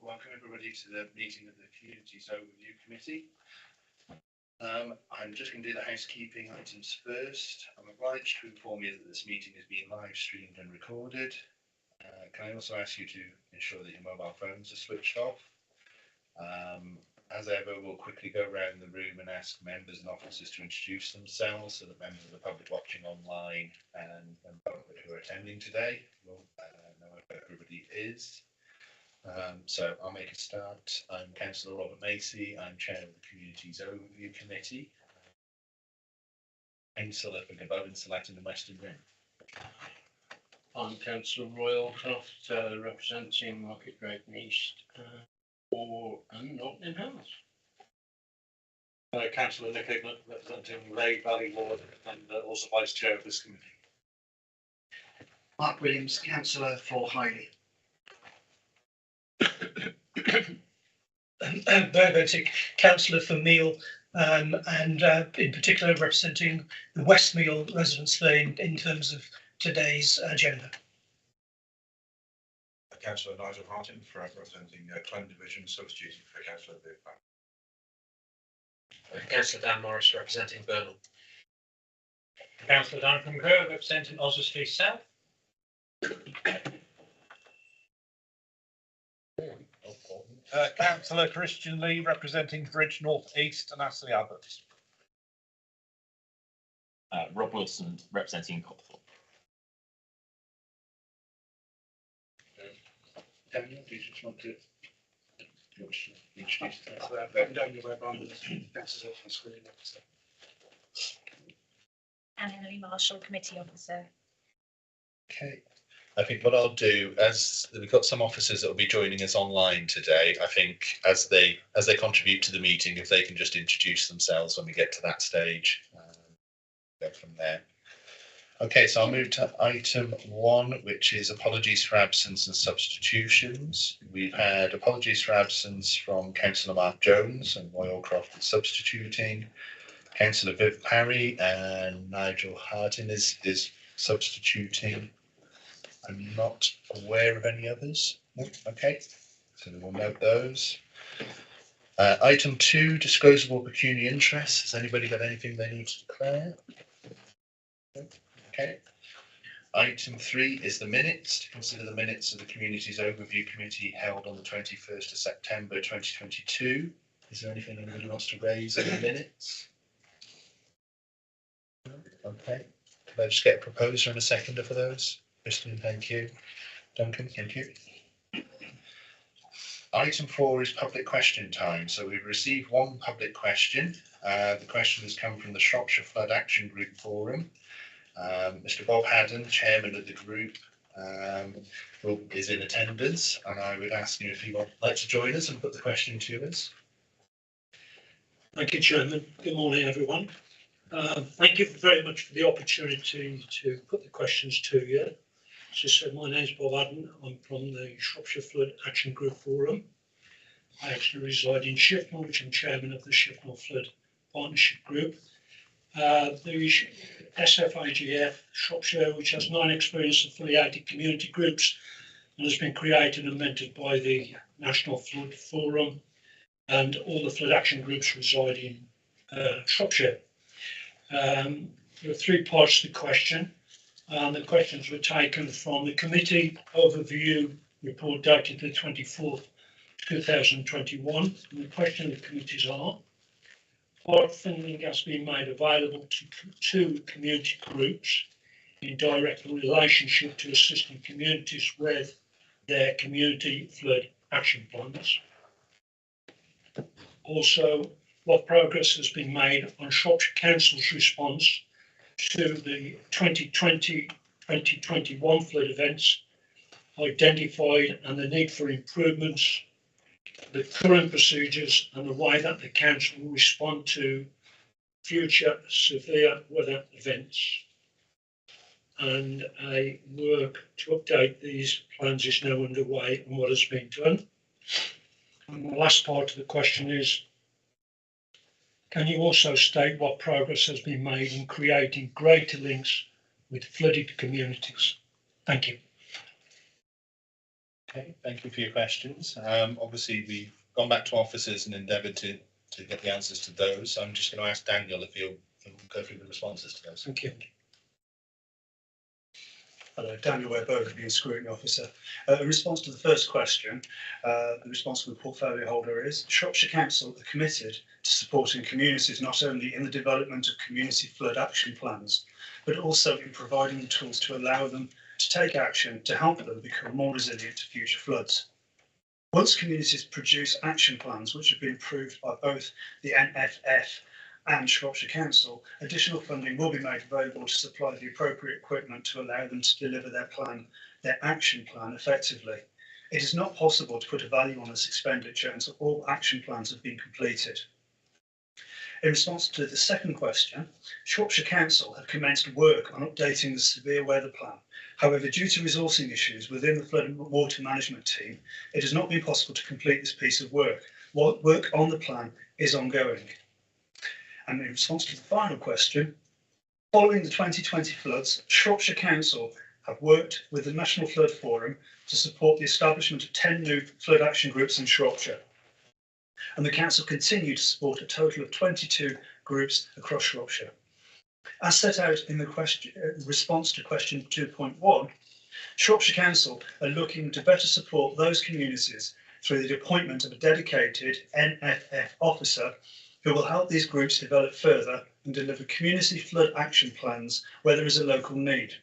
Welcome everybody to the meeting of the Communities Overview Committee. I'm just going to do the housekeeping items first. I'm obliged to inform you that this meeting is being live streamed and recorded. Can I also ask you to ensure that your mobile phones are switched off? As ever, we'll quickly go around the room and ask members and officers to introduce themselves so that members of the public watching online and who are attending today will know who everybody is. So I'll make a start. I'm Councillor Robert Macy. I'm Chair of the Communities Overview Committee. Councillor for Gabon, Salat in the Western Rim. I'm Councillor Royalcroft, representing Market Drayton East and Nottingham House. Councillor Nick Hignett, representing Ray Valley Ward and also Vice Chair of this committee. Mark Williams, Councillor for Highley. Bergotic, Councillor for Meal, and in particular representing the West Meal residents there in terms of today's agenda. Councillor Nigel Hartin, representing Clem Division, substituting for Councillor Viv. Councillor Dan Morris, representing Burnham. Councillor Duncan Kerr, representing Oswestry South. Councillor Christian Lee, representing Bridge North East and Astley Abbott. Rob Wilson, representing Copthorpe. Daniel, do you just want to introduce yourself? Daniel Webb, I'm the Councillor for Screen Officer. And Emily Marshall, Committee Officer. Okay. I think what I'll do, as we've got some officers that will be joining us online today, I think as they contribute to the meeting, if they can just introduce themselves when we get to that stage, go from there. Okay, so I'll move to item 1, which is apologies for absence and substitutions. We've had apologies for absence from Councillor Mark Jones and Royalcroft is substituting. Councillor Viv Parry and Nigel Hartin is substituting. I'm not aware of any others. No? Okay, so we'll note those. Item 2, disclosable pecuniary interest. Has anybody got anything they need to declare? Okay. Item 3 is the minutes. To consider the minutes of the Communities Overview Committee held on the 21st of September 2022. Is there anything anybody wants to raise in the minutes? Okay. Can I just get a proposer and a seconder for those? Kristen, thank you. Duncan, thank you. Item 4 is public question time. So we've received one public question. The question has come from the Shropshire Flood Action Group Forum. Mr. Bob Haddon, chairman of the group, is in attendance, and I would ask you if he would like to join us and put the question to us. Thank you, Chairman. Good morning, everyone. Thank you very much for the opportunity to put the questions to you. As I said, my name is Bob Haddon. I'm from the Shropshire Flood Action Group Forum. I actually reside in Shirehall, which I'm chairman of the Shirehall Flood Partnership Group. The SFIGF Shropshire, which has 9 experienced affiliated community groups and has been created and mentored by the National Flood Forum, and all the flood action groups reside in Shropshire. There are 3 parts to the question, and the questions were taken from the committee overview report dated the 24th, 2021. And the question of the committees are: what funding has been made available to community groups in direct relationship to assisting communities with their community flood action plans? Also, what progress has been made on Shropshire Council's response to the 2020-2021 flood events identified, and the need for improvements, the current procedures and the way that the council will respond to future severe weather events. And a work to update these plans is now underway and what has been done. And the last part of the question is: can you also state what progress has been made in creating greater links with flooded communities? Thank you. Okay, thank you for your questions. Obviously, we've gone back to officers and endeavoured to get the answers to those. So I'm just going to ask Daniel if you'll go through the responses to those. Thank you. Hello, Daniel Webb, Overview Scrutiny Officer. In response to the first question, the response from the portfolio holder is Shropshire Council are committed to supporting communities not only in the development of community flood action plans, but also in providing the tools to allow them to take action to help them become more resilient to future floods. Once communities produce action plans which have been approved by both the NFF and Shropshire Council, additional funding will be made available to supply the appropriate equipment to allow them to deliver their action plan effectively. It is not possible to put a value on this expenditure until all action plans have been completed. In response to the second question, Shropshire Council have commenced work on updating the severe weather plan. However, due to resourcing issues within the flood and water management team, it has not been possible to complete this piece of work. Work on the plan is ongoing. And in response to the final question, following the 2020 floods, Shropshire Council have worked with the National Flood Forum to support the establishment of 10 new flood action groups in Shropshire. And the council continue to support a total of 22 groups across Shropshire. As set out in the response to question 2.1, Shropshire Council are looking to better support those communities through the appointment of a dedicated NFF officer who will help these groups develop further and deliver community flood action plans where there is a local need.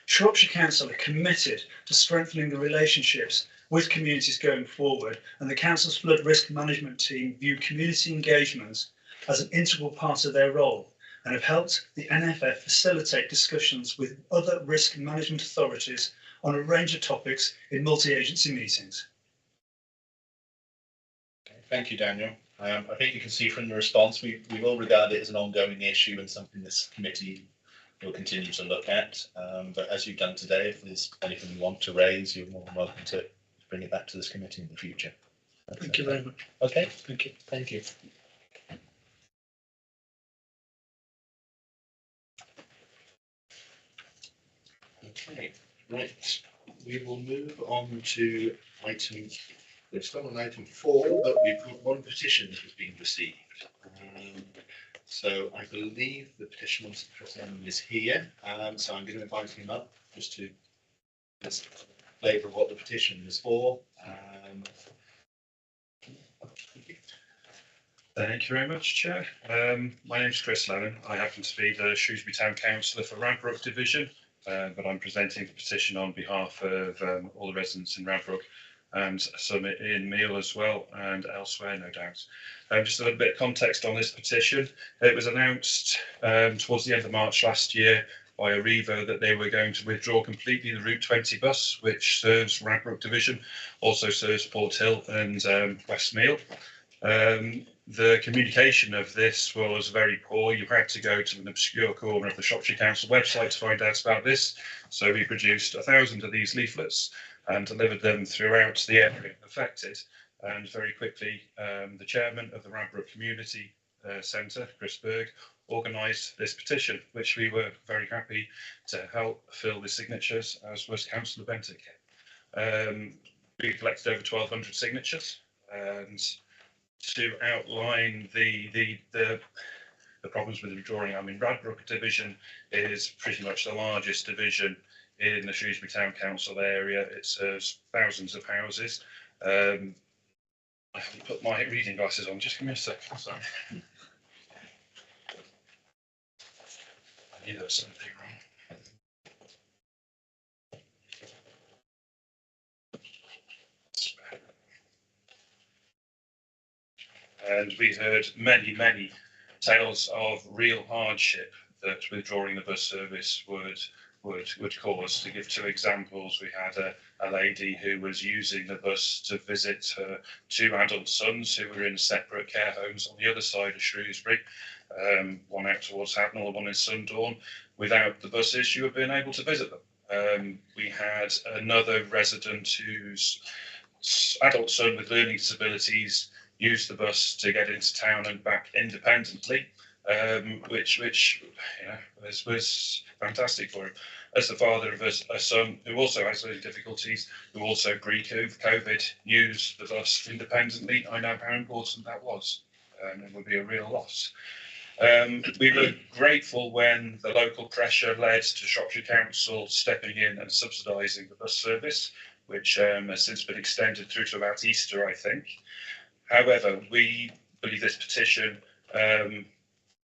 Shropshire Council are committed to strengthening the relationships with communities going forward, and the council's flood risk management team view community engagement as an integral part of their role and have helped the NFF facilitate discussions with other risk management authorities on a range of topics in multi-agency meetings. Okay, thank you, Daniel. I think you can see from the response, we will regard it as an ongoing issue and something this committee will continue to look at. But as you've done today, if there's anything you want to raise, you're more than welcome to bring it back to this committee in the future. Thank you very much. Okay, thank you. Thank you. Okay, right. We will move on to item. We're still on item 4, but we've got one petition that has been received. So I believe the petitioner is here. So I'm going to invite him up just to flavour of what the petition is for. Thank you very much, Chair. My name's Chris Lennon. I happen to be the Shrewsbury Town Councillor for Radbrook Division, but I'm presenting the petition on behalf of all the residents in Radbrook and some in Meal as well and elsewhere, no doubt. Just a little bit of context on this petition. It was announced towards the end of March last year by Arriva that they were going to withdraw completely the Route 20 bus, which serves Radbrook Division, also serves Port Hill and Westmeal. The communication of this was very poor. You had to go to an obscure corner of the Shropshire Council website to find out about this. So we produced 1,000 of these leaflets and delivered them throughout the area affected. And very quickly, the chairman of the Radbrook Community Centre, Chris Berg, organised this petition, which we were very happy to help fill the signatures, as was Councillor Bentic. We collected over 1,200 signatures, and to outline the problems with withdrawing, I mean, Radbrook Division is pretty much the largest division in the Shrewsbury Town Council area. It serves thousands of houses. I haven't put my reading glasses on, just give me a second, sorry. I knew there was something wrong. And we heard many tales of real hardship that withdrawing the bus service would cause. To give 2 examples, we had a lady who was using the bus to visit her 2 adult sons who were in separate care homes on the other side of Shrewsbury, one out towards Hacknell, one in Sundorne. Without the buses, she would have been able to visit them. We had another resident whose adult son with learning disabilities used the bus to get into town and back independently. which was fantastic for him. As the father of a son who also has those difficulties, who also pre-COVID used the bus independently, I know how important that was. It would be a real loss. We were grateful when the local pressure led to Shropshire Council stepping in and subsidising the bus service, which has since been extended through to about Easter, I think. However, we believe this petition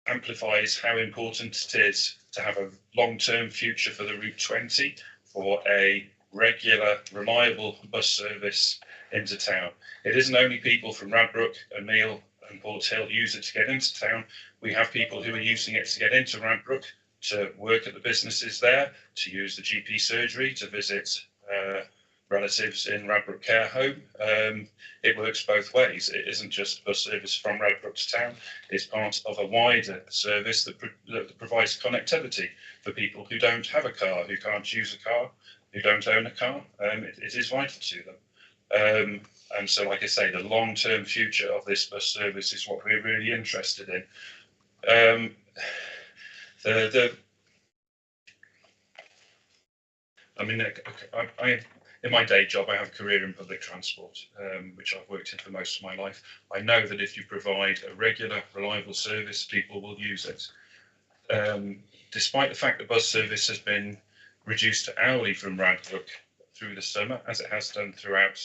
amplifies how important it is to have a long-term future for the Route 20 for a regular, reliable bus service into town. It isn't only people from Radbrook and Meal and Port Hill use it to get into town. We have people who are using it to get into Radbrook, to work at the businesses there, to use the GP surgery, to visit relatives in Radbrook Care Home. It works both ways. It isn't just bus service from Radbrook to town. It's part of a wider service that provides connectivity for people who don't have a car, who can't use a car, who don't own a car. It is vital to them. And so, like I say, the long-term future of this bus service is what we're really interested in. In my day job, I have a career in public transport, which I've worked in for most of my life. I know that if you provide a regular, reliable service, people will use it. Despite the fact that bus service has been reduced to hourly from Radbrook through the summer, as it has done throughout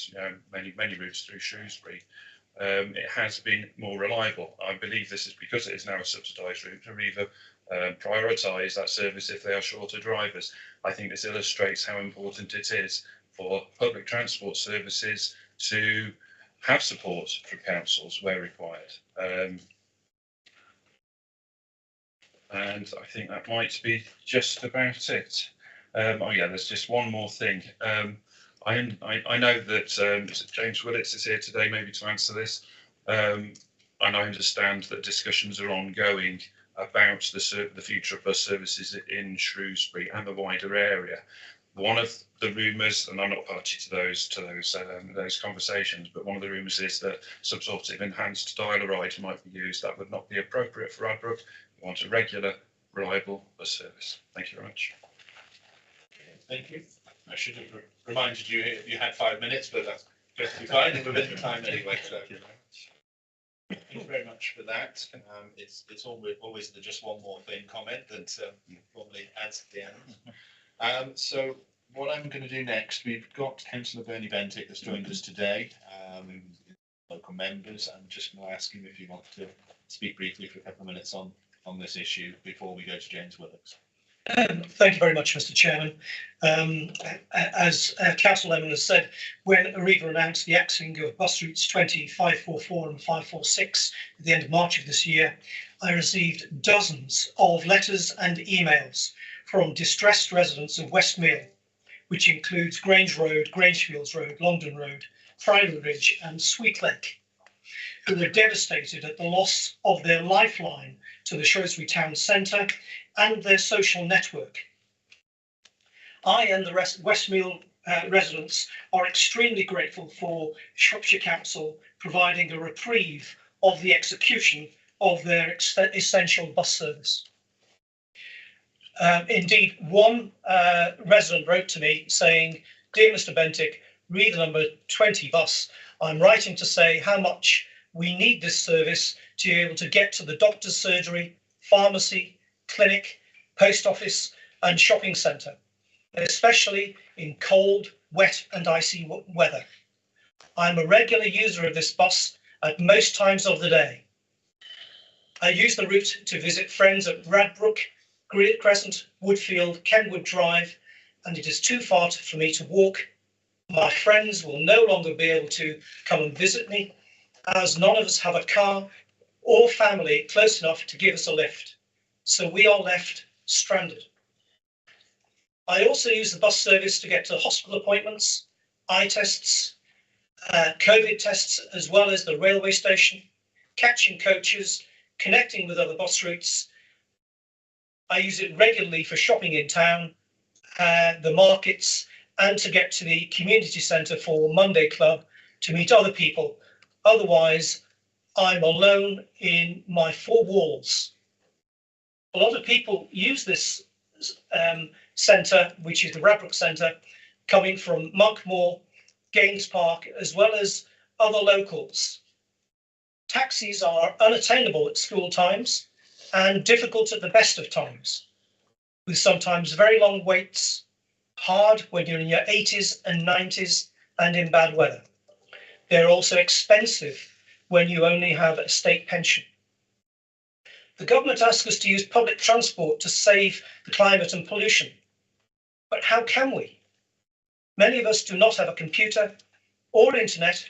many routes through Shrewsbury, it has been more reliable. I believe this is because it is now a subsidised route. Arriva prioritise that service if they are shorter drivers. I think this illustrates how important it is for public transport services to have support from councils where required. And I think that might be just about it. Oh yeah, there's just one more thing. I know that James Willits is here today, maybe to answer this, and I understand that discussions are ongoing about the future of bus services in Shrewsbury and the wider area. One of the rumours, and I'm not party to those conversations, but one of the rumours is that some sort of enhanced dial-a-ride might be used. That would not be appropriate for Radbrook. We want a regular, reliable bus service. Thank you very much. Thank you. I should have reminded you you had 5 minutes, but that's perfectly fine. And within the time anyway. So thank you very much for that. It's always the just one more thing comment that probably adds to the end. So what I'm going to do next, we've got Councillor Bernie Bentic that's joined us today, local members. I'm just going to ask him if you want to speak briefly for a couple of minutes on this issue before we go to James Willits. Thank you very much, Mr. Chairman. As Councillor Lemon has said, when Arriva announced the axing of bus routes 20, 544 and 546 at the end of March of this year, I received dozens of letters and emails from distressed residents of Westmeal, which includes Grange Road, Grangefields Road, Longdon Road, Priory Ridge and Sweet Lake, who were devastated at the loss of their lifeline to the Shrewsbury town centre and their social network. I and the rest Westmeal residents are extremely grateful for Shropshire Council providing a reprieve of the execution of their essential bus service. Indeed, one resident wrote to me saying, "Dear Mr. Bentic, read the number 20 bus. I'm writing to say how much we need this service to be able to get to the doctor's surgery, pharmacy, clinic, post office and shopping centre, especially in cold, wet and icy weather. I'm a regular user of this bus at most times of the day. I use the route to visit friends at Radbrook, Great Crescent, Woodfield, Kenwood Drive, and it is too far for me to walk. My friends will no longer be able to come and visit me, as none of us have a car or family close enough to give us a lift. So we are left stranded. I also use the bus service to get to hospital appointments, eye tests, COVID tests, as well as the railway station, catching coaches, connecting with other bus routes. I use it regularly for shopping in town, the markets, and to get to the community centre for Monday Club to meet other people. Otherwise, I'm alone in my four walls A lot of people use this centre, which is the Radbrook Centre, coming from Monkmoor, Gaynes Park, as well as other locals. Taxis are unattainable at school times and difficult at the best of times, with sometimes very long waits, hard when you're in your 80s and 90s and in bad weather. They're also expensive when you only have a state pension. The government asks us to use public transport to save the climate and pollution. But how can we? Many of us do not have a computer or internet,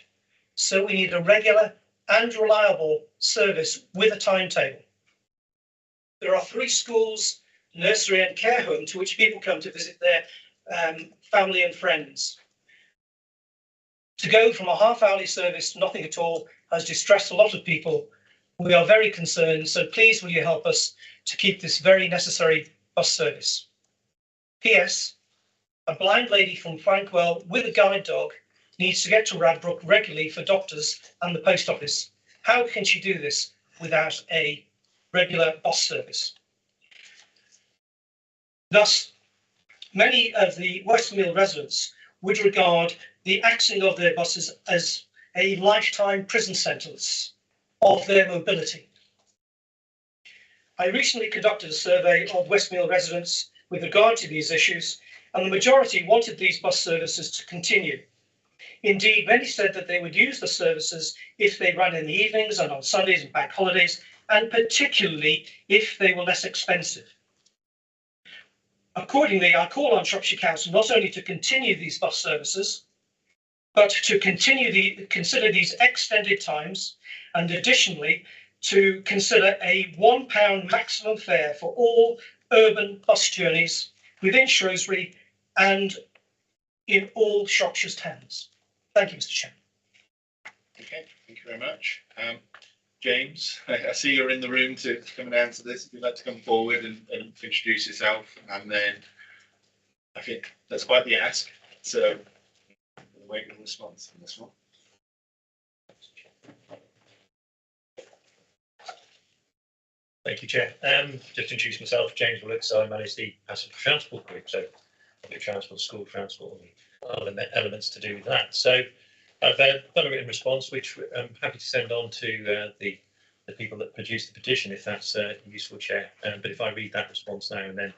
so we need a regular and reliable service with a timetable. There are 3 schools, nursery and care home to which people come to visit their family and friends. To go from a half-hourly service to nothing at all has distressed a lot of people. We are very concerned, so please will you help us to keep this very necessary bus service. P.S. A blind lady from Frankwell with a guide dog needs to get to Radbrook regularly for doctors and the post office. How can she do this without a regular bus service? Thus, many of the Westmeal residents would regard the axing of their buses as a lifetime prison sentence of their mobility. I recently conducted a survey of Westmeal residents with regard to these issues, and the majority wanted these bus services to continue. Indeed, many said that they would use the services if they ran in the evenings and on Sundays and bank holidays, and particularly if they were less expensive. Accordingly, I call on Shropshire Council not only to continue these bus services, but to consider these extended times, and additionally to consider a £1 maximum fare for all urban bus journeys within Shrewsbury and in all Shropshire's towns. Thank you, Mr. Chairman. Okay, thank you very much. James, I see you're in the room to come and answer this. If you'd like to come forward and introduce yourself, and then I think that's quite the ask. So we'll wait for a response on this one. Thank you, Chair. Just to introduce myself, James Willicks. I manage the passenger transport group, so public transport, school transport, and other elements to do with that. So I've done a written response, which I'm happy to send on to the people that produced the petition, if that's useful, Chair. But if I read that response now, and then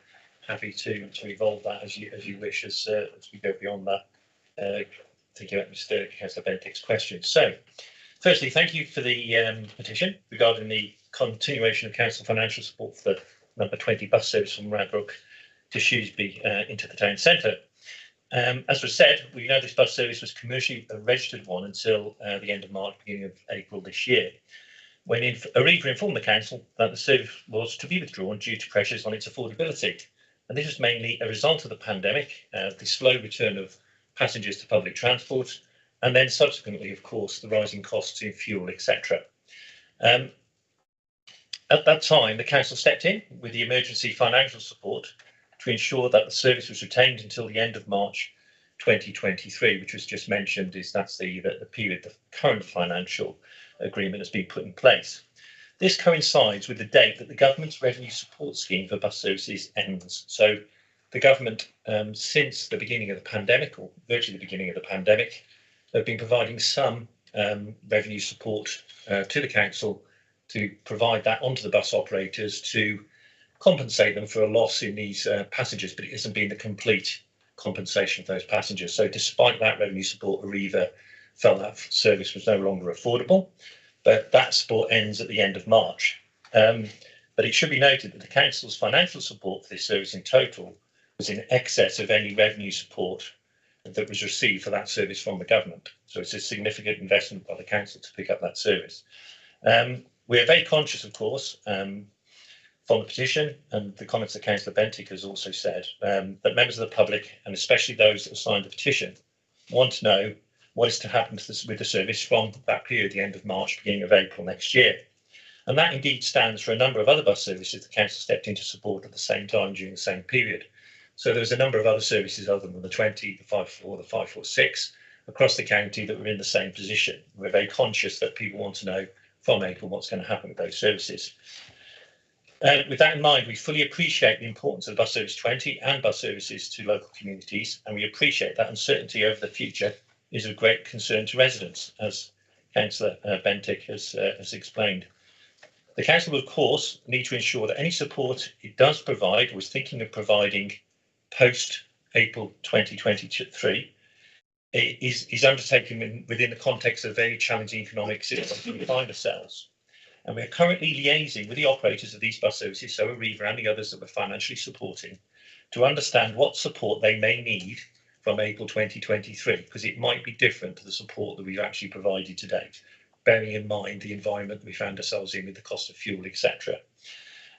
happy to evolve that as you wish as we go beyond that. Thinking about Mr. Councillor Bentinck's question. So, firstly, thank you for the petition regarding the continuation of council financial support for the number 20 bus service from Radbrook to Shrewsbury into the town centre. As was said, we know this bus service was commercially a registered one until the end of March, beginning of April this year, when Arriva informed the council that the service was to be withdrawn due to pressures on its affordability. And this was mainly a result of the pandemic, the slow return of passengers to public transport, and then subsequently, of course, the rising costs in fuel, etc. At that time, the council stepped in with the emergency financial support to ensure that the service was retained until the end of March 2023, which was just mentioned, that's the period the current financial agreement has been put in place. This coincides with the date that the government's revenue support scheme for bus services ends. So the government, since the beginning of the pandemic, or virtually the beginning of the pandemic, have been providing some revenue support to the council to provide that onto the bus operators to compensate them for a loss in these passengers, but it hasn't been the complete compensation for those passengers. So despite that revenue support, Arriva felt that service was no longer affordable, but that support ends at the end of March. But it should be noted that the council's financial support for this service in total was in excess of any revenue support that was received for that service from the government. So it's a significant investment by the council to pick up that service. We are very conscious, of course, from the petition and the comments that Councillor Bentinck has also said, that members of the public, and especially those that have signed the petition, want to know what is to happen to with the service from that period, the end of March, beginning of April next year. And that indeed stands for a number of other bus services the council stepped into support at the same time during the same period. So there was a number of other services other than the 20, the 544, the 546 across the county that were in the same position. We're very conscious that people want to know from April what's going to happen with those services. With that in mind, we fully appreciate the importance of Bus Service 20 and bus services to local communities, and we appreciate that uncertainty over the future is of great concern to residents, as Councillor Bentic has explained. The Council will, of course, need to ensure that any support it does provide, or is thinking of providing post-April 2023, is undertaken within the context of very challenging economic situation we find ourselves. And we are currently liaising with the operators of these bus services, so Arriva and the others that we're financially supporting, to understand what support they may need from April 2023, because it might be different to the support that we've actually provided to date, bearing in mind the environment we found ourselves in with the cost of fuel, etc.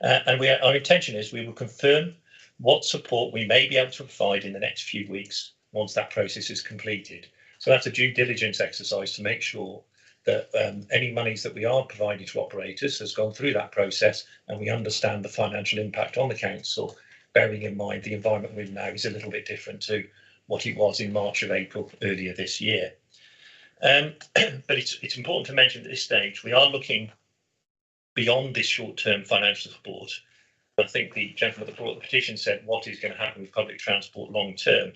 And our intention is we will confirm what support we may be able to provide in the next few weeks once that process is completed. So that's a due diligence exercise to make sure that any monies that we are providing to operators has gone through that process, and we understand the financial impact on the council, bearing in mind the environment we're in now is a little bit different to what it was in March or April earlier this year. But it's important to mention at this stage we are looking beyond this short-term financial support. I think the gentleman that brought the petition said what is going to happen with public transport long-term.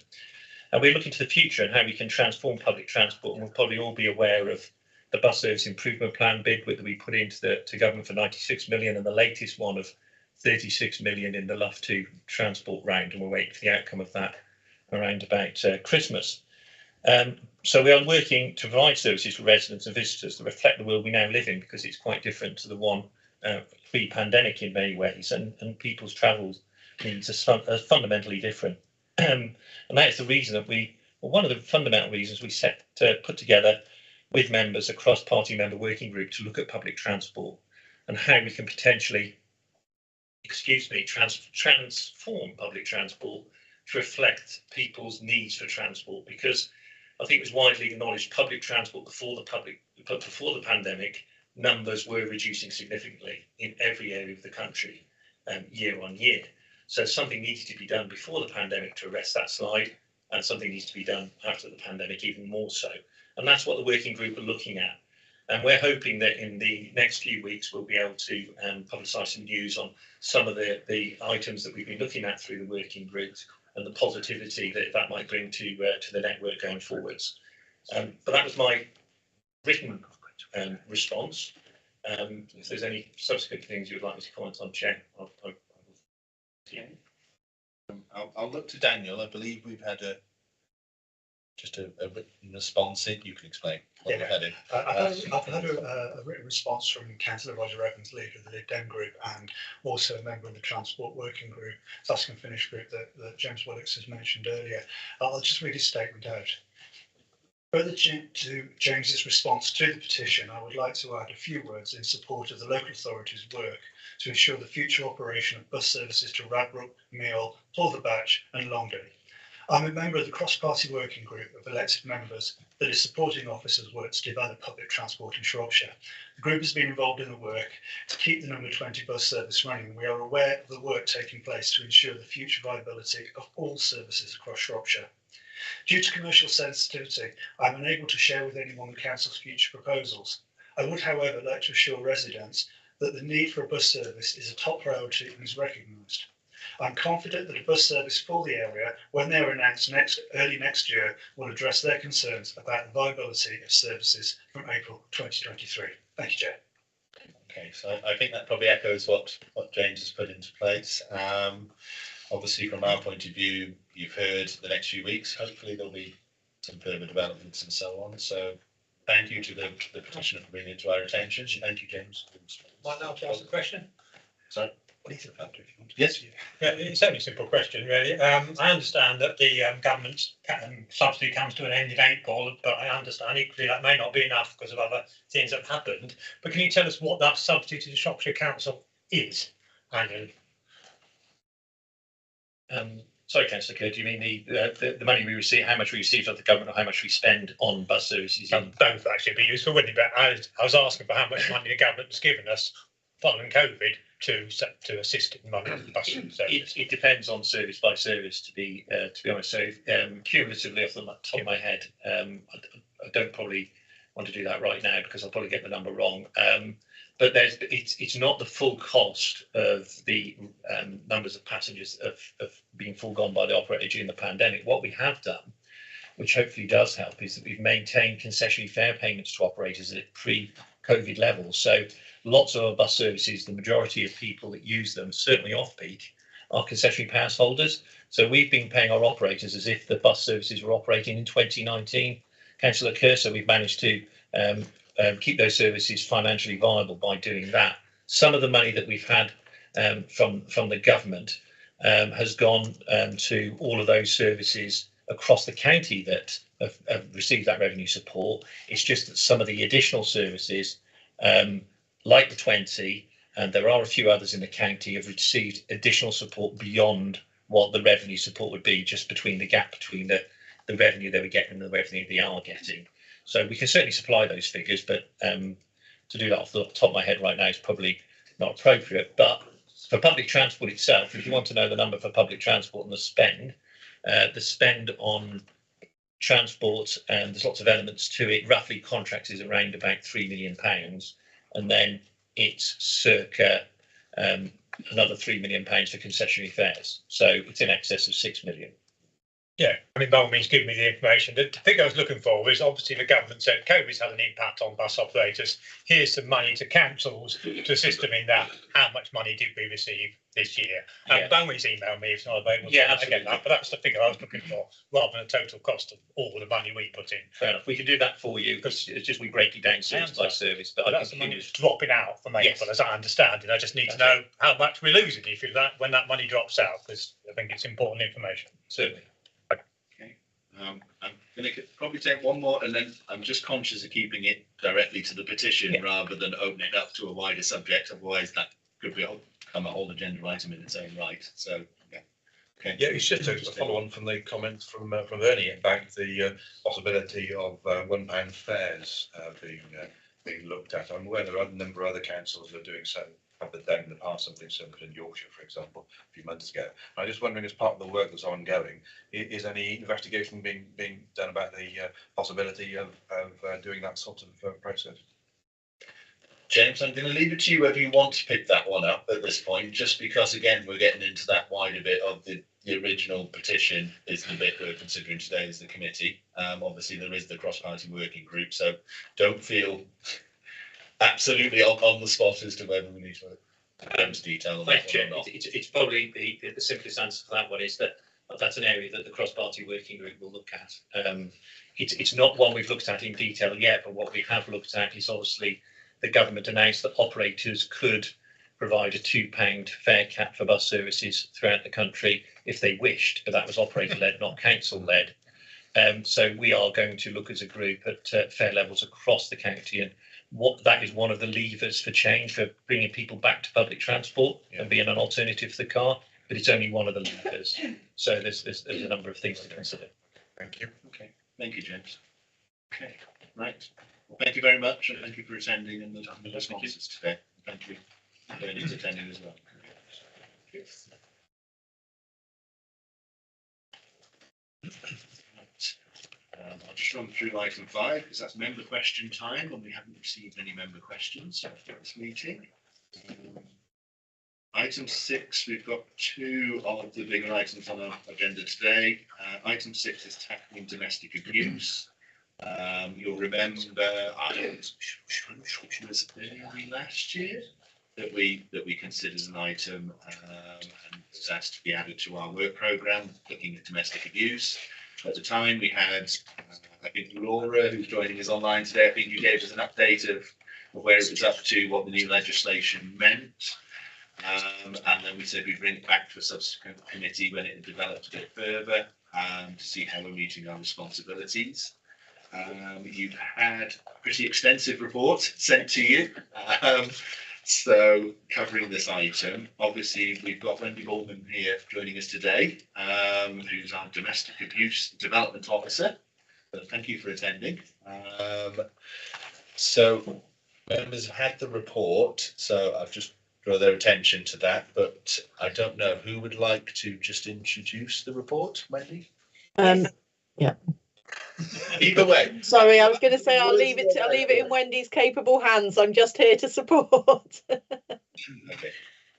And we're looking to the future and how we can transform public transport, and we'll probably all be aware of the bus service improvement plan bid that we put into to government for 96 million, and the latest one of 36 million in the Luff 2 transport round, and we're waiting for the outcome of that around about Christmas. So we are working to provide services for residents and visitors that reflect the world we now live in, because it's quite different to the one pre-pandemic in many ways, and people's travel needs are fundamentally different. And that is the reason that one of the fundamental reasons we put together with members a cross-party member working group to look at public transport and how we can potentially, transform public transport to reflect people's needs for transport, because I think it was widely acknowledged public transport before the pandemic numbers were reducing significantly in every area of the country year on year. So something needed to be done before the pandemic to arrest that slide, and something needs to be done after the pandemic even more so. And that's what the working group are looking at. And we're hoping that in the next few weeks we'll be able to publicise some news on some of the items that we've been looking at through the working group and the positivity that might bring to the network going forwards. But that was my written response. If there's any subsequent things you would like me to comment on, Chair, I'll look to Daniel. I believe we've had a written response. You can explain what we've had in. I've had a written response from Councillor Roger Evans, leader of the Lib Dem group, and also a member of the Transport Working Group, Task and Finish group that James Willicks has mentioned earlier. I'll just read his statement out. Further to James's response to the petition, I would like to add a few words in support of the local authority's work to ensure the future operation of bus services to Radbrook, Meal, Pulverbatch and Longden. I'm a member of the cross-party working group of elected members that is supporting officers' work to develop public transport in Shropshire. The group has been involved in the work to keep the number 20 bus service running. We are aware of the work taking place to ensure the future viability of all services across Shropshire. Due to commercial sensitivity, I am unable to share with anyone the Council's future proposals. I would, however, like to assure residents that the need for a bus service is a top priority and is recognised. I'm confident that a bus service for the area, when they are announced early next year, will address their concerns about the viability of services from April 2023. Thank you, Chair. Okay, so I think that probably echoes what James has put into place. Obviously, from our point of view, you've heard the next few weeks. Hopefully, there'll be some further developments and so on. So, thank you to the petitioner for bringing it to our attention. Thank you, James. Might now ask a question. Sorry. What is it about? Yes. Yeah, it's only a simple question, really. I understand that the government's subsidy comes to an end in April, but I understand equally that may not be enough because of other things that have happened. But can you tell us what that subsidy to the Shropshire Council is annually? Sorry, Councillor Kerr, do you mean the money we receive, how much we receive from the government, or how much we spend on bus services? Both actually be useful, wouldn't it? But I was asking for how much money the government has given us following COVID to assist in money bus service. It depends on service by service, to be honest. So cumulatively, off the top of my head, I don't probably want to do that right now because I'll probably get the number wrong. But it's not the full cost of the numbers of passengers of being foregone by the operator during the pandemic. What we have done, which hopefully does help, is that we've maintained concessionary fare payments to operators at pre-COVID levels. So lots of our bus services, the majority of people that use them, certainly off-peak, are concessionary pass holders. So we've been paying our operators as if the bus services were operating in 2019. Councillor Kerr, so we've managed to keep those services financially viable by doing that. Some of the money that we've had from the government has gone to all of those services across the county that have received that revenue support. It's just that some of the additional services, like the 20, and there are a few others in the county, have received additional support beyond what the revenue support would be, just between the gap between the revenue they were getting and the revenue they are getting. So we can certainly supply those figures, but to do that off the top of my head right now is probably not appropriate. But for public transport itself, if you want to know the number for public transport and the spend on transport, and there's lots of elements to it, roughly contracts is around about £3 million, and then it's circa another £3 million for concessionary fares. So it's in excess of 6 million. Yeah, I mean, by all means, give me the information. The thing I was looking for was obviously the government said COVID's had an impact on bus operators. Here's some money to councils to assist them in that. How much money did we receive this year? And by all means, email me if it's not available. Yeah, I get that, but that's the figure I was looking for, rather than the total cost of all the money we put in. Fair enough. We can do that for you because it's just we break it down service by service. But that's the money that's dropping out from April, as I understand it. I just need to know how much we're losing when that money drops out, because I think it's important information. Certainly. I'm going to probably take one more, and then I'm just conscious of keeping it directly to the petition rather than opening it up to a wider subject. Otherwise, that could become a whole agenda item in its own right. So, okay. Yeah, it's just a follow on from the comments from Ernie about the possibility of £1 fares being looked at. I'm aware there are a number of other councils that are doing so. Have done in the past something similar in Yorkshire, for example, a few months ago. I'm just wondering, as part of the work that's ongoing, is any investigation being done about the possibility of doing that sort of process? James, I'm going to leave it to you whether you want to pick that one up at this point, just because, again, we're getting into that wider bit of the original petition is the bit we're considering today as the committee. Obviously, there is the cross-party working group, so don't feel absolutely on the spot as to whether we need to go into detail on that one or not. It's probably the simplest answer for that one is that that's an area that the cross-party working group will look at. It's not one we've looked at in detail yet, but what we have looked at is obviously the government announced that operators could provide a £2 fare cap for bus services throughout the country if they wished, but that was operator-led, not council-led. So we are going to look as a group at fare levels across the county, and that is one of the levers for change, for bringing people back to public transport and being an alternative to the car, but it's only one of the levers. So there's a number of things to consider. Thank you. Okay, thank you, James. Okay, right. Well, thank you very much, and thank you for attending and the responses today. Thank you for attending as well. I'll just run through item 5 because that's member question time, and we haven't received any member questions for this meeting. Item 6, we've got 2 of the bigger items on our agenda today. Item 6 is tackling domestic abuse. You'll remember it was early last year that we considered an item and was asked to be added to our work programme looking at domestic abuse. At the time, we had, I think, Laura, who's joining us online today. I think you gave us an update of where it was up to, what the new legislation meant. And then we said we'd bring it back to a subsequent committee when it had developed a bit further to see how we're meeting our responsibilities. You've had a pretty extensive report sent to you. So covering this item, obviously we've got Wendy Baldwin here joining us today, who's our Domestic Abuse Development Officer. So thank you for attending. So members have had the report, so I've just drawn their attention to that, but I don't know who would like to just introduce the report, Wendy? Yeah. Either way. Sorry, I was going to say I'll leave it in Wendy's capable hands. I'm just here to support. Okay.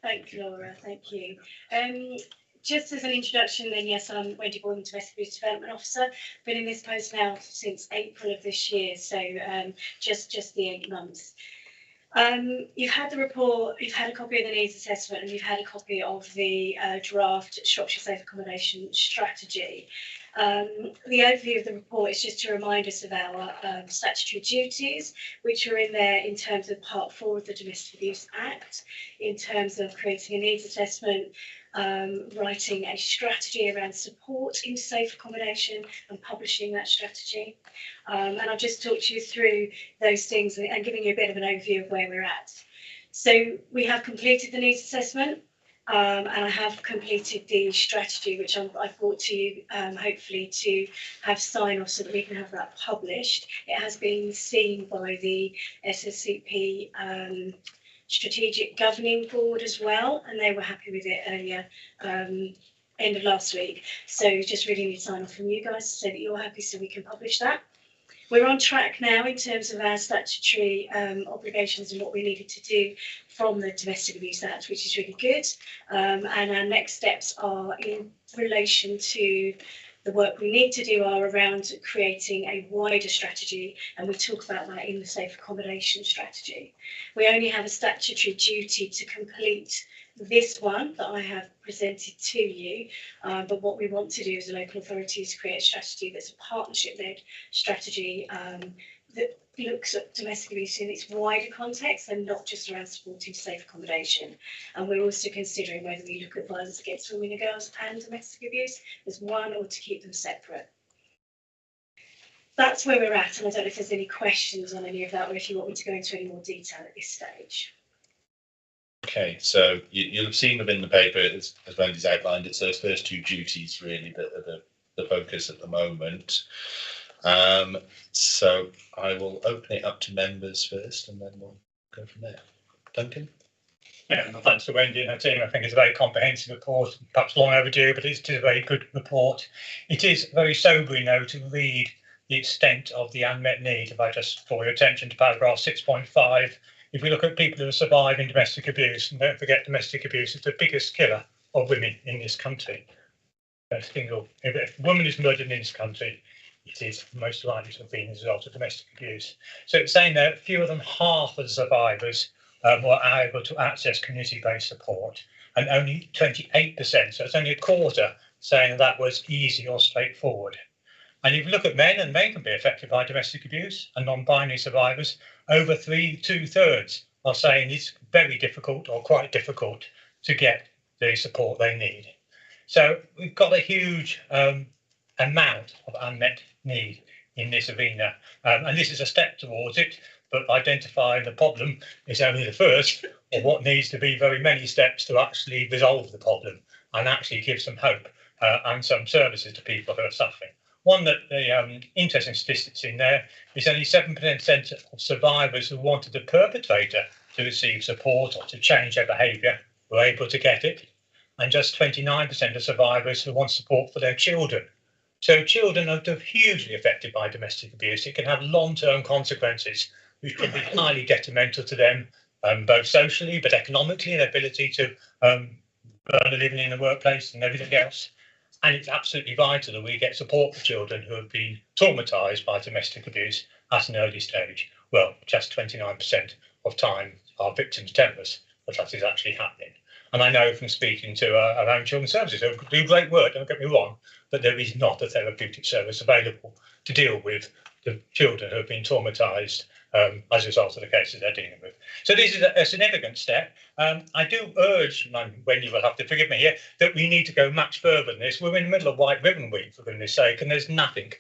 Thank you, Laura. Thank you. Just as an introduction, then yes, I'm Wendy Boyden, Domestic Abuse Development Officer. Been in this post now since April of this year, so just the 8 months. You've had the report, you've had a copy of the needs assessment, and you've had a copy of the draft Shropshire Safe Accommodation Strategy. The overview of the report is just to remind us of our statutory duties, which are in there in terms of Part 4 of the Domestic Abuse Act, in terms of creating a needs assessment, writing a strategy around support into safe accommodation and publishing that strategy. And I've just talked you through those things and giving you a bit of an overview of where we're at. So we have completed the needs assessment, and I have completed the strategy, which I've brought to you hopefully to have sign off so that we can have that published. It has been seen by the SSCP Strategic Governing Board as well, and they were happy with it earlier, end of last week. So just really need sign off from you guys to say that you're happy so we can publish that. We're on track now in terms of our statutory obligations and what we needed to do from the Domestic Abuse Act, which is really good. And our next steps are in relation to the work we need to do are around creating a wider strategy, and we talk about that in the Safe Accommodation Strategy. We only have a statutory duty to complete this one that I have presented to you, but what we want to do as a local authority is create a strategy that's a partnership-led strategy that looks at domestic abuse in its wider context and not just around supporting safe accommodation. And we're also considering whether we look at violence against women and girls and domestic abuse as one or to keep them separate. That's where we're at, and I don't know if there's any questions on any of that or if you want me to go into any more detail at this stage. Okay, so you'll have seen them in the paper as Wendy's outlined. It's those first 2 duties really that are the focus at the moment. So I will open it up to members first and then we'll go from there. Duncan? Yeah, thanks to Wendy and her team. I think it's a very comprehensive report, perhaps long overdue, but it's a very good report. It is very sobering, though, to read the extent of the unmet need. If I just draw your attention to paragraph 6.5, if we look at people who are surviving domestic abuse, and don't forget domestic abuse is the biggest killer of women in this country. If a woman is murdered in this country, it is most likely to have been as a result of domestic abuse. So it's saying that fewer than half of the survivors were able to access community-based support, and only 28%, so it's only a quarter, saying that was easy or straightforward. And if you look at men, and men can be affected by domestic abuse, and non-binary survivors, over 2/3 are saying it's very difficult or quite difficult to get the support they need. So we've got a huge amount of unmet need in this arena, and this is a step towards it, but identifying the problem is only the first of what needs to be very many steps to actually resolve the problem and actually give some hope and some services to people who are suffering. One that the interesting statistics in there is only 7% of survivors who wanted the perpetrator to receive support or to change their behaviour were able to get it, and just 29% of survivors who want support for their children. So children are hugely affected by domestic abuse. It can have long-term consequences, which can be highly detrimental to them, both socially, but economically, and ability to earn a living in the workplace and everything else. And it's absolutely vital that we get support for children who have been traumatised by domestic abuse at an early stage. Well, just 29% of time our victims tell us that is actually happening. And I know from speaking to our own children's services, who do great work, don't get me wrong, but there is not a therapeutic service available to deal with the children who have been traumatised as a result of the cases they're dealing with. So this is a significant step. I do urge, and Wendy will have to forgive me here, that we need to go much further than this. We're in the middle of White Ribbon Week, for goodness sake, and there's nothing,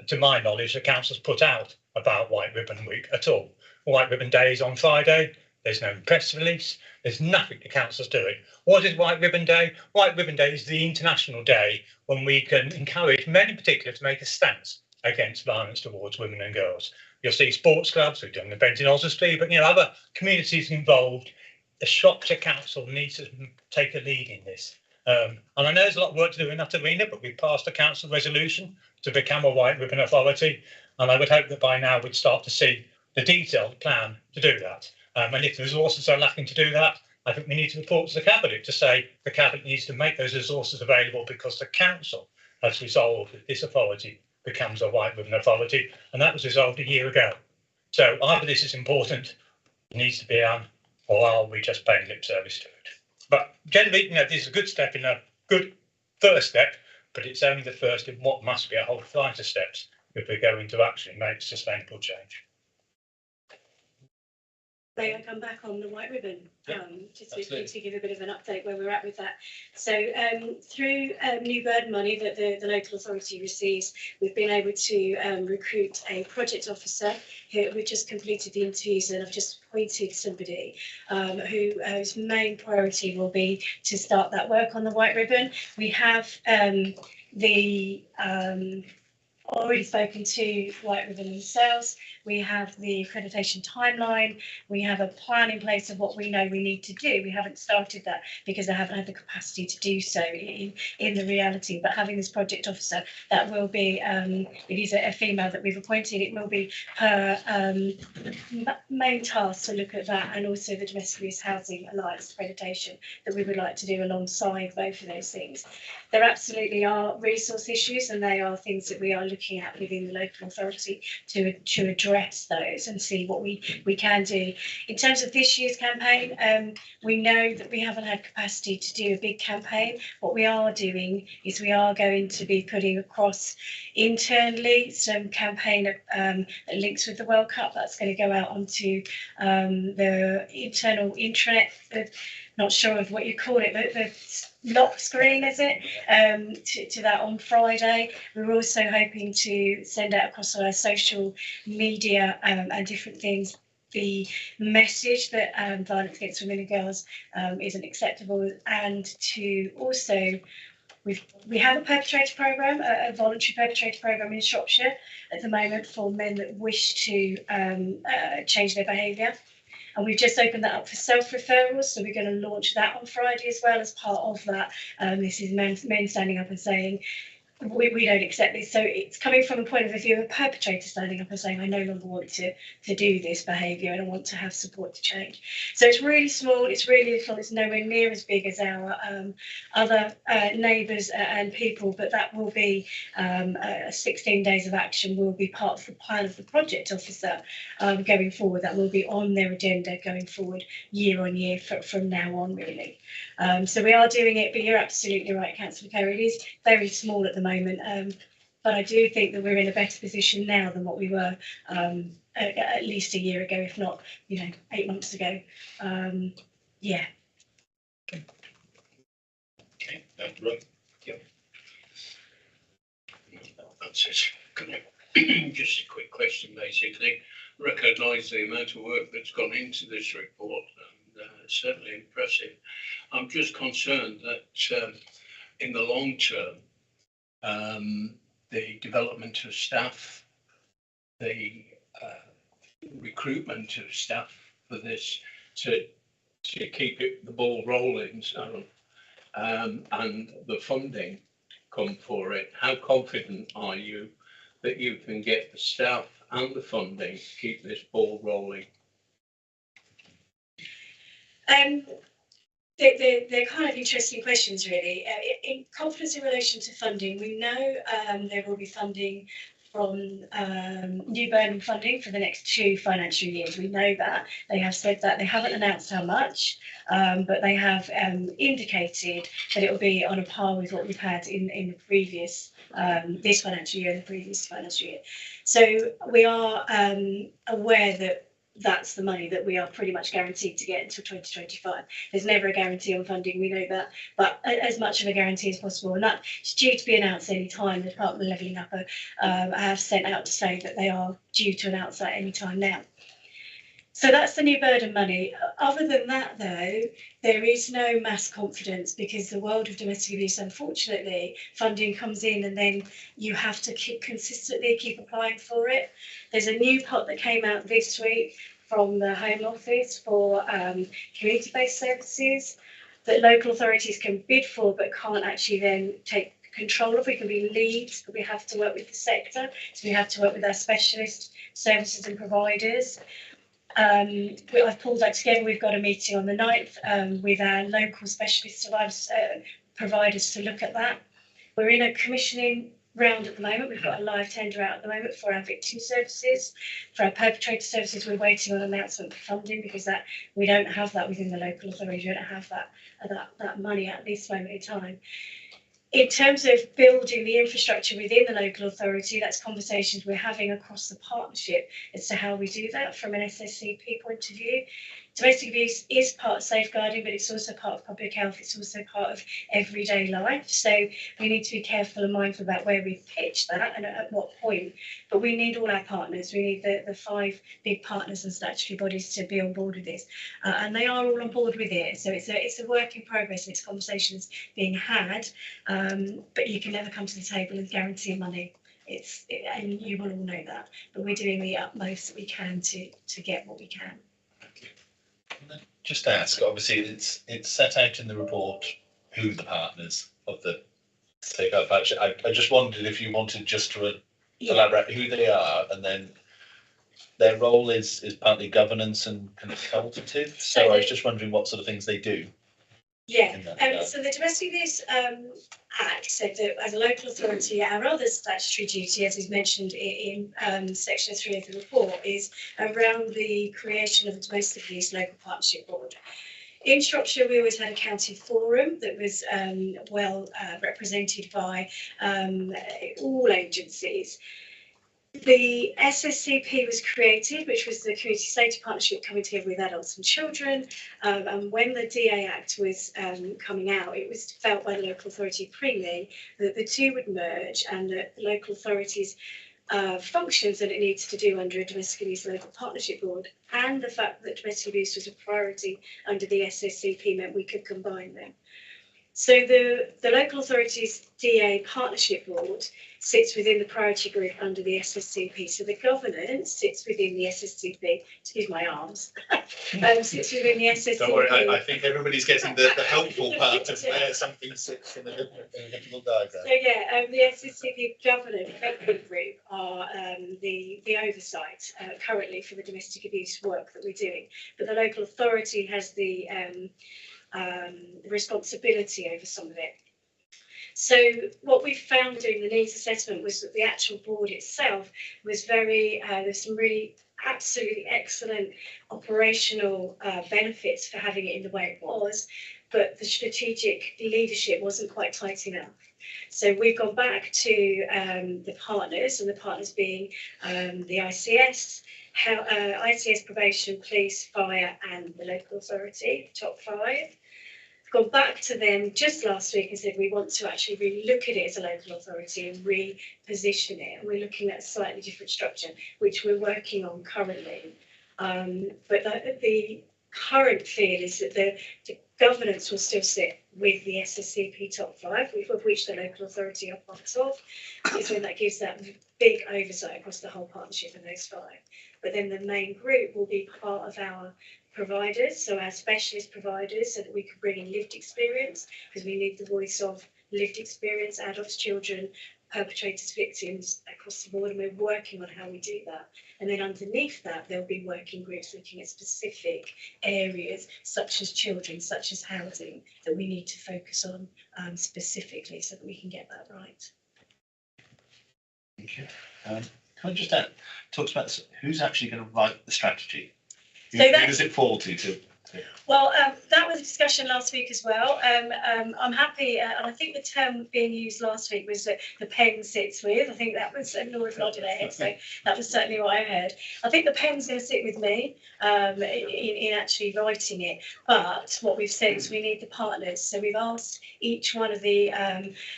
to my knowledge, the council's put out about White Ribbon Week at all. White Ribbon Day is on Friday. There's no press release. There's nothing the council's doing. What is White Ribbon Day? White Ribbon Day is the international day when we can encourage men in particular to make a stance against violence towards women and girls. You'll see sports clubs, we've done an event in Oswestry, but other communities involved. The Shropshire Council needs to take a lead in this. And I know there's a lot of work to do in that arena, but we've passed a council resolution to become a white ribbon authority. And I would hope that by now we'd start to see the detailed plan to do that. And if the resources are lacking to do that, I think we need to report to the cabinet to say the cabinet needs to make those resources available because the council has resolved that this authority becomes a white ribbon authority, and that was resolved a year ago. So either this is important, it needs to be on, or are we just paying lip service to it? But generally, this is a good step in a good first step, but it's only the first in what must be a whole flight of steps if we're going to actually make sustainable change. May I come back on the white ribbon? Yeah, Just to give a bit of an update where we're at with that. So through new burden money that the local authority receives, we've been able to recruit a project officer we've just completed the interviews, and I've just appointed somebody whose main priority will be to start that work on the white ribbon. We have already spoken to White Ribbon themselves. We have the accreditation timeline. We have a plan in place of what we know we need to do. We haven't started that because I haven't had the capacity to do so in the reality. But having this project officer, that will be, it is a female that we've appointed. It will be her main task to look at that, and also the Domestic Abuse Housing Alliance accreditation that we would like to do alongside both of those things. There absolutely are resource issues, and they are things that we are looking at within the local authority to address those and see what we can do. In terms of this year's campaign, we know that we haven't had capacity to do a big campaign. What we are doing is we are going to be putting across internally some campaign that links with the World Cup. That's going to go out onto the internal intranet, not sure of what you call it, but the lock screen, is it, to that on Friday. We're also hoping to send out across our social media and different things the message that violence against women and girls isn't acceptable, and to also we have a perpetrator programme, a voluntary perpetrator programme in Shropshire at the moment for men that wish to change their behaviour. And we've just opened that up for self-referrals, so we're going to launch that on Friday as well as part of that. This is men standing up and saying, we don't accept this. So it's coming from a point of view of a perpetrator standing up and saying, I no longer want to do this behaviour and I want to have support to change. So it's really small, it's really little, it's nowhere near as big as our other neighbours and people, but that will be 16 days of action will be part of the plan of the project officer going forward. That will be on their agenda going forward year on year from now on, really. So we are doing it, but you're absolutely right, Councillor Kerry. It is very small at the moment, but I do think that we're in a better position now than what we were at least a year ago, if not, 8 months ago. Yeah. Okay, that's right. Yep. That's it. Just a quick question, basically. Recognise the amount of work that's gone into this report, and certainly impressive. I'm just concerned that in the long term, the development of staff, the recruitment of staff for this to keep the ball rolling, and the funding come for it. How confident are you that you can get the staff and the funding to keep this ball rolling? They're kind of interesting questions, really. In confidence in relation to funding, we know there will be funding from new burden funding for the next 2 financial years. We know that. They have said that. They haven't announced how much, but they have indicated that it will be on a par with what we've had in the previous, this financial year and the previous financial year. So we are aware that that's the money that we are pretty much guaranteed to get until 2025. There's never a guarantee on funding, we know that, but as much of a guarantee as possible. And that's due to be announced any time. The Department of Levelling Up have sent out to say that they are due to announce that any time now. So that's the new burden money. Other than that, though, there is no mass confidence, because the world of domestic abuse, unfortunately, funding comes in and then you have to consistently keep applying for it. There's a new pot that came out this week from the Home Office for community-based services. that local authorities can bid for but can't actually then take control of. We can be leads, but we have to work with the sector, so we have to work with our specialist services and providers. I've pulled that together. We've got a meeting on the 9th with our local specialist providers to look at that. We're in a commissioning round at the moment. We've got a live tender out at the moment for our victim services. For our perpetrator services, we're waiting on announcement for funding because that we don't have that within the local authority. We don't have that money at this moment in time. In terms of building the infrastructure within the local authority, that's conversations we're having across the partnership as to how we do that from an SSCP point of view. Domestic abuse is part of safeguarding, but it's also part of public health. It's also part of everyday life. So we need to be careful and mindful about where we pitch that and at what point. But we need all our partners. We need the 5 big partners and statutory bodies to be on board with this. And they are all on board with it. So it's a work in progress and it's conversations being had. But you can never come to the table and guarantee money. And you will all know that. But we're doing the utmost that we can to get what we can. Just ask, obviously it's set out in the report who the partners of the Safeguard Partnership. I just wondered if you wanted just to elaborate who they are, and then their role is partly governance and consultative. So I was just wondering what sort of things they do. Yeah, so the Domestic Abuse Act said that as a local authority, our other statutory duty, as is mentioned in section 3 of the report, is around the creation of a domestic abuse local partnership board. In Shropshire, we always had a county forum that was well represented by all agencies. The SSCP was created, which was the Community Safety Partnership coming together with adults and children. And when the DA Act was coming out, it was felt by the local authority Preening that the two would merge and that the local authority's functions that it needs to do under a domestic abuse local partnership board and the fact that domestic abuse was a priority under the SSCP meant we could combine them. So the local authority's DA partnership board sits within the priority group under the SSCP. So the governance sits within the SSCP. Excuse my arms. Sits within the SSCP. Don't worry, I think everybody's getting the helpful part of where something sits in a difficult diagram. So yeah, the SSCP governance group are the oversight currently for the domestic abuse work that we're doing. But the local authority has the responsibility over some of it. So what we found doing the needs assessment was that the actual board itself was very, there's some really absolutely excellent operational benefits for having it in the way it was, but the strategic leadership wasn't quite tight enough. So we've gone back to the partners, and the partners being the ICS, ICS, probation, police, fire, and the local authority, top 5. Gone back to them just last week and said we want to actually really look at it as a local authority and reposition it. And we're looking at a slightly different structure, which we're working on currently. But the current feel is that the governance will still sit with the SSCP top 5, of which the local authority are part of, because then that gives that big oversight across the whole partnership of those 5. But then the main group will be part of our providers, so our specialist providers, so that we can bring in lived experience, because we need the voice of lived experience, adults, children, perpetrators, victims across the board, and we're working on how we do that. And then underneath that, there'll be working groups looking at specific areas, such as children, such as housing, that we need to focus on specifically so that we can get that right. Thank you. Can I just talk about who's actually going to write the strategy? Who does it fall to? Well, that was a discussion last week as well. I'm happy, and I think the term being used last week was that the pen sits with. I think that was, and Laura's nodding her head, so that was certainly what I heard. I think the pen's going to sit with me in actually writing it. But what we've said is we need the partners. So we've asked each one of the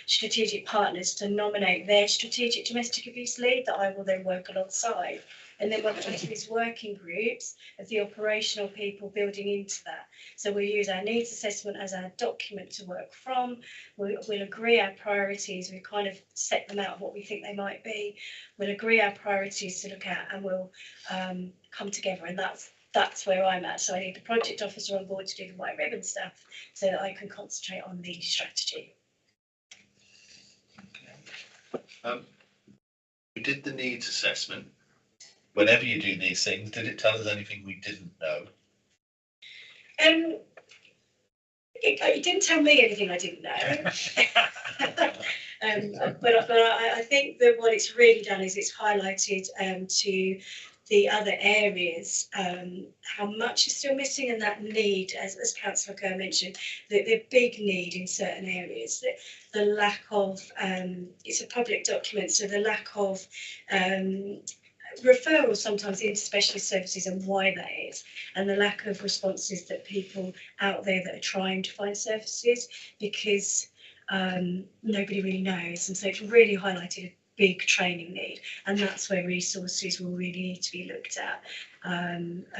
strategic partners to nominate their strategic domestic abuse lead that I will then work alongside. And then we'll have these working groups of the operational people building into that. So we'll use our needs assessment as our document to work from. We'll agree our priorities. We kind of set them out what we think they might be. We'll agree our priorities to look at, and we'll come together. And that's that's where I'm at. So I need the project officer on board to do the white ribbon stuff so that I can concentrate on the strategy. We did the needs assessment. Whenever you do these things, did it tell us anything we didn't know? It didn't tell me anything I didn't know. But I think that what it's really done is it's highlighted to the other areas how much is still missing, and that need, as Councillor Kerr mentioned, the big need in certain areas, the lack of, it's a public document, so the lack of referrals sometimes into specialist services and why that is, and the lack of responses that people out there that are trying to find services, because nobody really knows. And so it's really highlighted a big training need, and that's where resources will really need to be looked at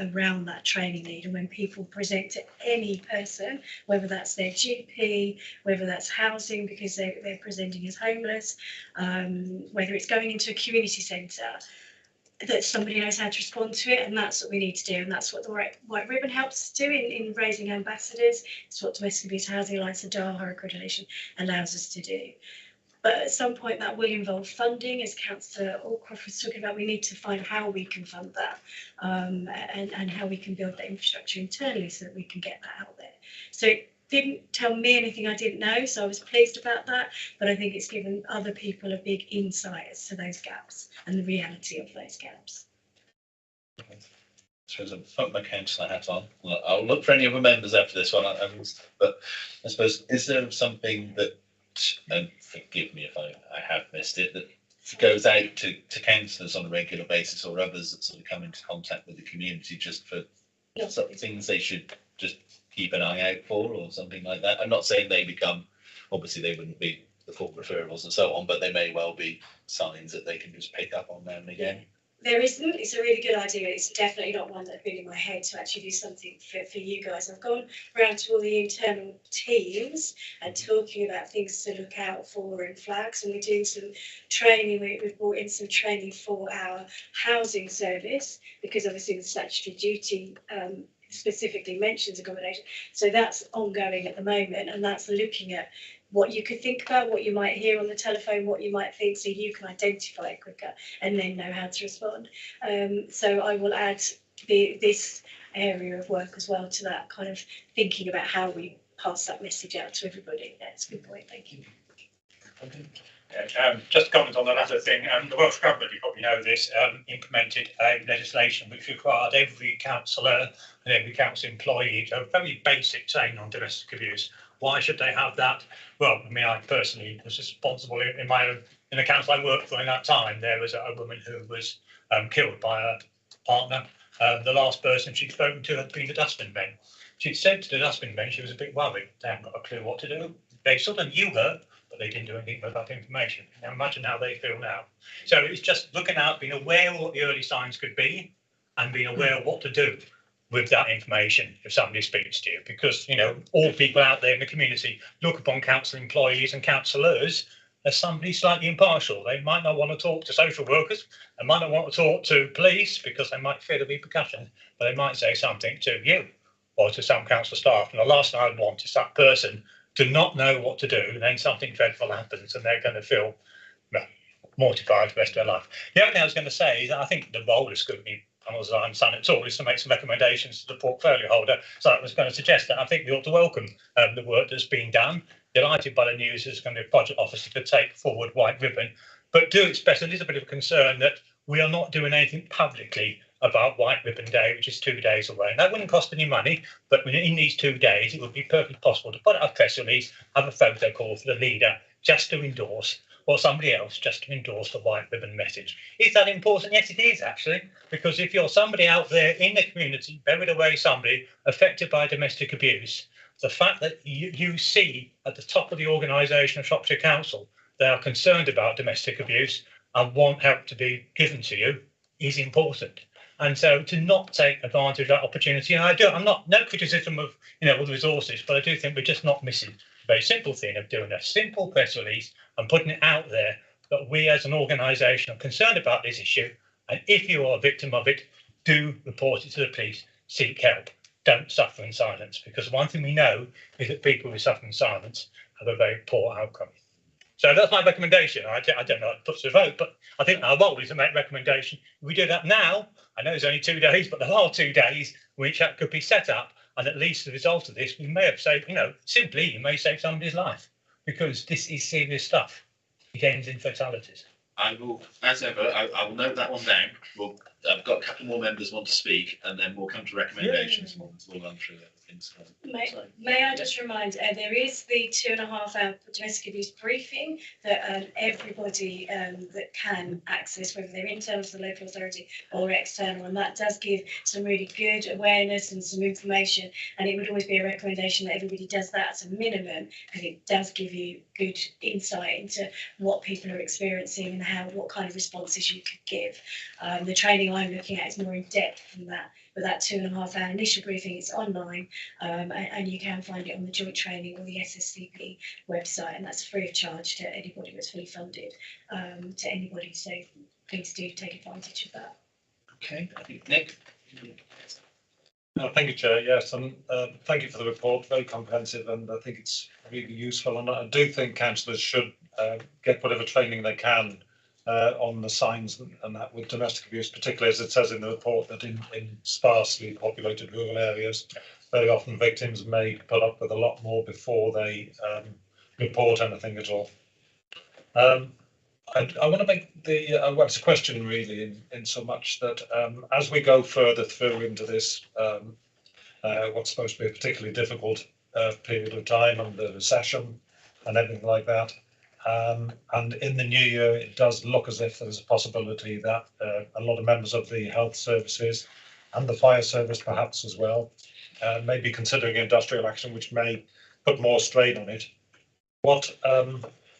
around that training need. And when people present to any person, whether that's their GP, whether that's housing because they're presenting as homeless, whether it's going into a community centre, that somebody knows how to respond to it, and that's what we need to do, and that's what the White Ribbon helps us do in raising ambassadors. It's what Domestic Abuse Housing Alliance and DAHA accreditation allows us to do. But at some point that will involve funding, as Councillor Allcroft was talking about. We need to find how we can fund that and how we can build that infrastructure internally so that we can get that out there. So it didn't tell me anything I didn't know, so I was pleased about that, but I think it's given other people a big insight as to those gaps and the reality of those gaps. So as I put my councillor hat on, I'll look for any other members after this one, but I suppose, is there something that, and forgive me if I have missed it, that goes out to councillors on a regular basis, or others that sort of come into contact with the community, just for some things they should just keep an eye out for, or something like that? I'm not saying they become, obviously they wouldn't be the full referrals and so on, but they may well be signs that they can just pick up on now and again. There isn't. It's a really good idea. It's definitely not one that's been in my head to actually do something for you guys. I've gone around to all the internal teams and talking about things to look out for and flags, and we're doing some training. We've brought in some training for our housing service, because obviously the statutory duty specifically mentions accommodation. So that's ongoing at the moment, and that's looking at what you could think about, what you might hear on the telephone, what you might think, so you can identify it quicker and then know how to respond. So I will add this area of work as well to that, kind of thinking about how we pass that message out to everybody. That's a good point, thank you. Just to comment on the latter thing, the Welsh Government, you probably know this, implemented a legislation which required every councillor and every council employee to have very basic training on domestic abuse. Why should they have that? Well, I mean, I personally was responsible in the council I worked for in that time. There was a woman who was killed by a partner. The last person she'd spoken to had been the dustbin men. She'd said to the dustbin men she was a bit worried. They haven't got a clue what to do. They sort of knew her, but they didn't do anything with that information. Now imagine how they feel now. So it's just looking out, being aware of what the early signs could be, and being aware of what to do with that information if somebody speaks to you, because, you know, all people out there in the community look upon council employees and councillors as somebody slightly impartial. They might not want to talk to social workers, they might not want to talk to police because they might fear the repercussions, but they might say something to you or to some council staff. And the last thing I'd want is that person to not know what to do, and then something dreadful happens and they're going to feel mortified for the rest of their life. The other thing I was going to say is that I think the role of scrutiny, as I understand it at all, is to make some recommendations to the portfolio holder. So I was going to suggest that I think we ought to welcome the work that's been done. Delighted by the news there's going to be a project officer to take forward White Ribbon, but do express a little bit of concern that we are not doing anything publicly about White Ribbon Day, which is 2 days away. And that wouldn't cost any money, but in these 2 days, it would be perfectly possible to put out a press release, have a photo call for the leader just to endorse, or somebody else just to endorse the White Ribbon message. Is that important? Yes, it is, actually, because if you're somebody out there in the community, buried away somebody affected by domestic abuse, the fact that you see at the top of the organisation of Shropshire Council, they are concerned about domestic abuse and want help to be given to you is important. And so to not take advantage of that opportunity, and I'm not, no criticism of, all the resources, but I do think we're just not missing a very simple thing of doing a simple press release and putting it out there that we as an organisation are concerned about this issue. And if you are a victim of it, do report it to the police. seek help. Don't suffer in silence, because one thing we know is that people who suffer in silence have a very poor outcome. So that's my recommendation. I don't know if it puts to a vote, but I think our role is to make recommendation. If we do that now, I know it's only 2 days, but there are 2 days which that could be set up, and at least the result of this, we may have saved, simply you may save somebody's life, because this is serious stuff. It ends in fatalities. I will, as ever, I will note that one down. I've got a couple more members want to speak, and then we'll come to recommendations. We'll run through everything. May I just remind, there is the 2.5 hour domestic abuse briefing that everybody that can access, whether they're internal to the local authority or external, and that does give some really good awareness and some information, and it would always be a recommendation that everybody does that as a minimum, because it does give you good insight into what people are experiencing and what kind of responses you could give. The training I'm looking at is more in depth than that, but that 2.5 hour initial briefing is online, and you can find it on the joint training or the SSCP website, and that's free of charge to anybody that's fully funded to anybody. So please do take advantage of that. Okay, I think Nick. Thank you, Chair. Yes, and thank you for the report. Very comprehensive, and I think it's really useful. And I do think councillors should get whatever training they can on the signs and that with domestic abuse, particularly as it says in the report that in sparsely populated rural areas, very often victims may put up with a lot more before they report anything at all. I want to make well, it's a question really in so much that as we go further through into this, what's supposed to be a particularly difficult period of time and the recession and everything like that, and in the new year, it does look as if there's a possibility that a lot of members of the health services and the fire service perhaps as well may be considering industrial action, which may put more strain on it. What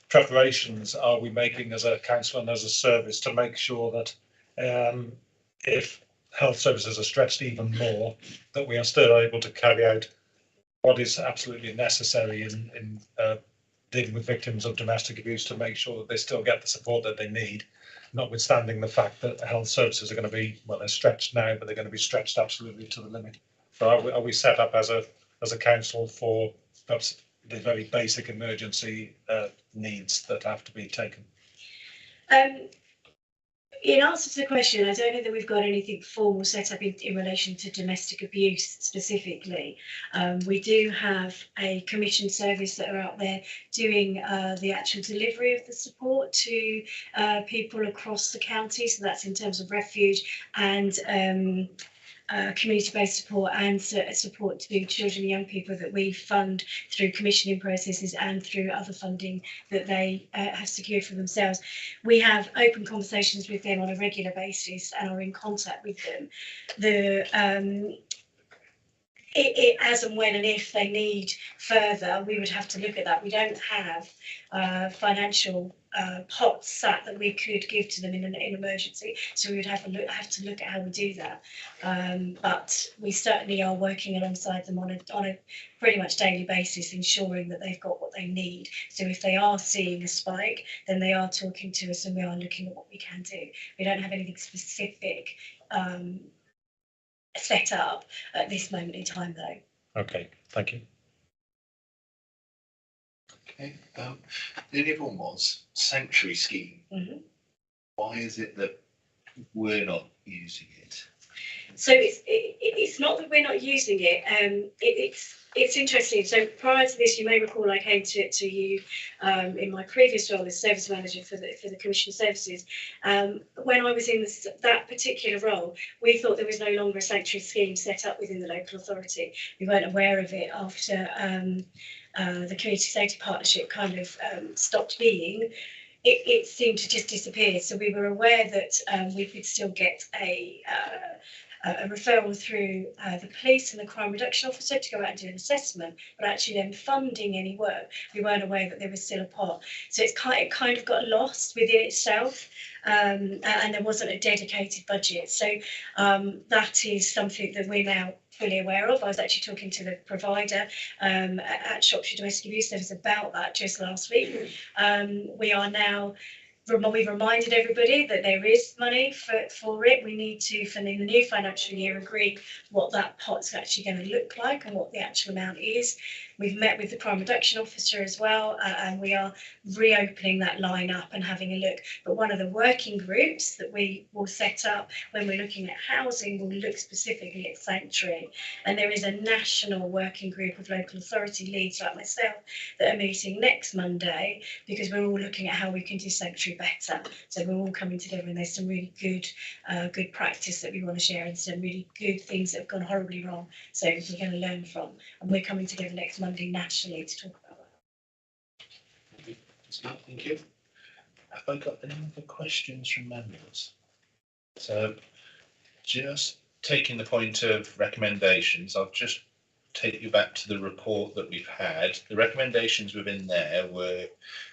preparations are we making as a council and as a service to make sure that if health services are stretched even more, that we are still able to carry out what is absolutely necessary in dealing with victims of domestic abuse to make sure that they still get the support that they need, notwithstanding the fact that health services are going to be, well, they're stretched now, but they're going to be stretched absolutely to the limit. So are we set up as a council for perhaps the very basic emergency needs that have to be taken? In answer to the question, I don't know that we've got anything formal set up in relation to domestic abuse specifically. We do have a commissioned service that are out there doing the actual delivery of the support to people across the county. So that's in terms of refuge and community-based support and support to children and young people that we fund through commissioning processes and through other funding that they have secured for themselves. We have open conversations with them on a regular basis and are in contact with them. As and when and if they need further, we would have to look at that. We don't have financial pots sat that we could give to them in an emergency, so we would have to look at how we do that. But we certainly are working alongside them on a pretty much daily basis, ensuring that they've got what they need. So if they are seeing a spike, then they are talking to us and we are looking at what we can do. We don't have anything specific set up at this moment in time, though. Okay, thank you. Okay, the other one was sanctuary scheme. Mm-hmm. Why is it that we're not using it? So it's not that we're not using it. It's interesting. So prior to this, you may recall I came to you in my previous role as service manager for the commission services. When I was in that particular role, we thought there was no longer a sanctuary scheme set up within the local authority. We weren't aware of it after the community safety partnership kind of stopped being. It seemed to just disappear. So we were aware that we could still get a referral through the police and the crime reduction officer to go out and do an assessment, but actually then funding any work, we weren't aware that there was still a pot. So it kind of got lost within itself, and there wasn't a dedicated budget. So that is something that we're now fully aware of. I was actually talking to the provider at Shropshire Domestic Abuse Service about that just last week. We are now we've reminded everybody that there is money for it. We need to, for the new financial year, agree what that pot's actually going to look like and what the actual amount is. We've met with the crime reduction officer as well, and we are reopening that line up and having a look. But one of the working groups that we will set up when we're looking at housing will look specifically at sanctuary. And there is a national working group of local authority leads like myself that are meeting next Monday, because we're all looking at how we can do sanctuary better. So we're all coming together, and there's some really good practice that we want to share, and some really good things that have gone horribly wrong. So we're going to learn from, and we're coming together next Monday nationally to talk about that. Thank you. Have I got any other questions from members? So just taking the point of recommendations, I'll just take you back to the report that we've had. The recommendations within there were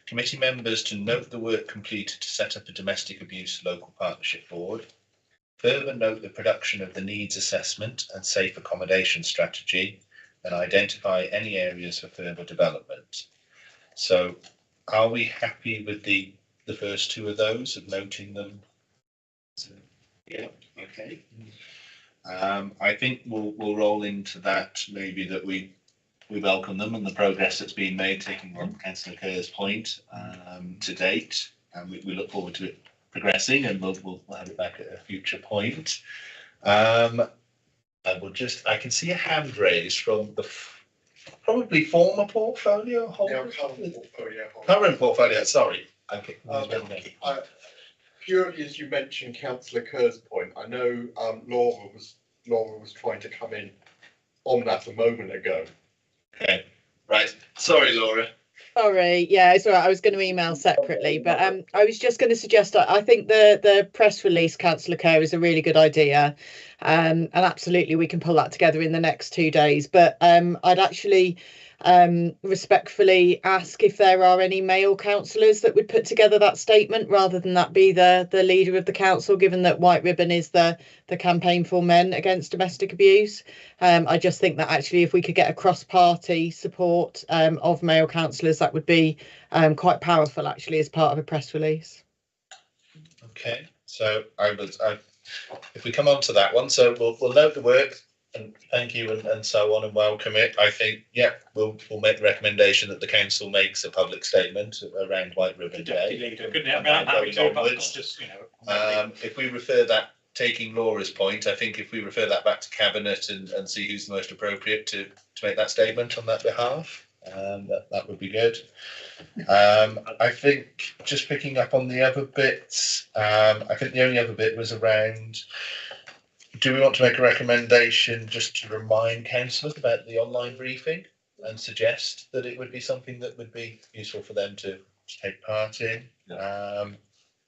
committee members to note the work completed to set up a domestic abuse local partnership board, further note the production of the needs assessment and safe accommodation strategy, and identify any areas for further development. So are we happy with the first two of those, of noting them? Yeah, okay. I think we'll roll into that, maybe that we welcome them and the progress that's been made, taking on Councillor Kerr's point to date, and we look forward to it progressing, and we'll have it back at a future point. I can see a hand raised from the probably former portfolio holder. Current portfolio, sorry. Okay. Purely as you mentioned Councillor Kerr's point, I know Laura was trying to come in on that a moment ago. Okay, right. Sorry, Laura. Sorry, yeah, it's all right. I was going to email separately, but I was just going to suggest, I think the press release, Councillor Kerr, is a really good idea, and absolutely we can pull that together in the next 2 days. But I'd actually respectfully ask if there are any male councillors that would put together that statement, rather than that be the leader of the council, given that White Ribbon is the campaign for men against domestic abuse. I just think that actually if we could get a cross-party support of male councillors, that would be quite powerful actually as part of a press release. Okay, so if we come on to that one, so we'll note the work and thank you and so on and welcome it. I think, yeah, we'll make the recommendation that the council makes a public statement around White Ribbon Day. If we refer that, taking Laura's point, I think if we refer that back to Cabinet and see who's the most appropriate to make that statement on that behalf, that would be good. I think just picking up on the other bits, I think the only other bit was around, do we want to make a recommendation just to remind councillors about the online briefing and suggest that it would be something that would be useful for them to take part in?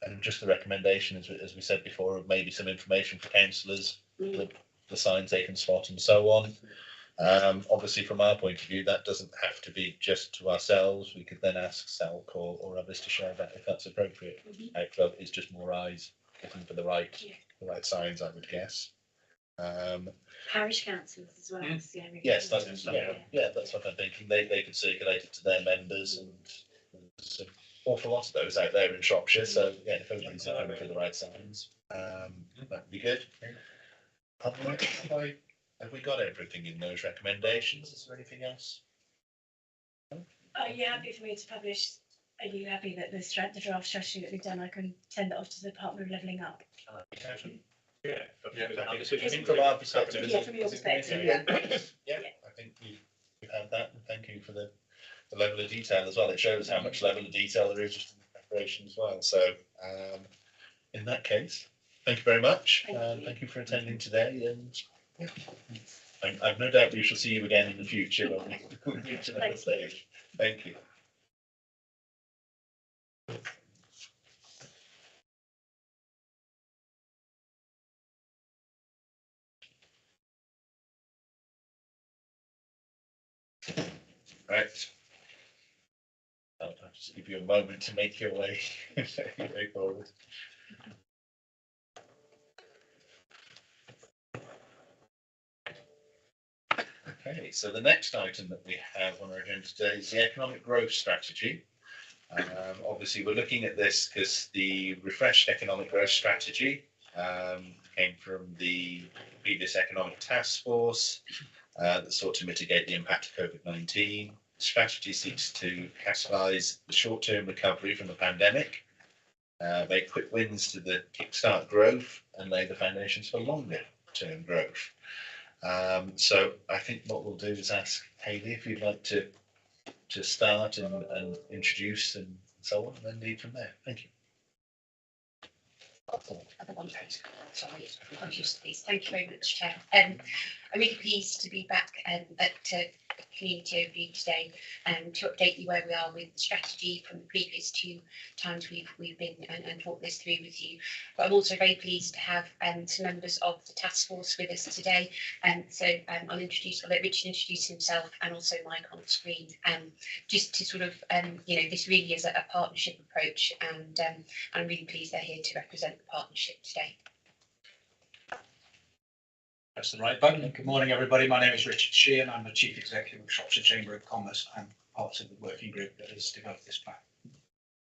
And just the recommendation, as we said before, of maybe some information for councillors, the signs they can spot and so on. Obviously, from our point of view, that doesn't have to be just to ourselves. We could then ask Selk or others to share that if that's appropriate. Our club is just more eyes looking for the right signs, I would guess. Parish councils as well. Yes, that's what I'm thinking. They could circulate it to their members, and there's an awful lot of those out there in Shropshire. So yeah, if everybody's looking for the right signs, that'd be good. Have we got everything in those recommendations? Is there anything else? Are you happy for me to publish? Are you happy that the draft strategy that we've done, I can send that off to the Department of Levelling Up? Yeah. I think from our perspective, yeah, from your perspective, yeah. I think we've had that, and thank you for the level of detail as well. It shows how much level of detail there is just in the preparation as well. So in that case, thank you very much. Thank you for attending today, and I've no doubt we shall see you again in the future when we reach that stage. Thank you. Right. I'll just give you a moment to make your way forward. Okay, so the next item that we have on our agenda today is the economic growth strategy. Obviously, we're looking at this because the refreshed economic growth strategy came from the previous economic task force that sought to mitigate the impact of COVID-19. The strategy seeks to catalyse the short-term recovery from the pandemic, make quick wins to the kickstart growth, and lay the foundations for longer-term growth. So I think what we'll do is ask Hayley if you'd like to start and introduce and so on, and then lead from there. Thank you. Sorry, thank you very much, Chair. I'm really pleased to be back at community overview today to update you where we are with the strategy from the previous two times we've been and talked this through with you. But I'm also very pleased to have some members of the task force with us today. So I'll let Richard introduce himself and also Mike on screen, just to sort of, this really is a partnership approach, and I'm really pleased they're here to represent the partnership today. Press the right button. Good morning, everybody. My name is Richard Sheehan. I'm the Chief Executive of Shropshire Chamber of Commerce and part of the working group that has developed this plan.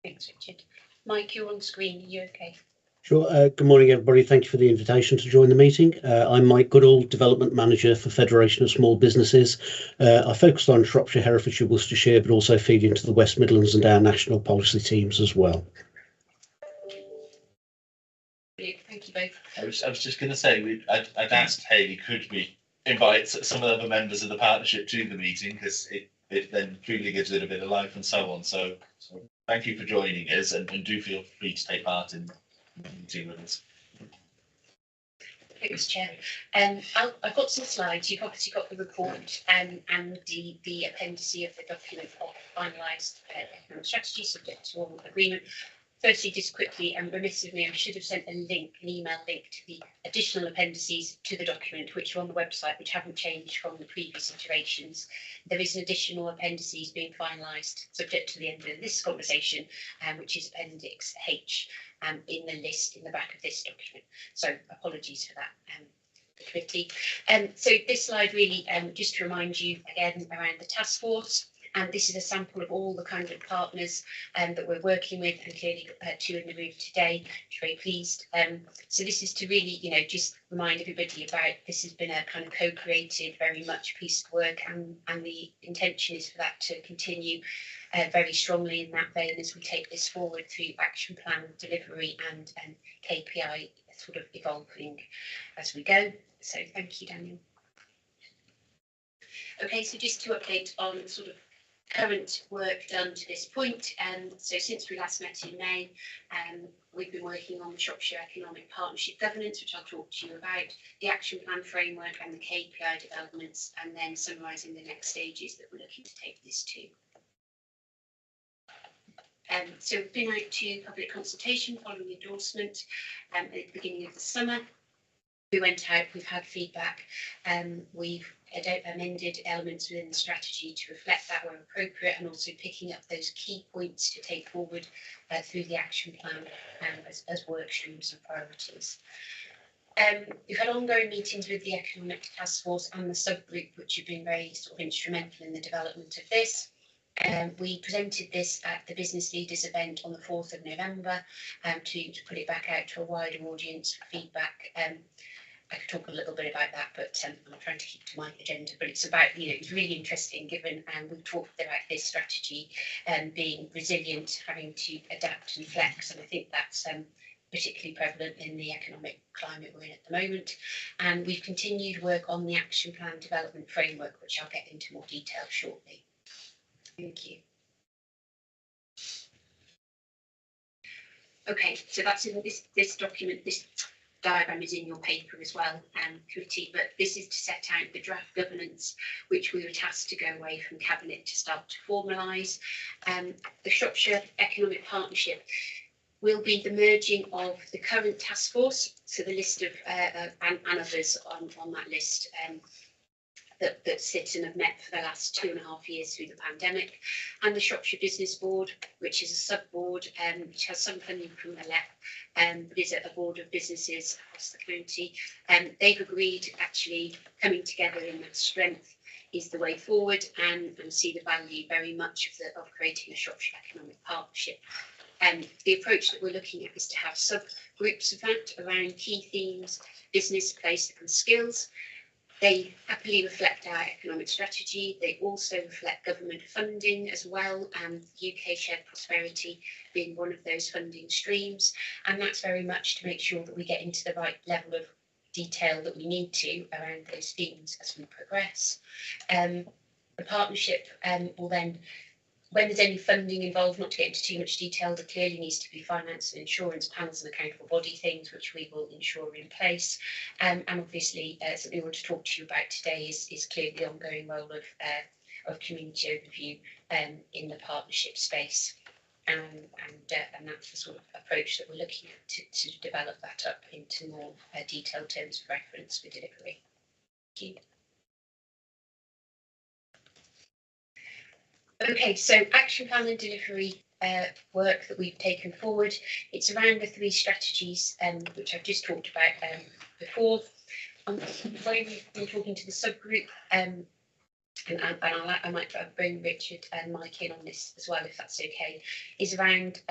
Thanks, Richard. Mike, you're on screen. Are you okay? Sure. Good morning, everybody. Thank you for the invitation to join the meeting. I'm Mike Goodall, Development Manager for Federation of Small Businesses. I focused on Shropshire, Herefordshire, Worcestershire, but also feed into the West Midlands and our national policy teams as well. Thank you both. I was just going to say, I'd asked Hayley, could we invite some of the other members of the partnership to the meeting, because it then truly gives it a bit of life and so on. So thank you for joining us, and do feel free to take part in the meeting with us. Thanks, Chair. I've got some slides. You've obviously got the report and the appendice of the document of finalised economic strategy subject to all agreement. Firstly, just quickly, and remiss of me, I should have sent an email link to the additional appendices to the document, which are on the website, which haven't changed from the previous iterations. There is an additional appendices being finalised, subject to the end of this conversation, which is Appendix H, in the list in the back of this document. So apologies for that. Committee. So this slide really, just to remind you again around the task force. And this is a sample of all the kind of partners that we're working with, and clearly two in the room today. I'm very pleased. So this is to really, just remind everybody about this has been a kind of co-created, very much piece of work, and the intention is for that to continue very strongly in that vein as we take this forward through action plan delivery and KPI sort of evolving as we go. So thank you, Daniel. Okay, so just to update on sort of current work done to this point. So since we last met in May, we've been working on the Shropshire Economic Partnership Governance, which I'll talk to you about, the action plan framework and the KPI developments, and then summarising the next stages that we're looking to take this to. So we've been out to public consultation following the endorsement at the beginning of the summer. We went out, we've had feedback, we've amended elements within the strategy to reflect that where appropriate, and also picking up those key points to take forward through the action plan as work streams and priorities. We've had ongoing meetings with the Economic Task Force and the subgroup, which have been very sort of instrumental in the development of this. We presented this at the Business Leaders event on the 4th of November to put it back out to a wider audience for feedback. I could talk a little bit about that, but I'm trying to keep to my agenda. But it's about, it's really interesting given we've talked about this strategy being resilient, having to adapt and flex. And I think that's particularly prevalent in the economic climate we're in at the moment. And we've continued work on the action plan development framework, which I'll get into more detail shortly. Thank you. Okay, so that's in this document. This diagram is in your paper as well, committee, but this is to set out the draft governance which we were tasked to go away from Cabinet to start to formalise. The Shropshire Economic Partnership will be the merging of the current task force, so the list of and others on that list that sit and have met for the last 2.5 years through the pandemic, and the Shropshire Business Board, which is a sub-board which has some funding from the LEP, but is a board of businesses across the county. They've agreed, actually coming together in that strength, is the way forward, and see the value very much of creating a Shropshire Economic Partnership. The approach that we're looking at is to have subgroups of that around key themes, business, place and skills. They happily reflect our economic strategy. They also reflect government funding as well, and UK Shared Prosperity being one of those funding streams. And that's very much to make sure that we get into the right level of detail that we need to around those themes as we progress. The partnership will then, when there's any funding involved, not to get into too much detail, there clearly needs to be finance and insurance panels and accountable body things, which we will ensure in place. And obviously, something we want to talk to you about today is clearly the ongoing role of community overview in the partnership space. And that's the sort of approach that we're looking at to develop that up into more detailed terms of reference for delivery. Thank you. Okay, so action plan and delivery work that we've taken forward. It's around the 3 strategies which I've just talked about before. When we've been talking to the subgroup, and I might bring Richard and Mike in on this as well, if that's okay, is around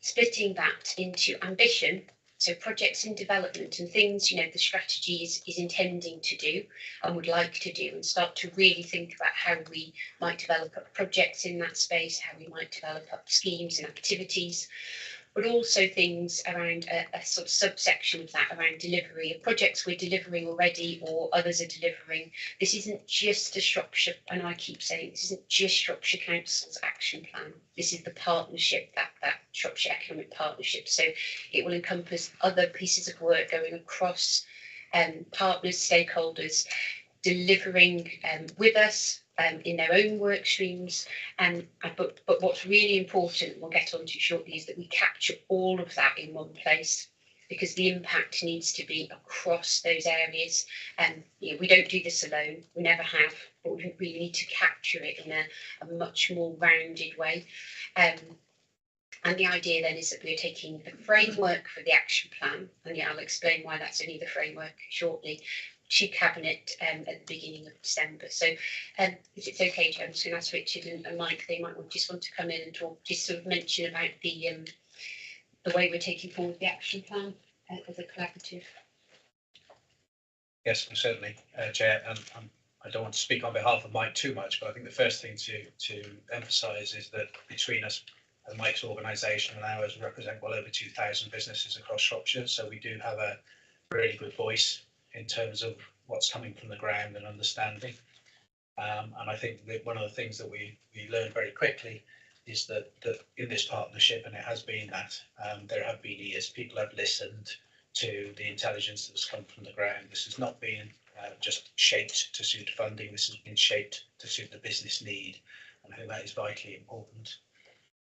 splitting that into ambition. So projects in development and things, you know, the strategy is intending to do and would like to do, and start to really think about how we might develop up projects in that space, how we might develop up schemes and activities, but also things around a sort of subsection of that around delivery of projects we're delivering already or others are delivering. This isn't just a Shropshire, and I keep saying this isn't just Shropshire Council's action plan. This is the partnership, that Shropshire Economic Partnership. So it will encompass other pieces of work going across partners, stakeholders, delivering with us, in their own work streams, but what's really important, we'll get onto shortly, is that we capture all of that in one place, because the impact needs to be across those areas. You know, we don't do this alone, we never have, but we really need to capture it in a much more rounded way. And the idea then is that we're taking the framework for the action plan, and yeah, I'll explain why that's only the framework shortly, to Cabinet at the beginning of December. So if it's okay, Joe, I'm just going to ask Richard and Mike, they might just want to come in and talk, just sort of mention about the way we're taking forward the action plan as a collaborative. Yes, certainly, Chair, and I don't want to speak on behalf of Mike too much, but I think the first thing to emphasise is that between us and Mike's organisation and ours represent well over 2,000 businesses across Shropshire, so we do have a really good voice in terms of what's coming from the ground and understanding. And I think that one of the things that we learned very quickly is that in this partnership, and it has been that, there have been years people have listened to the intelligence that's come from the ground. This has not been just shaped to suit funding, this has been shaped to suit the business need. And I think that is vitally important.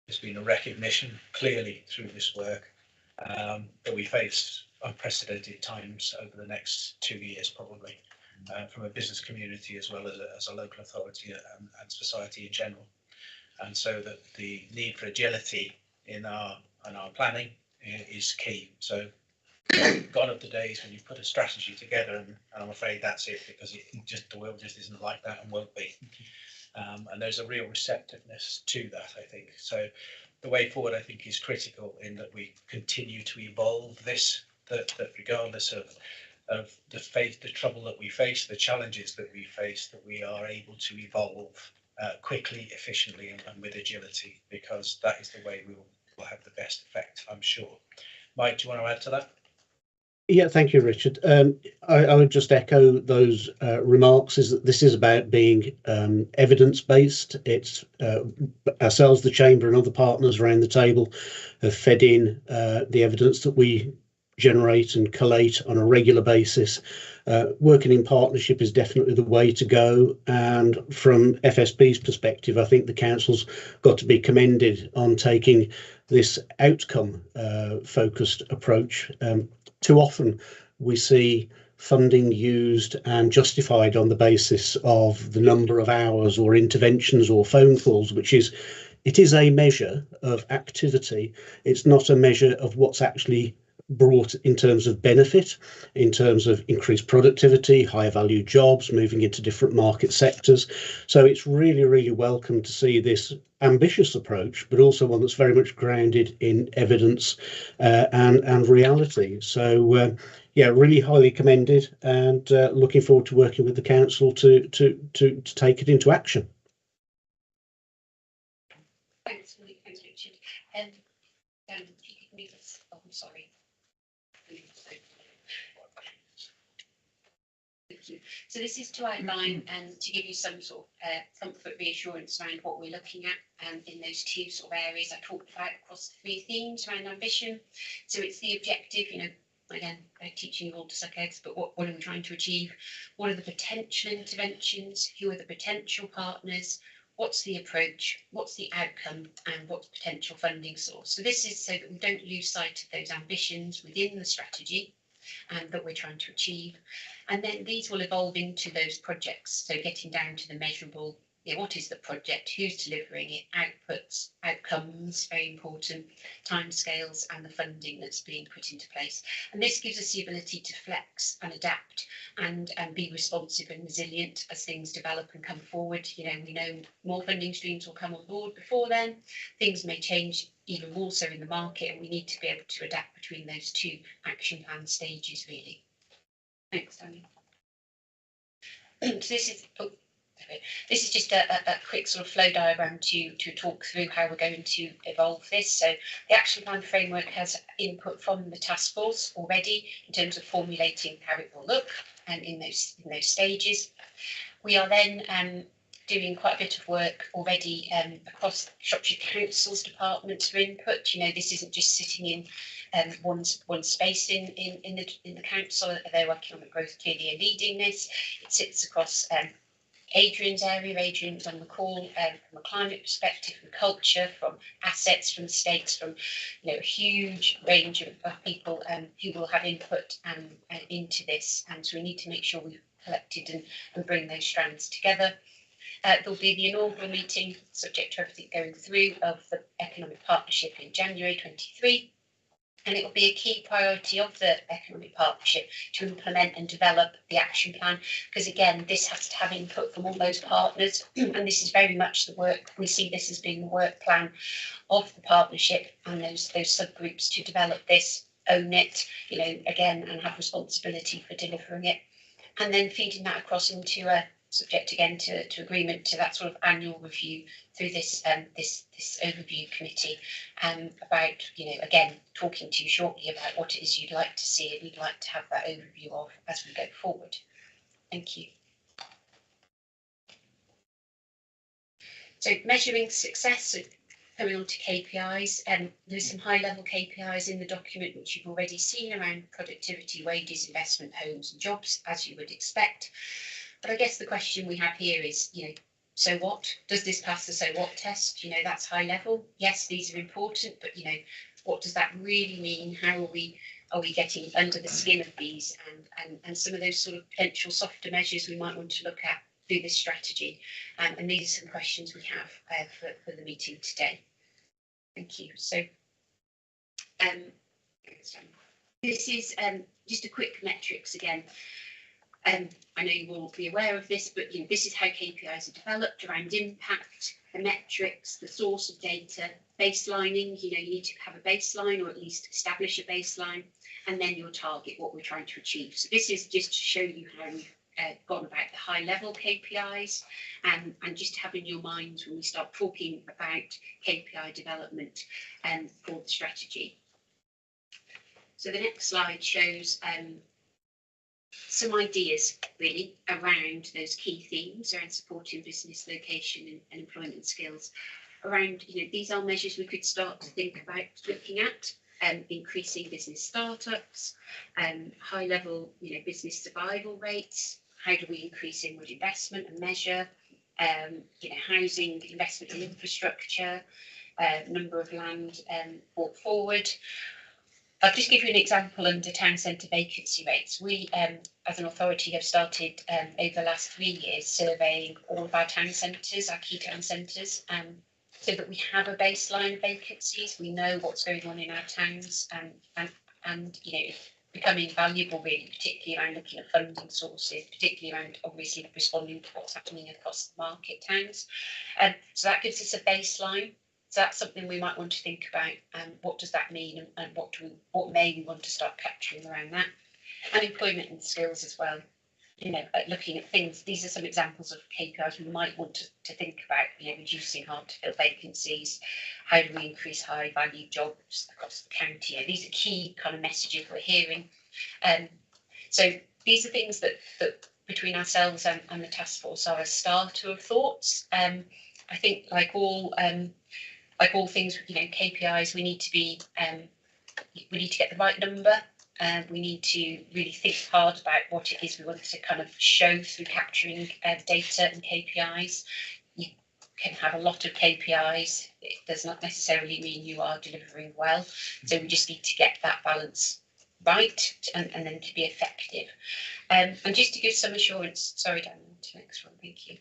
There's been a recognition clearly through this work that we face unprecedented times over the next 2 years, probably, from a business community as well as a local authority and society in general. And so that the need for agility in our planning is key. So gone are the days when you put a strategy together, and I'm afraid that's it, because the world just isn't like that and won't be. And there's a real receptiveness to that, I think. So the way forward, I think, is critical in that we continue to evolve this, that regardless of the trouble that we face, the challenges that we face, that we are able to evolve quickly, efficiently, and with agility, because that is the way we will have the best effect, I'm sure. Mike, do you want to add to that? Yeah, thank you, Richard. I would just echo those remarks. Is that this is about being evidence-based. It's ourselves, the Chamber, and other partners around the table have fed in the evidence that we generate and collate on a regular basis. Working in partnership is definitely the way to go. And from FSP's perspective, I think the council's got to be commended on taking this outcome focused approach. Too often we see funding used and justified on the basis of the number of hours or interventions or phone calls, it is a measure of activity. It's not a measure of what's actually brought in terms of benefit, in terms of increased productivity, higher value jobs, moving into different market sectors. So it's really, really welcome to see this ambitious approach, but also one that's very much grounded in evidence and reality. So yeah, really highly commended, and looking forward to working with the council to take it into action. Thanks, Richard. If you could move us, oh, I'm sorry. Thank you. So this is to outline and to give you some sort of comfort, reassurance around what we're looking at in those two sort of areas I talked about across the three themes around ambition. So it's the objective, you know, again, teaching you all to suck eggs, but what are we trying to achieve? What are the potential interventions? Who are the potential partners? What's the approach? What's the outcome? And what's potential funding source? So this is so that we don't lose sight of those ambitions within the strategy that we're trying to achieve. And then these will evolve into those projects. So getting down to the measurable, you know, what is the project, who's delivering it, outputs, outcomes, very important, timescales, and the funding that's being put into place. And this gives us the ability to flex and adapt and be responsive and resilient as things develop and come forward. You know, we know more funding streams will come on board before then. Things may change even more so in the market, and we need to be able to adapt between those two action plan stages, really. Thanks, Danny. So this is just a quick sort of flow diagram to talk through how we're going to evolve this. So the action plan framework has input from the task force already in terms of formulating how it will look and in those stages. We are then doing quite a bit of work already across Shropshire Council's departments for input. You know, this isn't just sitting in one space in the council. They're working on the growth clearly and leading this. It sits across Adrian's area. Adrian's on the call from a climate perspective, from culture, from assets, from stakes, from, you know, a huge range of people who will have input into this. And so we need to make sure we've collected and bring those strands together. There'll be the inaugural meeting, subject to everything going through, of the Economic Partnership in January 23. And it will be a key priority of the Economic Partnership to implement and develop the action plan, because again, this has to have input from all those partners, and this is very much the work. We see this as being the work plan of the partnership and those subgroups to develop this, own it, you know, again, and have responsibility for delivering it, and then feeding that across into a subject again to agreement to that sort of annual review through this this overview committee, about, you know, again, talking to you shortly about what it is you'd like to see and we'd like to have that overview of as we go forward. Thank you. So measuring success, so coming on to KPIs, there's some high level KPIs in the document which you've already seen around productivity, wages, investment, homes and jobs, as you would expect. But I guess the question we have here is, you know, so what? Does this pass the so what test? You know, that's high level. Yes, these are important, but, you know, what does that really mean? How are we getting under the skin of these, and some of those sort of potential softer measures we might want to look at through this strategy? And these are some questions we have for the meeting today. Thank you. So this is just a quick metrics again. I know you will all be aware of this, but, you know, this is how KPIs are developed around impact, the metrics, the source of data, baselining. You know, you need to have a baseline, or at least establish a baseline, and then your target, what we're trying to achieve. So this is just to show you how we've gone about the high level KPIs, and just have in your minds when we start talking about KPI development for the strategy. So the next slide shows some ideas really around those key themes around supporting business location and employment skills. Around, you know, these are measures we could start to think about looking at, increasing business startups, high level, you know, business survival rates. How do we increase inward investment and measure, you know, housing, investment in infrastructure, number of land brought forward. I'll just give you an example under town centre vacancy rates. We, as an authority, have started over the last 3 years surveying all of our town centres, our key town centres, so that we have a baseline of vacancies. We know what's going on in our towns, and and becoming valuable, really, particularly around looking at funding sources, particularly around obviously responding to what's happening across the market towns. So that gives us a baseline. So that's something we might want to think about. What does that mean, and what may we want to start capturing around that? And employment and skills as well. Looking at things, these are some examples of KPIs we might want to think about, reducing hard to fill vacancies, how do we increase high value jobs across the county? These are key kind of messages we're hearing. So these are things that between ourselves and the task force are a starter of thoughts. I think like all things, KPIs, we need to get the right number. We need to really think hard about what it is we want to kind of show through capturing data and KPIs. You can have a lot of KPIs. It does not necessarily mean you are delivering well. So we just need to get that balance right and then to be effective. And just to give some assurance, sorry, Dan, to the next one, thank you.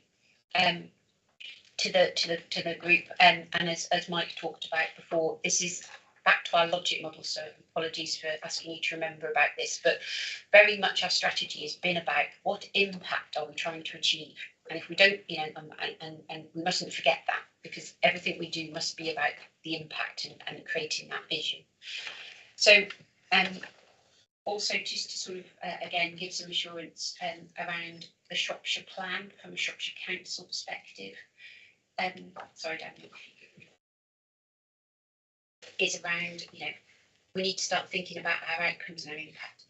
To the group, and as Mike talked about before, this is back to our logic model, so apologies for asking you to remember about this, but very much our strategy has been about what impact are we trying to achieve, and if we don't, and we mustn't forget that, because everything we do must be about the impact and creating that vision. So also just to sort of again give some assurance around the Shropshire plan from a Shropshire Council perspective. Sorry, Dan. Is around, we need to start thinking about our outcomes and our impact.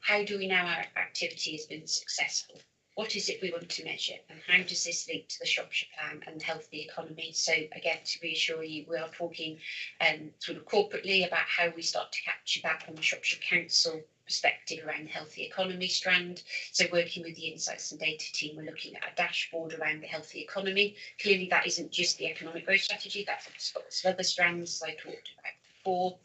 How do we know our activity has been successful? What is it we want to measure? And how does this link to the Shropshire plan and healthy economy? So again, to reassure you, we are talking sort of corporately about how we start to capture that from the Shropshire Council perspective around the healthy economy strand. So working with the insights and data team, we're looking at a dashboard around the healthy economy. Clearly that isn't just the economic growth strategy, that's got some other strands as I talked about before.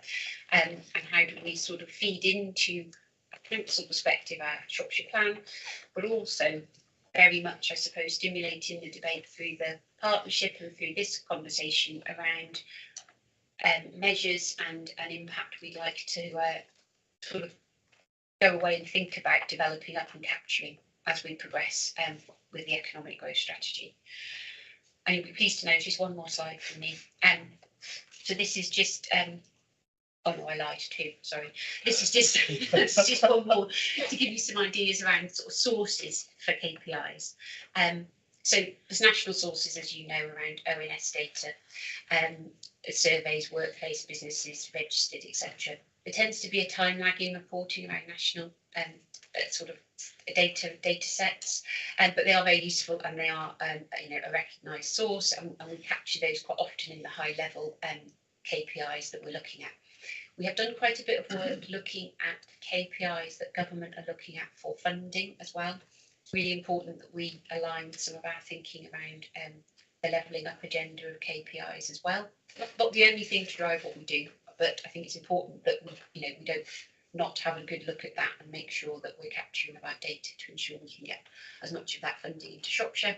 And how do we sort of feed into a council perspective our Shropshire plan, but also very much, I suppose, stimulating the debate through the partnership and through this conversation around measures and an impact we'd like to sort of go away and think about developing up and capturing as we progress with the economic growth strategy. And you'll be pleased to notice one more slide from me. So this is just, oh no, I lied too, sorry. This is just one more to give you some ideas around sort of sources for KPIs. So there's national sources, as you know, around ONS data, surveys, workplace, businesses, registered, etc. There tends to be a time lag in reporting around national sort of data sets, but they are very useful and they are a recognised source, and we capture those quite often in the high level KPIs that we're looking at. We have done quite a bit of work looking at KPIs that government are looking at for funding as well. It's really important that we align some of our thinking around the levelling up agenda of KPIs as well. Not the only thing to drive what we do, but I think it's important that we don't not have a good look at that and make sure that we're capturing the right data to ensure we can get as much of that funding into Shropshire,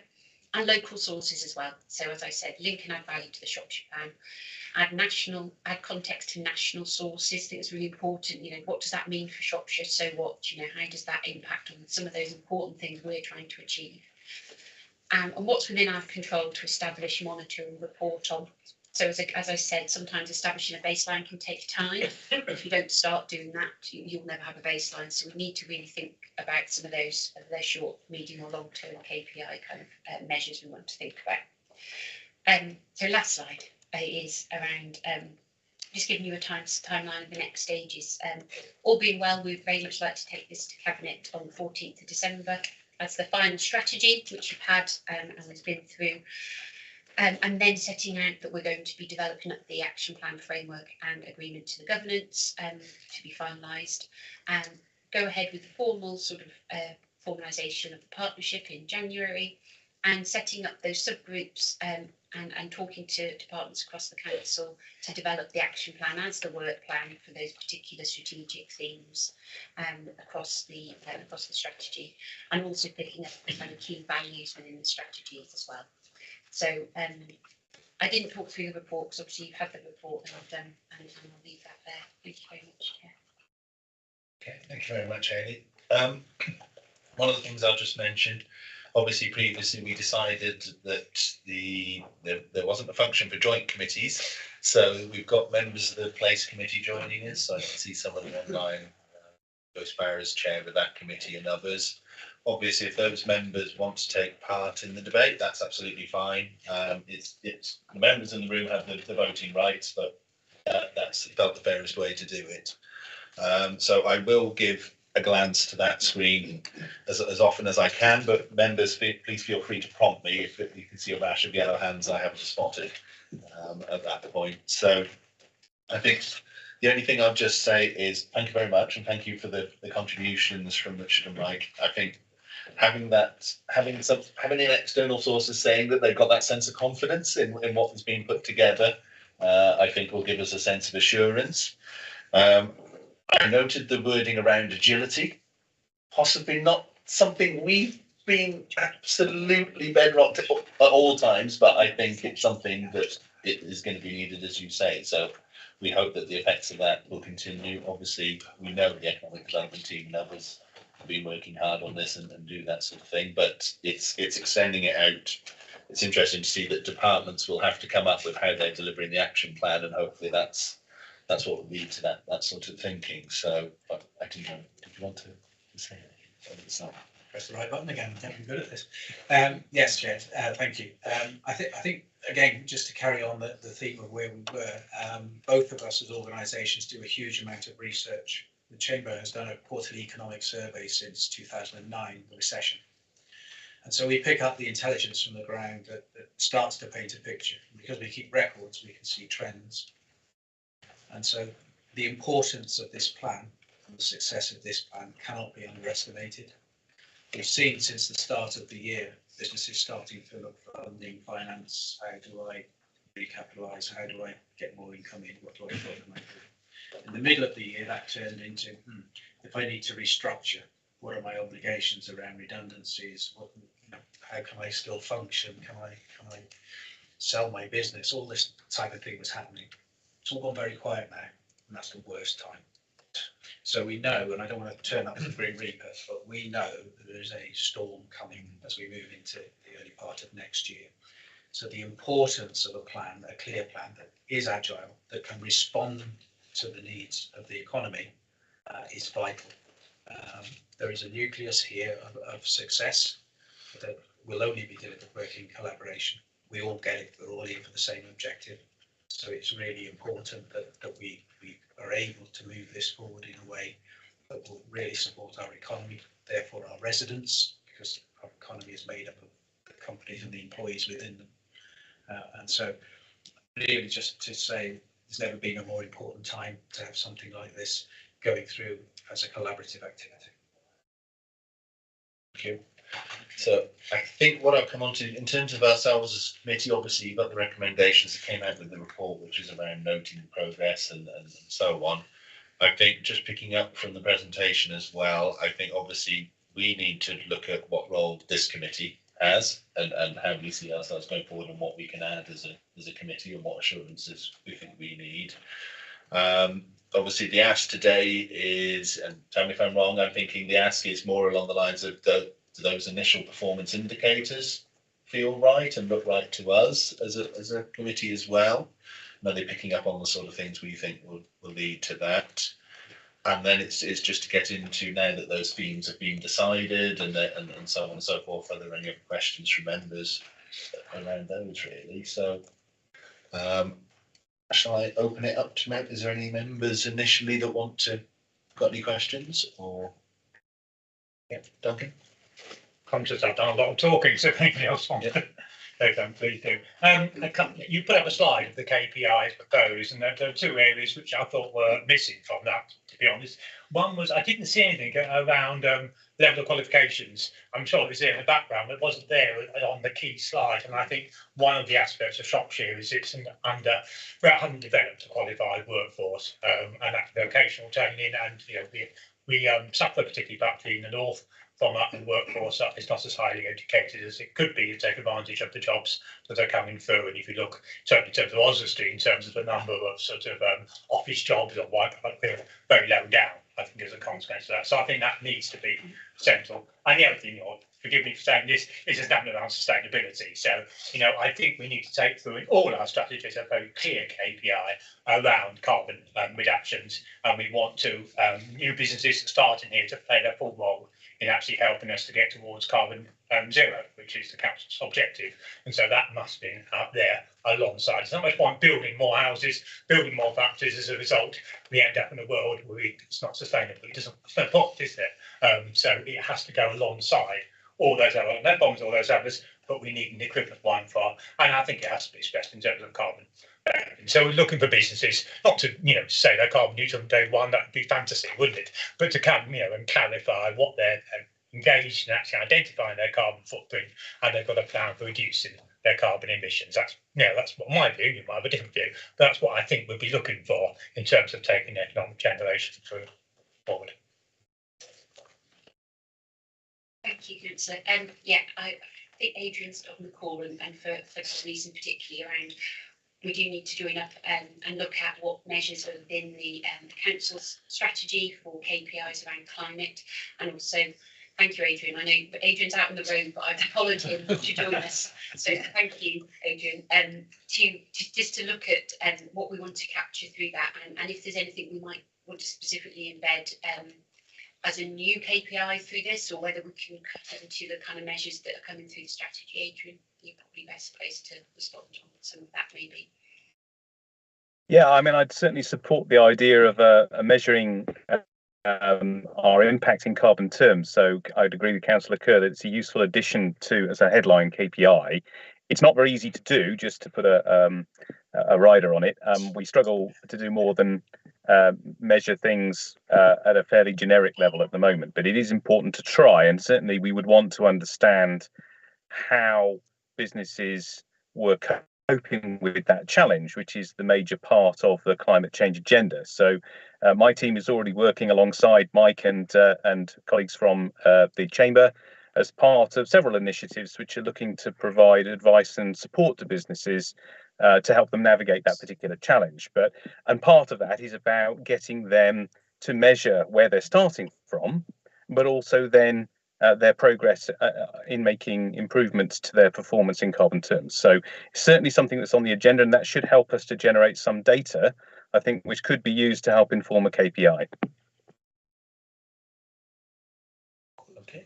and local sources as well. So as I said, link and add value to the Shropshire plan, add context to national sources. I think it's really important. What does that mean for Shropshire? So what? How does that impact on some of those important things we're trying to achieve? And what's within our control to establish, monitor, and report on. So as I said, sometimes establishing a baseline can take time. If you don't start doing that, you'll never have a baseline. So we need to really think about some of those short, medium or long-term KPI kind of measures we want to think about. So last slide is around just giving you a timeline of the next stages. All being well, we'd very much like to take this to Cabinet on the 14th of December as the final strategy, which you've had and has been through. And then setting out that we're going to be developing up the action plan framework and agreement to the governance to be finalised, and go ahead with the formal sort of formalisation of the partnership in January, and setting up those subgroups and talking to departments across the council to develop the action plan as the work plan for those particular strategic themes across the strategy, and also picking up the kind of key values within the strategies as well. So I didn't talk through the report because obviously you've had the report, and I'll leave that there. Thank you very much, Chair. Okay, thank you very much, Hayley. One of the things I'll just mention, obviously previously we decided that there wasn't a function for joint committees. So we've got members of the place committee joining us. I can see some of them online. Joyce Barrow's chair of that committee and others. Obviously, if those members want to take part in the debate, that's absolutely fine. It's the members in the room have the voting rights, but that's felt the fairest way to do it. So I will give a glance to that screen as often as I can, but members, please feel free to prompt me if you can see a rash of yellow hands I haven't spotted at that point. So I think the only thing I'll just say is thank you very much, and thank you for the contributions from Richard and Mike. I think having an external sources saying that they've got that sense of confidence in what has been put together, I think will give us a sense of assurance. I noted the wording around agility, possibly not something we've been absolutely bedrocked at all times, but I think it's something that it is going to be needed, as you say. So we hope that the effects of that will continue. Obviously, we know the economic development team and others have been working hard on this and do that sort of thing, but it's extending it out. It's interesting to see that departments will have to come up with how they're delivering the action plan, and hopefully that's what will lead to that sort of thinking. So I didn't know, did you want to say anything? Press the right button again. I think I'm good at this. Yes, Chair. Thank you. I think again, just to carry on the theme of where we were, both of us as organisations do a huge amount of research. The Chamber has done a quarterly economic survey since 2009, the recession. And so we pick up the intelligence from the ground that starts to paint a picture. Because we keep records, we can see trends. And so the importance of this plan and the success of this plan cannot be underestimated. We've seen since the start of the year, businesses starting to look for funding, finance, how do I recapitalise, how do I get more income in, what do I do? In the middle of the year, that turned into, if I need to restructure, what are my obligations around redundancies? How can I still function? Can I sell my business? All this type of thing was happening. It's all gone very quiet now, and that's the worst time. So we know, and I don't want to turn up the Grim Reaper, but we know that there is a storm coming as we move into the early part of next year. So the importance of a plan, a clear plan that is agile, that can respond to the needs of the economy is vital. There is a nucleus here of success that will only be delivered working in collaboration. We all get it, we're all here for the same objective. So it's really important that we are able to move this forward in a way that will really support our economy, therefore our residents, because our economy is made up of the companies and the employees within them. And so really just to say there's never been a more important time to have something like this going through as a collaborative activity. Thank you. So I think what I'll come on to in terms of ourselves as a committee, obviously you've got the recommendations that came out with the report, which is around noting progress and so on. I think just picking up from the presentation as well, I think obviously we need to look at what role this committee has and how we see ourselves going forward and what we can add as a committee and what assurances we think we need. Obviously the ask today is, and tell me if I'm wrong, I'm thinking the ask is more along the lines of those initial performance indicators feel right and look right to us as a committee as well. And are they picking up on the sort of things we think will lead to that? And then it's just to get into, now that those themes have been decided and so on and so forth, are there any other questions from members around those really? So shall I open it up to members? Is there any members initially that got any questions? Or yeah, Duncan? Conscious I've done a lot of talking, so if anybody else wants to take them, please do. You put up a slide of the KPIs proposed, and there are two areas which I thought were missing from that, to be honest. One was I didn't see anything around level of qualifications. I'm sure it was there in the background, but it wasn't there on the key slide. And I think one of the aspects of Shropshire is it's we haven't developed a qualified workforce, and that vocational training, and we suffer particularly in the north from a workforce that is not as highly educated as it could be to take advantage of the jobs that are coming through. And if you look certainly in terms of Oswestry, in terms of the number of sort of office jobs or white collar, we're very low down, I think, as a consequence of that. So I think that needs to be central. And the other thing, forgive me for saying this, is a standard around sustainability. So, I think we need to take through in all our strategies a very clear KPI around carbon reductions. And we want to new businesses starting here to play their full role in actually helping us to get towards carbon zero, which is the council's objective. And so that must be out there alongside. There's not much point building more houses, building more factories. As a result, we end up in a world where it's not sustainable. There's no point, is there? So it has to go alongside all those other, no problems, all those others, but we need an equivalent one for, and I think it has to be stressed in terms of carbon. So we're looking for businesses not to, say they're carbon neutral on day one. That would be fantasy, wouldn't it? But to come, and clarify what they're engaged in, actually identifying their carbon footprint, and they've got a plan for reducing their carbon emissions. That's what my view. You might have a different view. But that's what I think we'll be looking for in terms of taking economic generation forward. Thank you, Councillor. I think Adrian's on the call, and for that reason particularly around, we do need to join up and look at what measures are within the council's strategy for KPIs around climate. And also, thank you, Adrian. I know Adrian's out on the road, but I've followed him to join us. So thank you, Adrian. To look at what we want to capture through that, and if there's anything we might want to specifically embed as a new KPI through this, or whether we can cut into the kind of measures that are coming through the strategy. Adrian, you're probably best placed to respond on some of that, maybe. Yeah, I mean, I'd certainly support the idea of measuring our impact in carbon terms. So I'd agree with Councillor Kerr that it's a useful addition to as a headline KPI. It's not very easy to do, just to put a rider on it. We struggle to do more than measure things at a fairly generic level at the moment, but it is important to try, and certainly we would want to understand how businesses were coping with that challenge, which is the major part of the climate change agenda. So my team is already working alongside Mike and colleagues from the Chamber as part of several initiatives which are looking to provide advice and support to businesses to help them navigate that particular challenge. And part of that is about getting them to measure where they're starting from, but also then their progress in making improvements to their performance in carbon terms. So certainly something that's on the agenda, and that should help us to generate some data, I think, which could be used to help inform a KPI. Okay.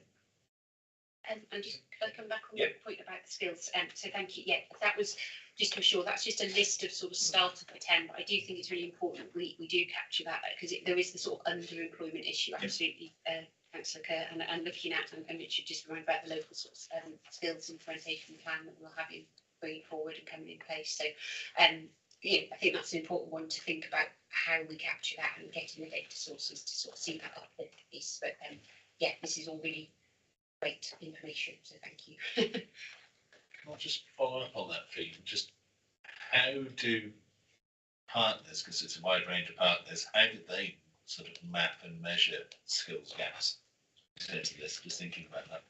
And just could I come back on the point about the skills? So thank you. Yeah, that was just to be sure. That's just a list of sort of start of the 10. But I do think it's really important we do capture that, because there is the sort of underemployment issue. Absolutely. Councillor Kerr, and looking at, and Richard just reminded about the local sort of skills implementation plan that we'll have going forward and coming in place. So, I think that's an important one to think about, how we capture that and getting the data sources to sort of see that uplift piece. But this is all really great information. So thank you. Can I just follow up on that, Pete? Just how do partners, because it's a wide range of partners, how did they sort of map and measure skills gaps into this? Just thinking about that.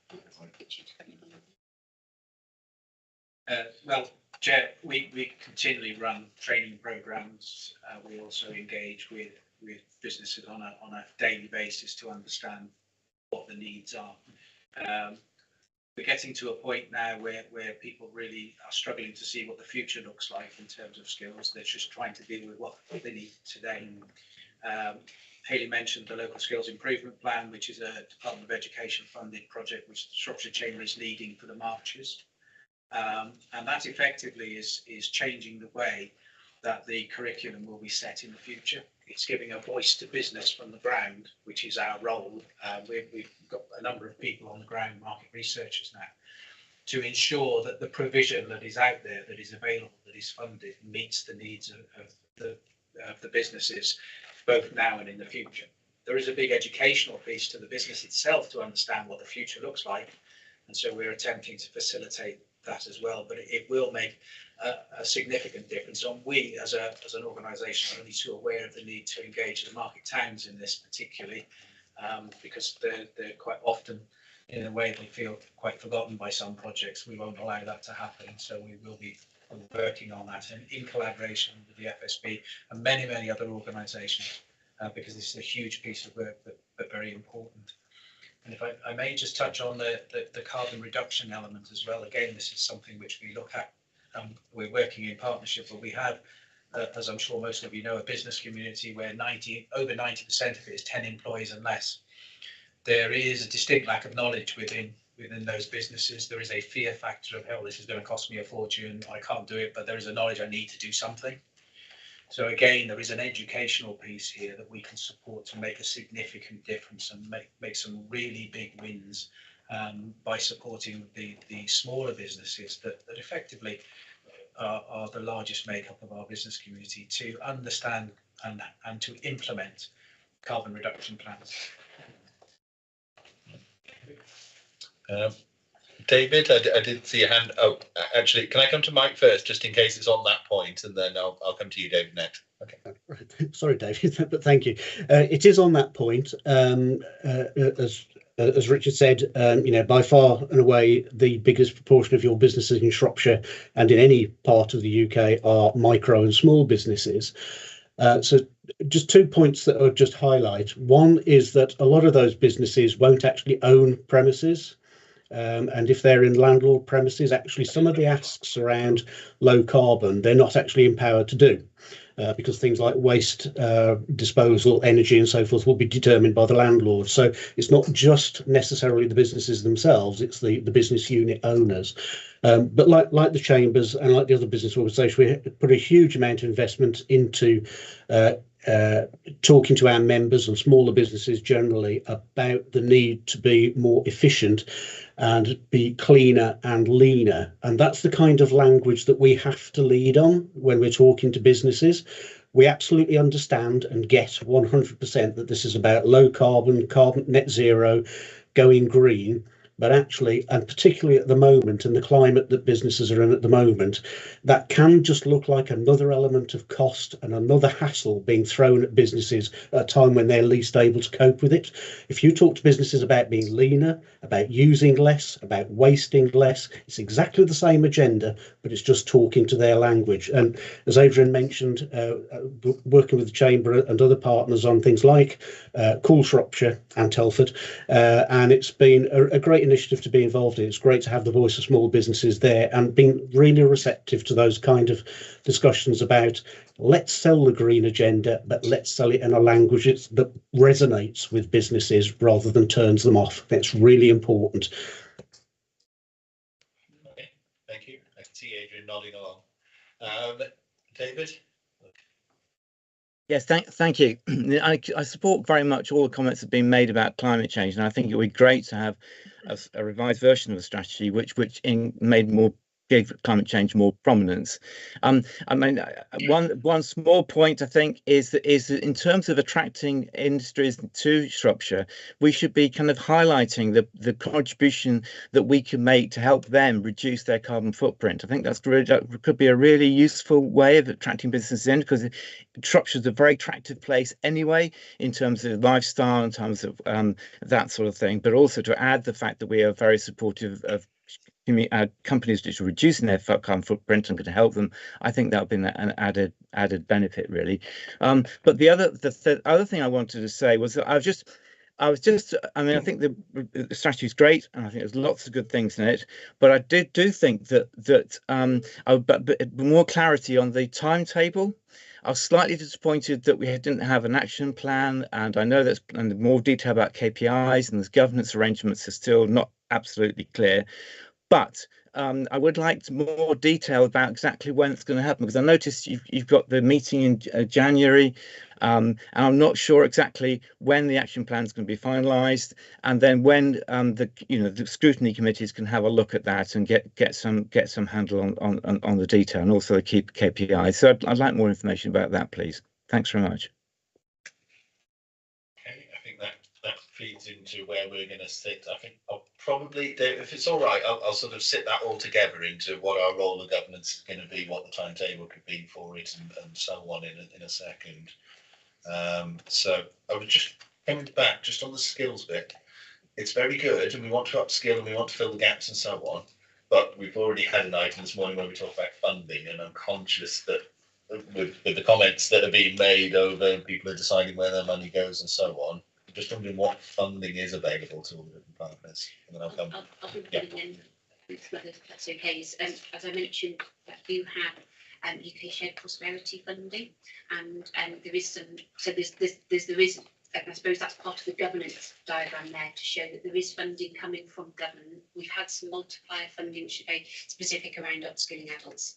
Well, Chair, we continually run training programs. We also engage with businesses on a daily basis to understand what the needs are. We're getting to a point now where people really are struggling to see what the future looks like in terms of skills. They're just trying to deal with what they need today. Haley mentioned the Local Skills Improvement Plan, which is a Department of Education funded project which the Shropshire Chamber is leading for the marches. And that effectively is changing the way that the curriculum will be set in the future. It's giving a voice to business from the ground, which is our role. We've got a number of people on the ground, market researchers now, to ensure that the provision that is out there, that is available, that is funded, meets the needs of the businesses, both now and in the future. There is a big educational piece to the business itself to understand what the future looks like. And so we're attempting to facilitate that as well, but it will make a significant difference. And we, as an organisation, are only too aware of the need to engage the market towns in this particularly, because they're quite often in a way they feel quite forgotten by some projects. We won't allow that to happen. So we will be working on that in collaboration with the FSB and many other organisations, because this is a huge piece of work but very important. And if I may just touch on the carbon reduction element as well. Again, this is something which we look at. We're working in partnership, but we have, as I'm sure most of you know, a business community where over 90% of it is 10 employees and less. There is a distinct lack of knowledge within those businesses. There is a fear factor of, hell, this is going to cost me a fortune, I can't do it, but there is a knowledge I need to do something. So again, there is an educational piece here that we can support to make a significant difference and make some really big wins, by supporting the smaller businesses that effectively are the largest makeup of our business community to understand and to implement carbon reduction plans. David, I did see a hand. Oh, actually, can I come to Mike first, just in case it's on that point, and then I'll come to you, David, next. Okay. Sorry, David, but thank you. It is on that point. As Richard said, by far and away, the biggest proportion of your businesses in Shropshire and in any part of the UK are micro and small businesses. So just 2 points that I'll just highlight. One is that a lot of those businesses won't actually own premises. And if they're in landlord premises, actually some of the asks around low carbon, they're not actually empowered to do. Because things like waste disposal, energy and so forth will be determined by the landlord. So it's not just necessarily the businesses themselves, it's the business unit owners. But like the chambers and like the other business organisations, we put a huge amount of investment into talking to our members and smaller businesses generally about the need to be more efficient and be cleaner and leaner. And that's the kind of language that we have to lead on when we're talking to businesses. We absolutely understand and get 100% that this is about low carbon, net zero, going green. But actually, and particularly at the moment, and the climate that businesses are in at the moment, that can just look like another element of cost and another hassle being thrown at businesses at a time when they're least able to cope with it. If you talk to businesses about being leaner, about using less, about wasting less, it's exactly the same agenda, but it's just talking to their language. And as Adrian mentioned, working with the Chamber and other partners on things like Cool Shropshire and Telford, and it's been a great initiative to be involved in. It's great to have the voice of small businesses there and being really receptive to those kind of discussions about let's sell the green agenda, but let's sell it in a language that resonates with businesses rather than turns them off. That's really important. Okay, thank you. I can see Adrian nodding along. David? Yes, thank you. I support very much all the comments that have been made about climate change, and I think it would be great to have a revised version of the strategy which gave climate change more prominence. I mean, one small point I think is that in terms of attracting industries to Shropshire, we should be kind of highlighting the contribution that we can make to help them reduce their carbon footprint. I think that could be a really useful way of attracting businesses in, because Shropshire is a very attractive place anyway in terms of lifestyle, in terms of that sort of thing, but also to add the fact that we are very supportive of companies which are reducing their carbon footprint and going to help them. I think that would be an added benefit, really. But the other thing I wanted to say was that I mean, I think the strategy is great, and I think there's lots of good things in it. But I do think that but more clarity on the timetable. I was slightly disappointed that we didn't have an action plan, and I know that's and more detail about KPIs and the governance arrangements are still not absolutely clear. But I would like more detail about exactly when it's going to happen, because I noticed you've got the meeting in January, and I'm not sure exactly when the action plan is going to be finalised, and then when the scrutiny committees can have a look at that and get some handle on the detail, and also the KPIs. So I'd like more information about that, please. Thanks very much. That feeds into where we're going to sit. I think I'll probably, Dave, if it's all right, I'll sort of sit that all together into what our role of governance is going to be, what the timetable could be for it, and so on in a second. So I was just coming back just on the skills bit. it's very good, and we want to upskill and we want to fill the gaps and so on. But we've already had an item this morning where we talk about funding, and I'm conscious that with the comments that are being made over people are deciding where their money goes and so on. I'm just wondering what funding is available to all the different partners, and then I'll come. I'll be in if that's okay. As I mentioned, we have UK shared prosperity funding, and there is some. So there is. I suppose that's part of the governance diagram there to show that there is funding coming from government. We've had some multiplier funding, which is very specific around upskilling adults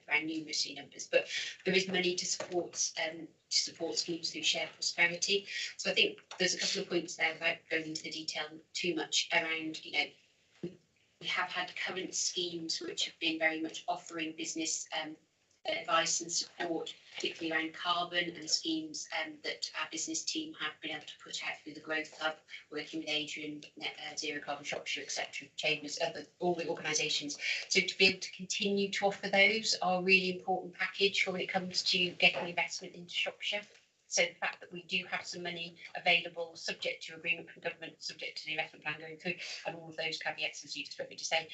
around numeracy numbers, but there is money to support schemes through shared prosperity. So I think there's a couple of points there without going into the detail too much around, we have had current schemes which have been very much offering business advice and support, particularly around carbon, and schemes that our business team have been able to put out through the Growth Hub, working with Adrian, Net Zero Carbon Shropshire, etc., Chambers, all the organisations. So to be able to continue to offer those are a really important package when it comes to getting investment into Shropshire. So the fact that we do have some money available, subject to agreement from government, subject to the investment plan going through, and all of those caveats, as you spoke to say,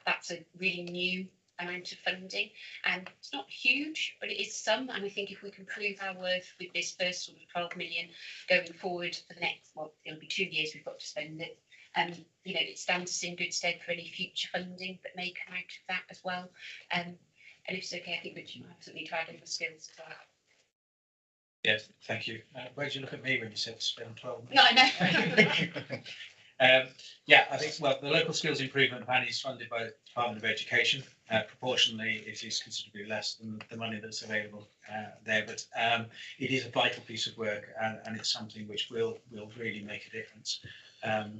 that's a really new amount of funding, and it's not huge, but it is some. And I think if we can prove our worth with this first sort of 12 million going forward for the next, well, it'll be 2 years we've got to spend it. It stands us in good stead for any future funding that may come out of that as well. And if it's okay, I think Richard might have something to add on the skills as well. Yes, thank you. Where did you look at me when you said spend 12 million? No, I know. I think, well, the local skills improvement plan is funded by the Department of Education. Proportionally, it is considerably less than the money that's available there, but it is a vital piece of work, and it's something which will really make a difference.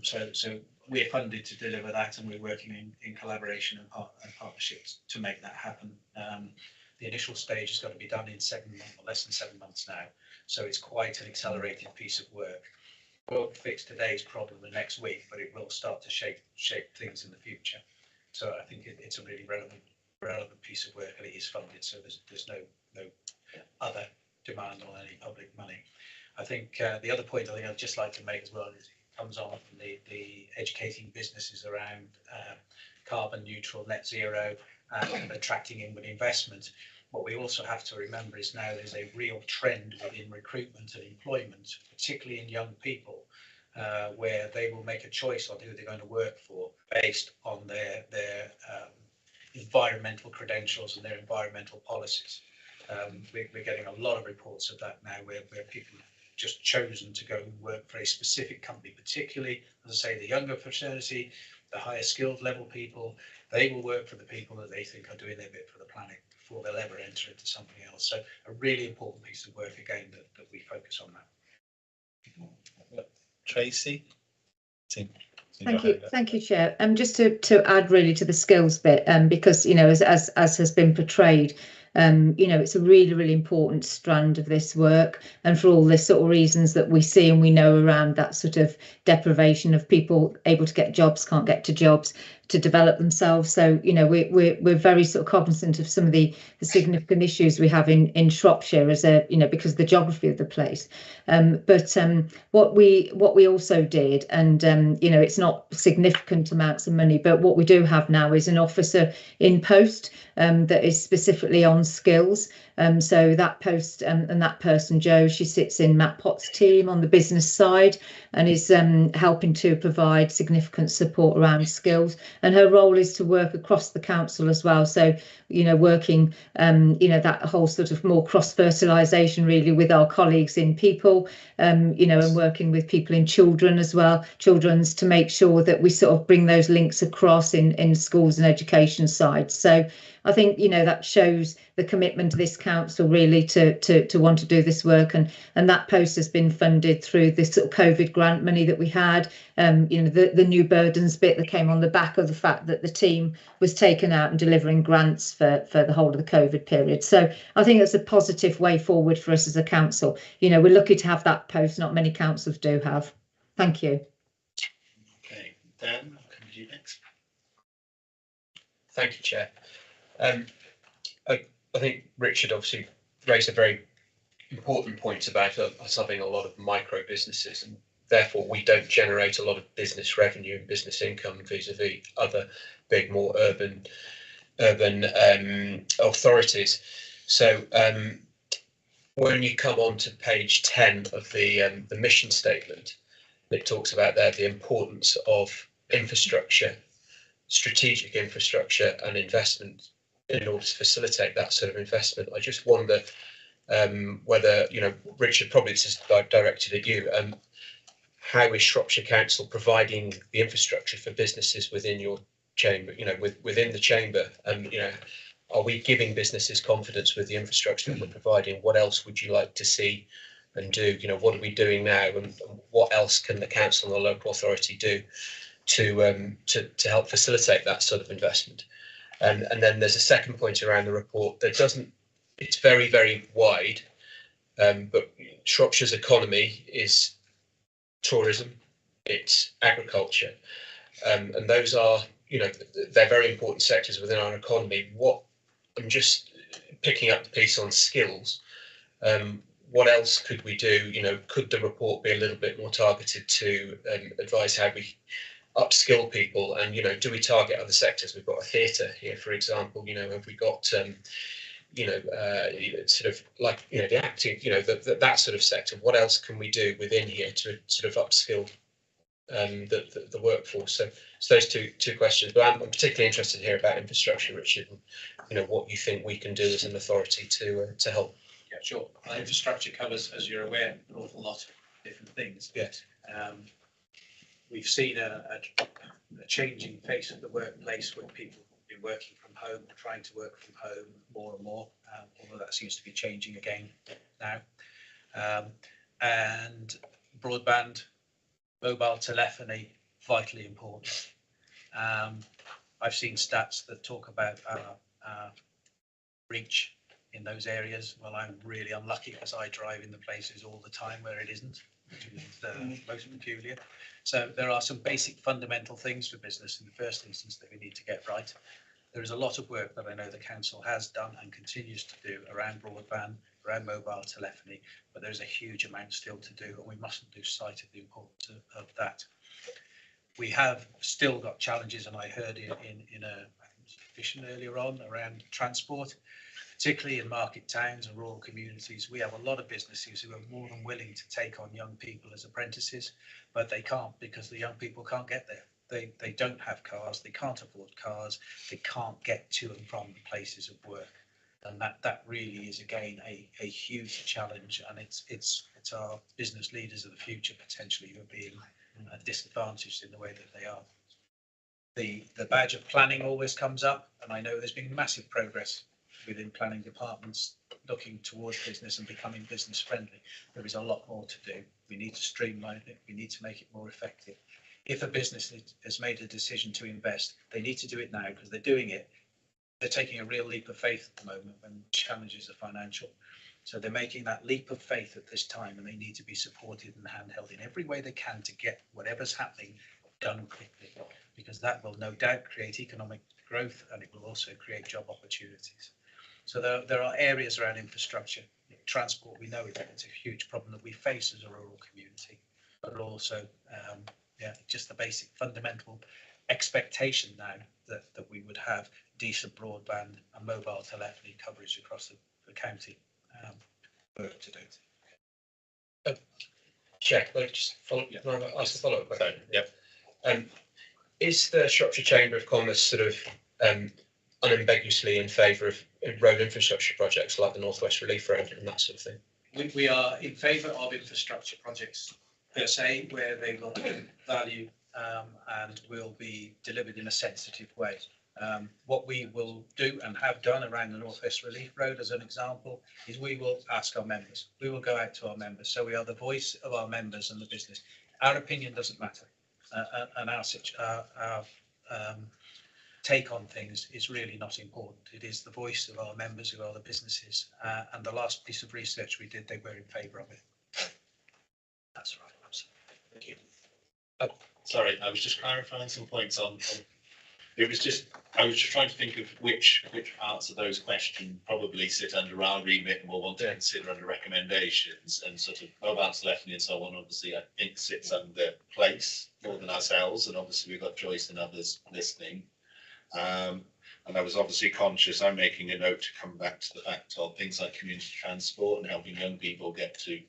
So we're funded to deliver that, and we're working in collaboration and partnerships to make that happen. The initial stage has got to be done in 7 months, or less than 7 months now, so it's quite an accelerated piece of work. Won't fix today's problem the next week, but it will start to shape things in the future. So I think it's a really relevant piece of work, and it is funded. So there's no other demand on any public money. I think the other point I think I'd just like to make as well is it comes on from the educating businesses around carbon neutral, net zero, and attracting inward investment. What we also have to remember is now there's a real trend within recruitment and employment, particularly in young people, where they will make a choice on who they're going to work for based on their environmental credentials and their environmental policies. We're getting a lot of reports of that now, where people have just chosen to go and work for a specific company, particularly, as I say, the younger fraternity, the higher skilled level people. They will work for the people that they think are doing their bit for the planet before they'll ever enter into something else. So a really important piece of work again that we focus on that. Tracy? Thank you, Chair. Just to add really to the skills bit, because as has been portrayed, it's a really important strand of this work, and for all the sort of reasons that we see and we know around that sort of deprivation of people able to get jobs, can't get to jobs, to develop themselves. So we're very sort of cognizant of some of the significant issues we have in Shropshire as because of the geography of the place. But what we also did, and it's not significant amounts of money, but what we do have now is an officer in post that is specifically on skills. So that post and that person, Jo, she sits in Matt Potts' team on the business side and is helping to provide significant support around skills. And her role is to work across the council as well. So, working, that whole sort of more cross-fertilisation really with our colleagues in people, and working with people in children as well, children's, to make sure that we sort of bring those links across in schools and education sides. So I think, that shows the commitment of this council really to want to do this work, and that post has been funded through this sort of COVID grant money that we had. The new burdens bit that came on the back of the fact that the team was taken out and delivering grants for the whole of the COVID period. So I think it's a positive way forward for us as a council. We're lucky to have that post. Not many councils do have. Thank you. Okay, Dan, I'll come to you next. Thank you, Chair. I think Richard obviously raised a very important point about us having a lot of micro businesses, and therefore we don't generate a lot of business revenue and business income vis-a-vis other big, more urban authorities. So when you come on to page 10 of the mission statement, it talks about there the importance of infrastructure, strategic infrastructure and investment in order to facilitate that sort of investment. I just wonder whether, you know, Richard, probably this is directed at you, how is Shropshire Council providing the infrastructure for businesses within your chamber, you know, within the chamber? You know, are we giving businesses confidence with the infrastructure that we're providing? What else would you like to see and do? You know, what are we doing now, and what else can the council and the local authority do to help facilitate that sort of investment? And then there's a second point around the report that doesn't, it's very, very wide, but Shropshire's economy is tourism, it's agriculture, and those are, you know, they're very important sectors within our economy. What, I'm just picking up the piece on skills. What else could we do? You know, could the report be a little bit more targeted to advise how we upskill people? And, you know, do we target other sectors? We've got a theatre here, for example. You know, have we got you know, sort of like, you know, the acting, you know, that sort of sector? What else can we do within here to sort of upskill the workforce? So those two questions. But I'm particularly interested to hear about infrastructure, Richard, and, you know, what you think we can do as an authority to help. Yeah, sure. Infrastructure covers, as you're aware, an awful lot of different things. Yes. We've seen a changing face of the workplace where people have been working from home, trying to work from home more and more, although that seems to be changing again now. And broadband, mobile telephony, vitally important. I've seen stats that talk about our reach in those areas. Well, I'm really unlucky because I drive in the places all the time where it isn't, which is most peculiar. So there are some basic fundamental things for business in the first instance that we need to get right. There is a lot of work that I know the council has done and continues to do around broadband, around mobile telephony, but there's a huge amount still to do, and we mustn't lose sight of the importance of that. We have still got challenges, and I heard in a petition earlier on around transport, particularly in market towns and rural communities. We have a lot of businesses who are more than willing to take on young people as apprentices, but they can't because the young people can't get there. They don't have cars, they can't afford cars, they can't get to and from the places of work. And that really is, again, a huge challenge, and it's our business leaders of the future potentially who are being disadvantaged in the way that they are. The badge of planning always comes up, and I know there's been massive progress within planning departments looking towards business and becoming business friendly. There is a lot more to do. We need to streamline it. We need to make it more effective. If a business has made a decision to invest, they need to do it now because they're doing it. They're taking a real leap of faith at the moment when challenges are financial. So they're making that leap of faith at this time, and they need to be supported and handheld in every way they can to get whatever's happening done quickly, because that will no doubt create economic growth, and it will also create job opportunities. So there are areas around infrastructure. Transport, we know it's a huge problem that we face as a rural community, but also just the basic fundamental expectation now that we would have decent broadband and mobile telephony coverage across the county. Work to do. Check. Well, just follow. Ask the follow-up question. Yeah. Is the Shropshire Chamber of Commerce sort of unambiguously in favour of road infrastructure projects like the North West Relief Road and that sort of thing? We are in favour of infrastructure projects per se, where they will add value and will be delivered in a sensitive way. What we will do and have done around the North West Relief Road, as an example, is we will ask our members. We will go out to our members. So we are the voice of our members and the business. Our opinion doesn't matter, and our take on things is really not important. It is the voice of our members who are the businesses. And the last piece of research we did, they were in favour of it. That's right. Absolutely. Thank you. Sorry, I was just clarifying some points on It was just, I was just trying to think of which parts of those questions probably sit under our remit and we'll want to consider under recommendations, and sort of mobile telephony and so on, obviously, I think sits under place more than ourselves, and obviously we've got Joyce and others listening. And I was obviously conscious, I'm making a note to come back to the fact of things like community transport and helping young people get to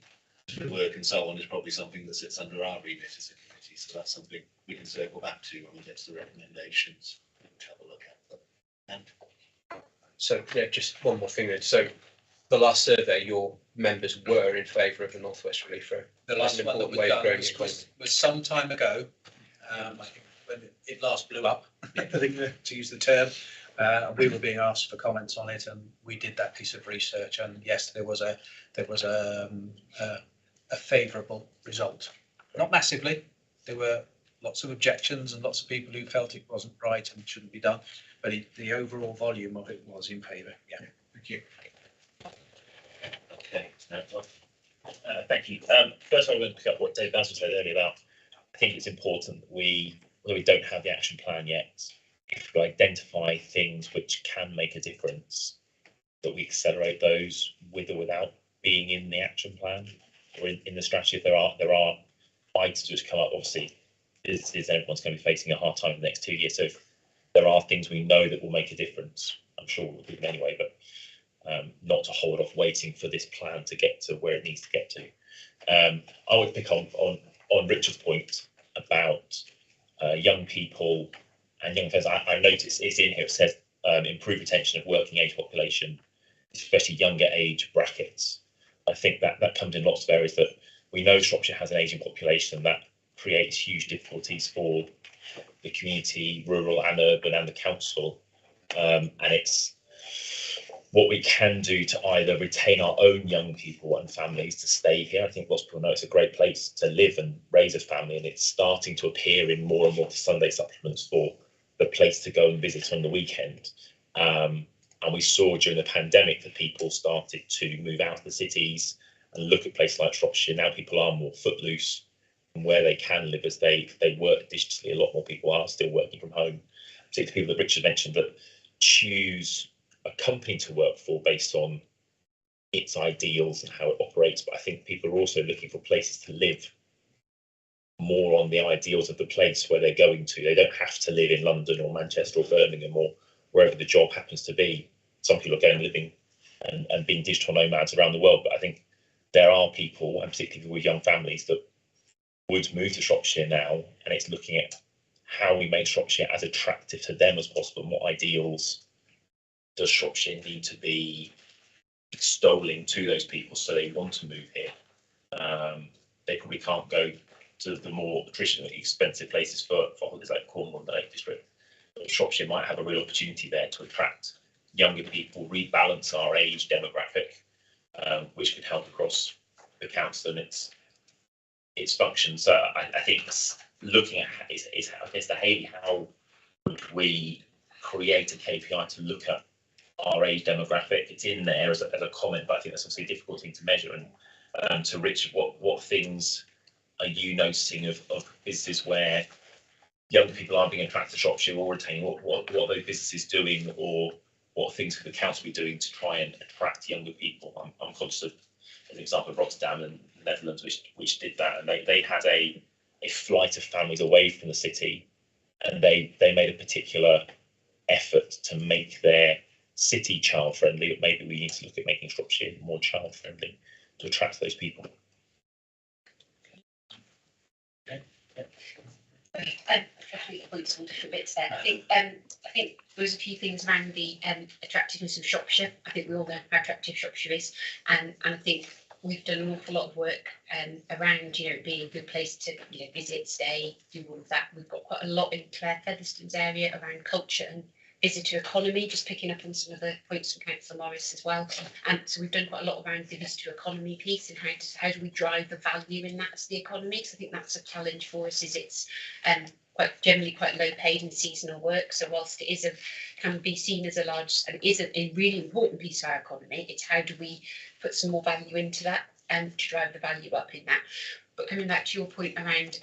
work and so on is probably something that sits under our remit as a committee. So that's something we can circle back to when we get to the recommendations. Have a look at them. And so yeah, just one more thing then. So the last survey, your members were in favour of the North West Relief Road. The last one that was done was some time ago. I think when it last blew up, to use the term. We were being asked for comments on it, and we did that piece of research. And yes, there was a favourable result. Not massively. There were lots of objections and lots of people who felt it wasn't right and shouldn't be done. But the overall volume of it was in favour. Yeah. Thank you. okay, Thank you. First, I want to pick up what Dave Basil said earlier about. I think it's important that although we don't have the action plan yet, if we identify things which can make a difference, that we accelerate those with or without being in the action plan or in the strategy. If there are items which come up, obviously, is everyone's going to be facing a hard time in the next 2 years. So if there are things we know that will make a difference, I'm sure we'll do them anyway, but not to hold off waiting for this plan to get to where it needs to get to. I would pick on Richard's point about young people and young affairs. I noticed it's in here, it says improve retention of working age population, especially younger age brackets. I think that comes in lots of areas that we know Shropshire has an ageing population, and that creates huge difficulties for the community, rural and urban, and the council. And it's what we can do to either retain our own young people and families to stay here. I think lots of people know it's a great place to live and raise a family, and it's starting to appear in more and more Sunday supplements for the place to go and visit on the weekend. And we saw during the pandemic that people started to move out of the cities and look at places like Shropshire. Now people are more footloose and where they can live as they work digitally. A lot more people are still working from home, particularly people that Richard mentioned that choose a company to work for based on its ideals and how it operates. But I think people are also looking for places to live more on the ideals of the place where they're going to. They don't have to live in London or Manchester or Birmingham or wherever the job happens to be. Some people are going living and being digital nomads around the world. But I think there are people, and particularly with young families, that would move to Shropshire now, and it's looking at how we make Shropshire as attractive to them as possible, and what ideals does Shropshire need to be extolling to those people so they want to move here. They probably can't go to the more traditionally expensive places for holidays like Cornwall and the Lake District. But Shropshire might have a real opportunity there to attract younger people, rebalance our age demographic, which could help across the council and its functions. So I think looking at I guess the Hayley, how would we create a KPI to look at our age demographic? It's in there as a comment, but I think that's obviously a difficult thing to measure. And to Richard, what things are you noticing of businesses where young people are being attracted to Shropshire or retaining? What are those businesses doing, or what things could the council be doing to try and attract younger people? I'm conscious of, as an example, of Rotterdam and the Netherlands, which did that, and they had a flight of families away from the city, and they made a particular effort to make their city child friendly. But maybe we need to look at making Shropshire more child friendly to attract those people. I think points on different bits there. I think there's a few things around the attractiveness of Shropshire. I think we all know how attractive Shropshire is, and I think we've done an awful lot of work around it being a good place to visit, stay, do all of that. We've got quite a lot in Claire Featherstone's area around culture and visitor economy, just picking up on some of the points from Councillor Morris as well. And so we've done quite a lot around the visitor economy piece and how do we drive the value in that as the economy? Because I think that's a challenge for us. Is it's generally quite low paid and seasonal work. So whilst it can be seen as a large and is a really important piece of our economy, it's how do we put some more value into that and to drive the value up in that. But coming back to your point around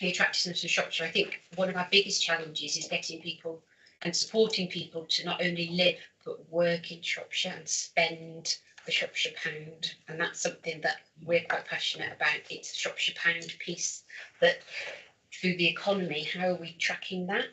the attractiveness of Shropshire. I think one of our biggest challenges is getting people and supporting people to not only live but work in Shropshire and spend the Shropshire pound, and that's something that we're quite passionate about. It's the Shropshire pound piece that through the economy, how are we tracking that?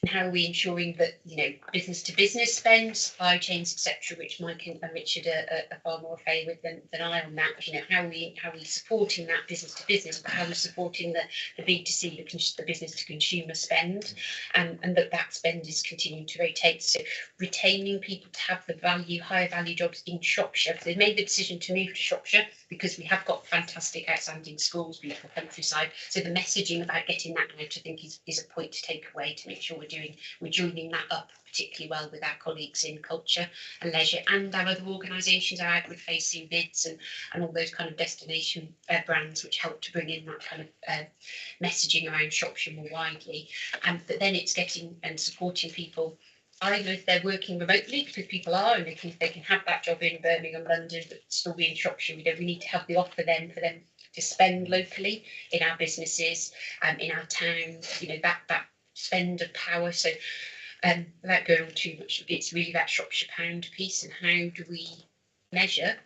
And how are we ensuring that, you know, business to business spend, supply chains, etc., which Mike and Richard are far more afraid with than I on that. You know, how are we supporting that business to business, but how are we supporting the B2C, the business to consumer spend, and that spend is continuing to rotate. So retaining people to have the higher value jobs in Shropshire. They made the decision to move to Shropshire because we have got fantastic, outstanding schools, beautiful countryside. So the messaging about getting that out, I think, is a point to take away to make sure we're joining that up particularly well with our colleagues in culture and leisure and our other organisations, our outward facing bids and all those kind of destination brands which help to bring in that kind of messaging around Shropshire more widely. But then it's getting and supporting people either if they're working remotely, because people are, and they can have that job in Birmingham, London, but still be in Shropshire. We need to have the offer then for them to spend locally in our businesses, in our town, you know, that spend of power. So without going on too much, it's really that Shropshire pound piece, and how do we measure,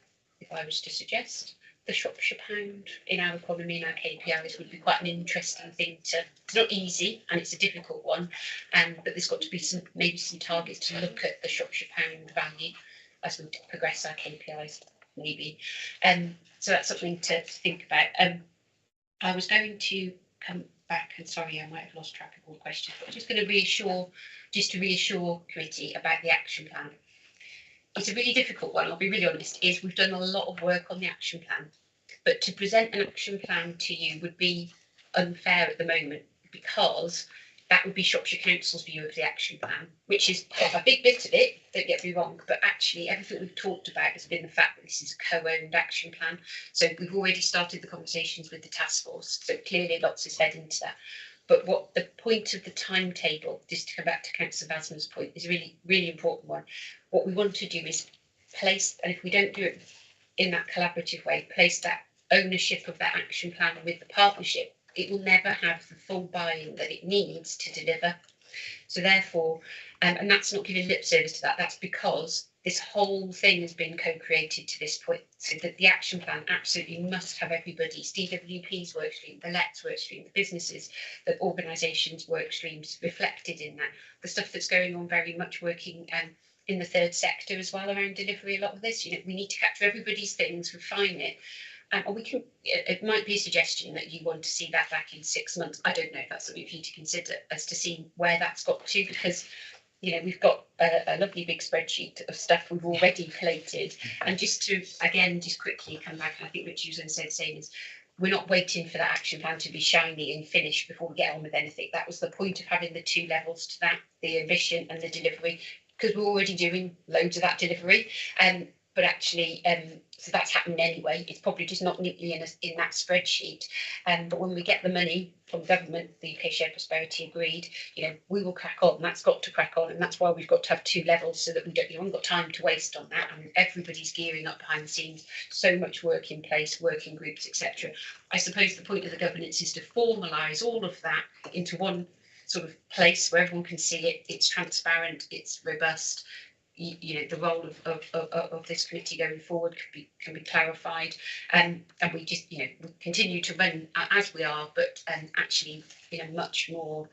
if I was to suggest, the Shropshire pound in our economy and our KPIs would be quite an interesting thing to. It's not easy and it's a difficult one, but there's got to be maybe some targets to look at the Shropshire pound value as we progress our KPIs, maybe. So that's something to think about. I was going to come back, and sorry, I might have lost track of all the questions, but I'm just going to reassure committee about the action plan. It's a really difficult one, I'll be really honest, is we've done a lot of work on the action plan, but to present an action plan to you would be unfair at the moment, because that would be Shropshire Council's view of the action plan, which is a big bit of it, don't get me wrong, but actually everything we've talked about has been the fact that this is a co-owned action plan. So we've already started the conversations with the task force, so clearly lots is fed into that. But what the point of the timetable, just to come back to Councillor Vasman's point, is a really, really important one. What we want to do is place, and if we don't do it in that collaborative way, place that ownership of that action plan with the partnership. It will never have the full buy-in that it needs to deliver. So therefore, and that's not giving lip service to that, that's because this whole thing has been co-created to this point. So that the action plan absolutely must have everybody's, DWP's work stream, the LET's work stream, the businesses, the organisations' work streams reflected in that. The stuff that's going on very much working in the third sector as well around delivery, a lot of this, you know, we need to capture everybody's things, refine it. Or we can, it might be a suggestion that you want to see that back in 6 months. I don't know if that's something for you to consider, as to see where that's got to, because, you know, we've got a lovely big spreadsheet of stuff we've already collated. And just to, again, just quickly come back, and I think Richard was going to say the same, is we're not waiting for that action plan to be shiny and finished before we get on with anything. That was the point of having the two levels to that, the ambition and the delivery, because we're already doing loads of that delivery. But actually, so that's happening anyway. It's probably just not neatly in that spreadsheet. But when we get the money from government, the UK Shared Prosperity agreed, you know, we will crack on. That's got to crack on, and that's why we've got to have two levels, so that we haven't got time to waste on that. And everybody's gearing up behind the scenes. So much work in place, working groups, etc. I suppose the point of the governance is to formalise all of that into one sort of place where everyone can see it. It's transparent. It's robust. You know, the role of this committee going forward can be clarified, and we just, you know, we continue to run as we are, but actually in a much more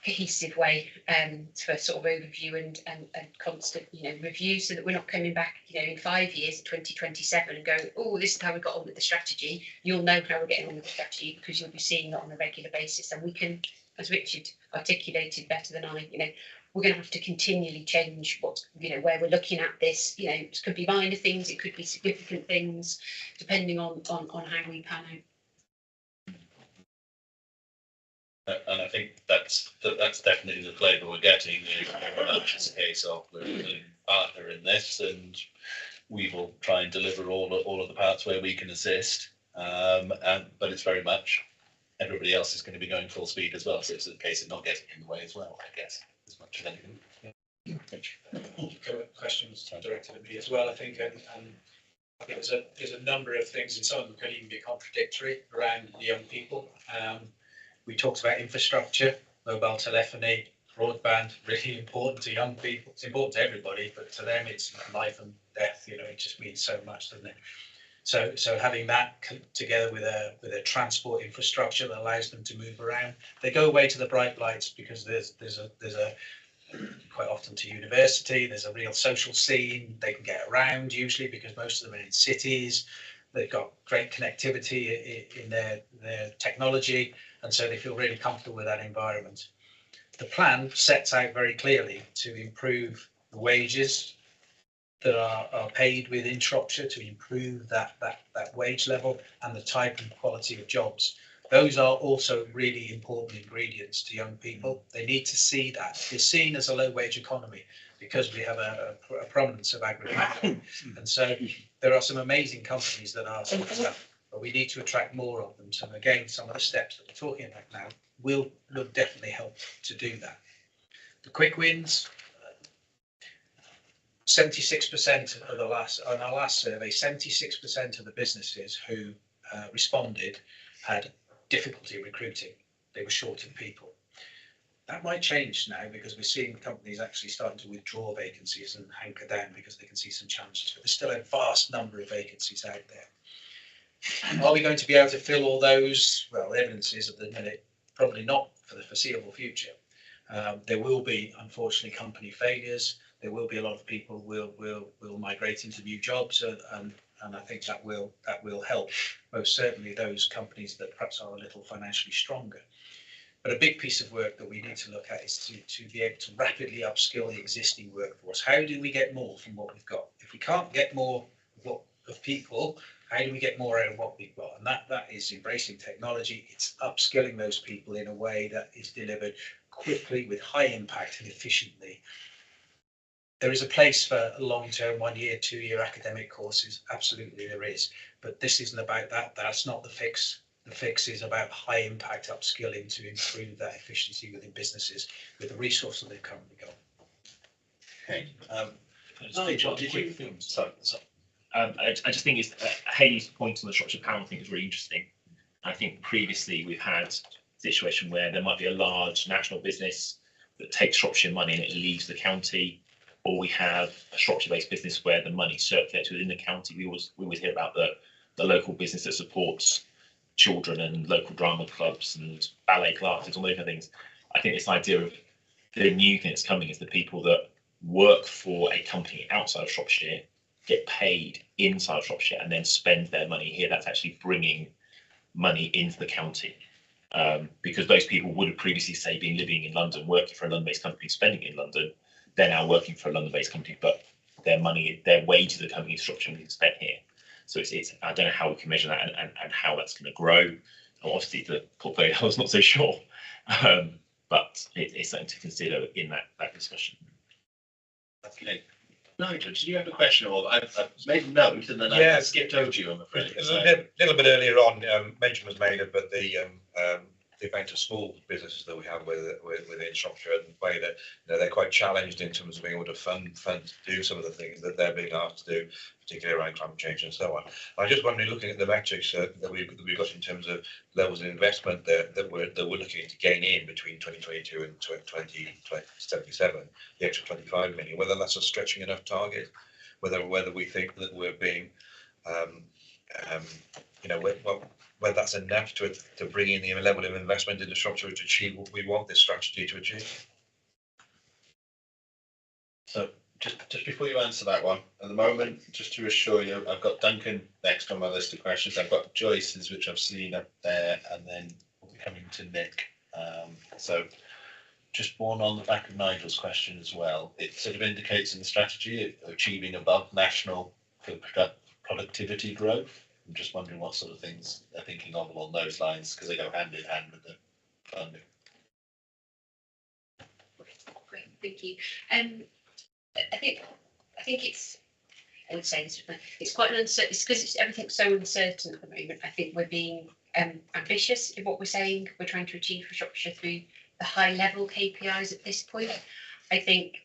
cohesive way, for sort of overview and constant, you know, review, so that we're not coming back, you know, in 5 years, 2027, and going, oh, this is how we got on with the strategy. You'll know how we're getting on with the strategy because you'll be seeing it on a regular basis, and we can, as Richard articulated better than I, you know, we're going to have to continually change what, you know, where we're looking at this. You know, it could be minor things, it could be significant things, depending on how we pan out. And I think that's definitely the flavour we're getting. It's a case of we're a partner in this, and we will try and deliver all of the parts where we can assist. But it's very much everybody else is going to be going full speed as well. So it's a case of not getting in the way as well, I guess, as much as anything. Questions directed at me as well, I think, and I think there's a number of things, and some of them can even be contradictory around the young people. We talked about infrastructure, mobile telephony, broadband, really important to young people. It's important to everybody, but to them it's life and death. You know, it just means so much, doesn't it? So having that together with a transport infrastructure that allows them to move around, they go away to the bright lights because there's a quite often to university. There's a real social scene. They can get around usually because most of them are in cities. They've got great connectivity in their technology, and so they feel really comfortable with that environment. The plan sets out very clearly to improve the wages that are paid within Shropshire, to improve that wage level and the type and quality of jobs. Those are also really important ingredients to young people. They need to see that. It's seen as a low wage economy because we have a prominence of agriculture. And so there are some amazing companies that are, but we need to attract more of them. So again, some of the steps that we're talking about now will definitely help to do that. The quick wins, 76% of on our last survey, 76% of the businesses who responded had difficulty recruiting. They were short of people. That might change now because we're seeing companies actually starting to withdraw vacancies and hanker down because they can see some challenges, but there's still a vast number of vacancies out there. Are we going to be able to fill all those? Well, the evidence is at the minute, probably not for the foreseeable future. There will be, unfortunately, company failures. There will be a lot of people will migrate into new jobs, and I think that will help most certainly those companies that perhaps are a little financially stronger. But a big piece of work that we need to look at is to be able to rapidly upskill the existing workforce. How do we get more from what we've got? If we can't get more of people, how do we get more out of what we've got? And that is embracing technology. It's upskilling those people in a way that is delivered quickly with high impact and efficiently. There is a place for long-term 1 year, 2 year academic courses. Absolutely there is. But this isn't about that. That's not the fix. The fix is about high impact upskilling to improve that efficiency within businesses with the resources they've currently got. Okay. I just think it's Hayley's point on the Shropshire Pound thing is really interesting. I think previously we've had a situation where there might be a large national business that takes Shropshire money and it leaves the county, or we have a Shropshire-based business where the money circulates within the county. We always hear about the local business that supports children and local drama clubs and ballet classes, all those kind of things. I think this idea of the new thing that's coming is the people that work for a company outside of Shropshire get paid inside of Shropshire and then spend their money here. That's actually bringing money into the county, because those people would have previously, say, been living in London, working for a London-based company, spending it in London. They're now working for a London-based company, but their money, their wages are coming in Shropshire and being spent here. So it's I don't know how we can measure that and how that's going to grow. Obviously, the portfolio I was not so sure, but it's something to consider in that discussion. Okay. Nigel, did you have a question? Or I've made a note and then I skipped over you, I'm afraid. A little bit earlier on, mention was made about the amount of small businesses that we have within Shropshire, and the way that they're quite challenged in terms of being able to fund to do some of the things that they're being asked to do, particularly around climate change and so on. I'm just wondering, looking at the metrics that we've got in terms of levels of investment that we're looking to gain in between 2022 and 2077, the extra 25 million, whether that's a stretching enough target, whether we think that we're being whether that's enough to bring in the level of investment into Shropshire to achieve what we want this strategy to achieve. So just before you answer that one, at the moment, just to assure you, I've got Duncan next on my list of questions. I've got Joyce's, which I've seen up there, and then we'll be coming to Nick. So just one on the back of Nigel's question as well. It sort of indicates in the strategy achieving above national productivity growth. I'm just wondering what sort of things they're thinking of along those lines, because they go hand in hand with the funding. Great, thank you. I think it's, I would say this, it's quite an uncertain, it's because everything's so uncertain at the moment. I think we're being ambitious in what we're saying we're trying to achieve for Shropshire through the high level KPIs at this point. I think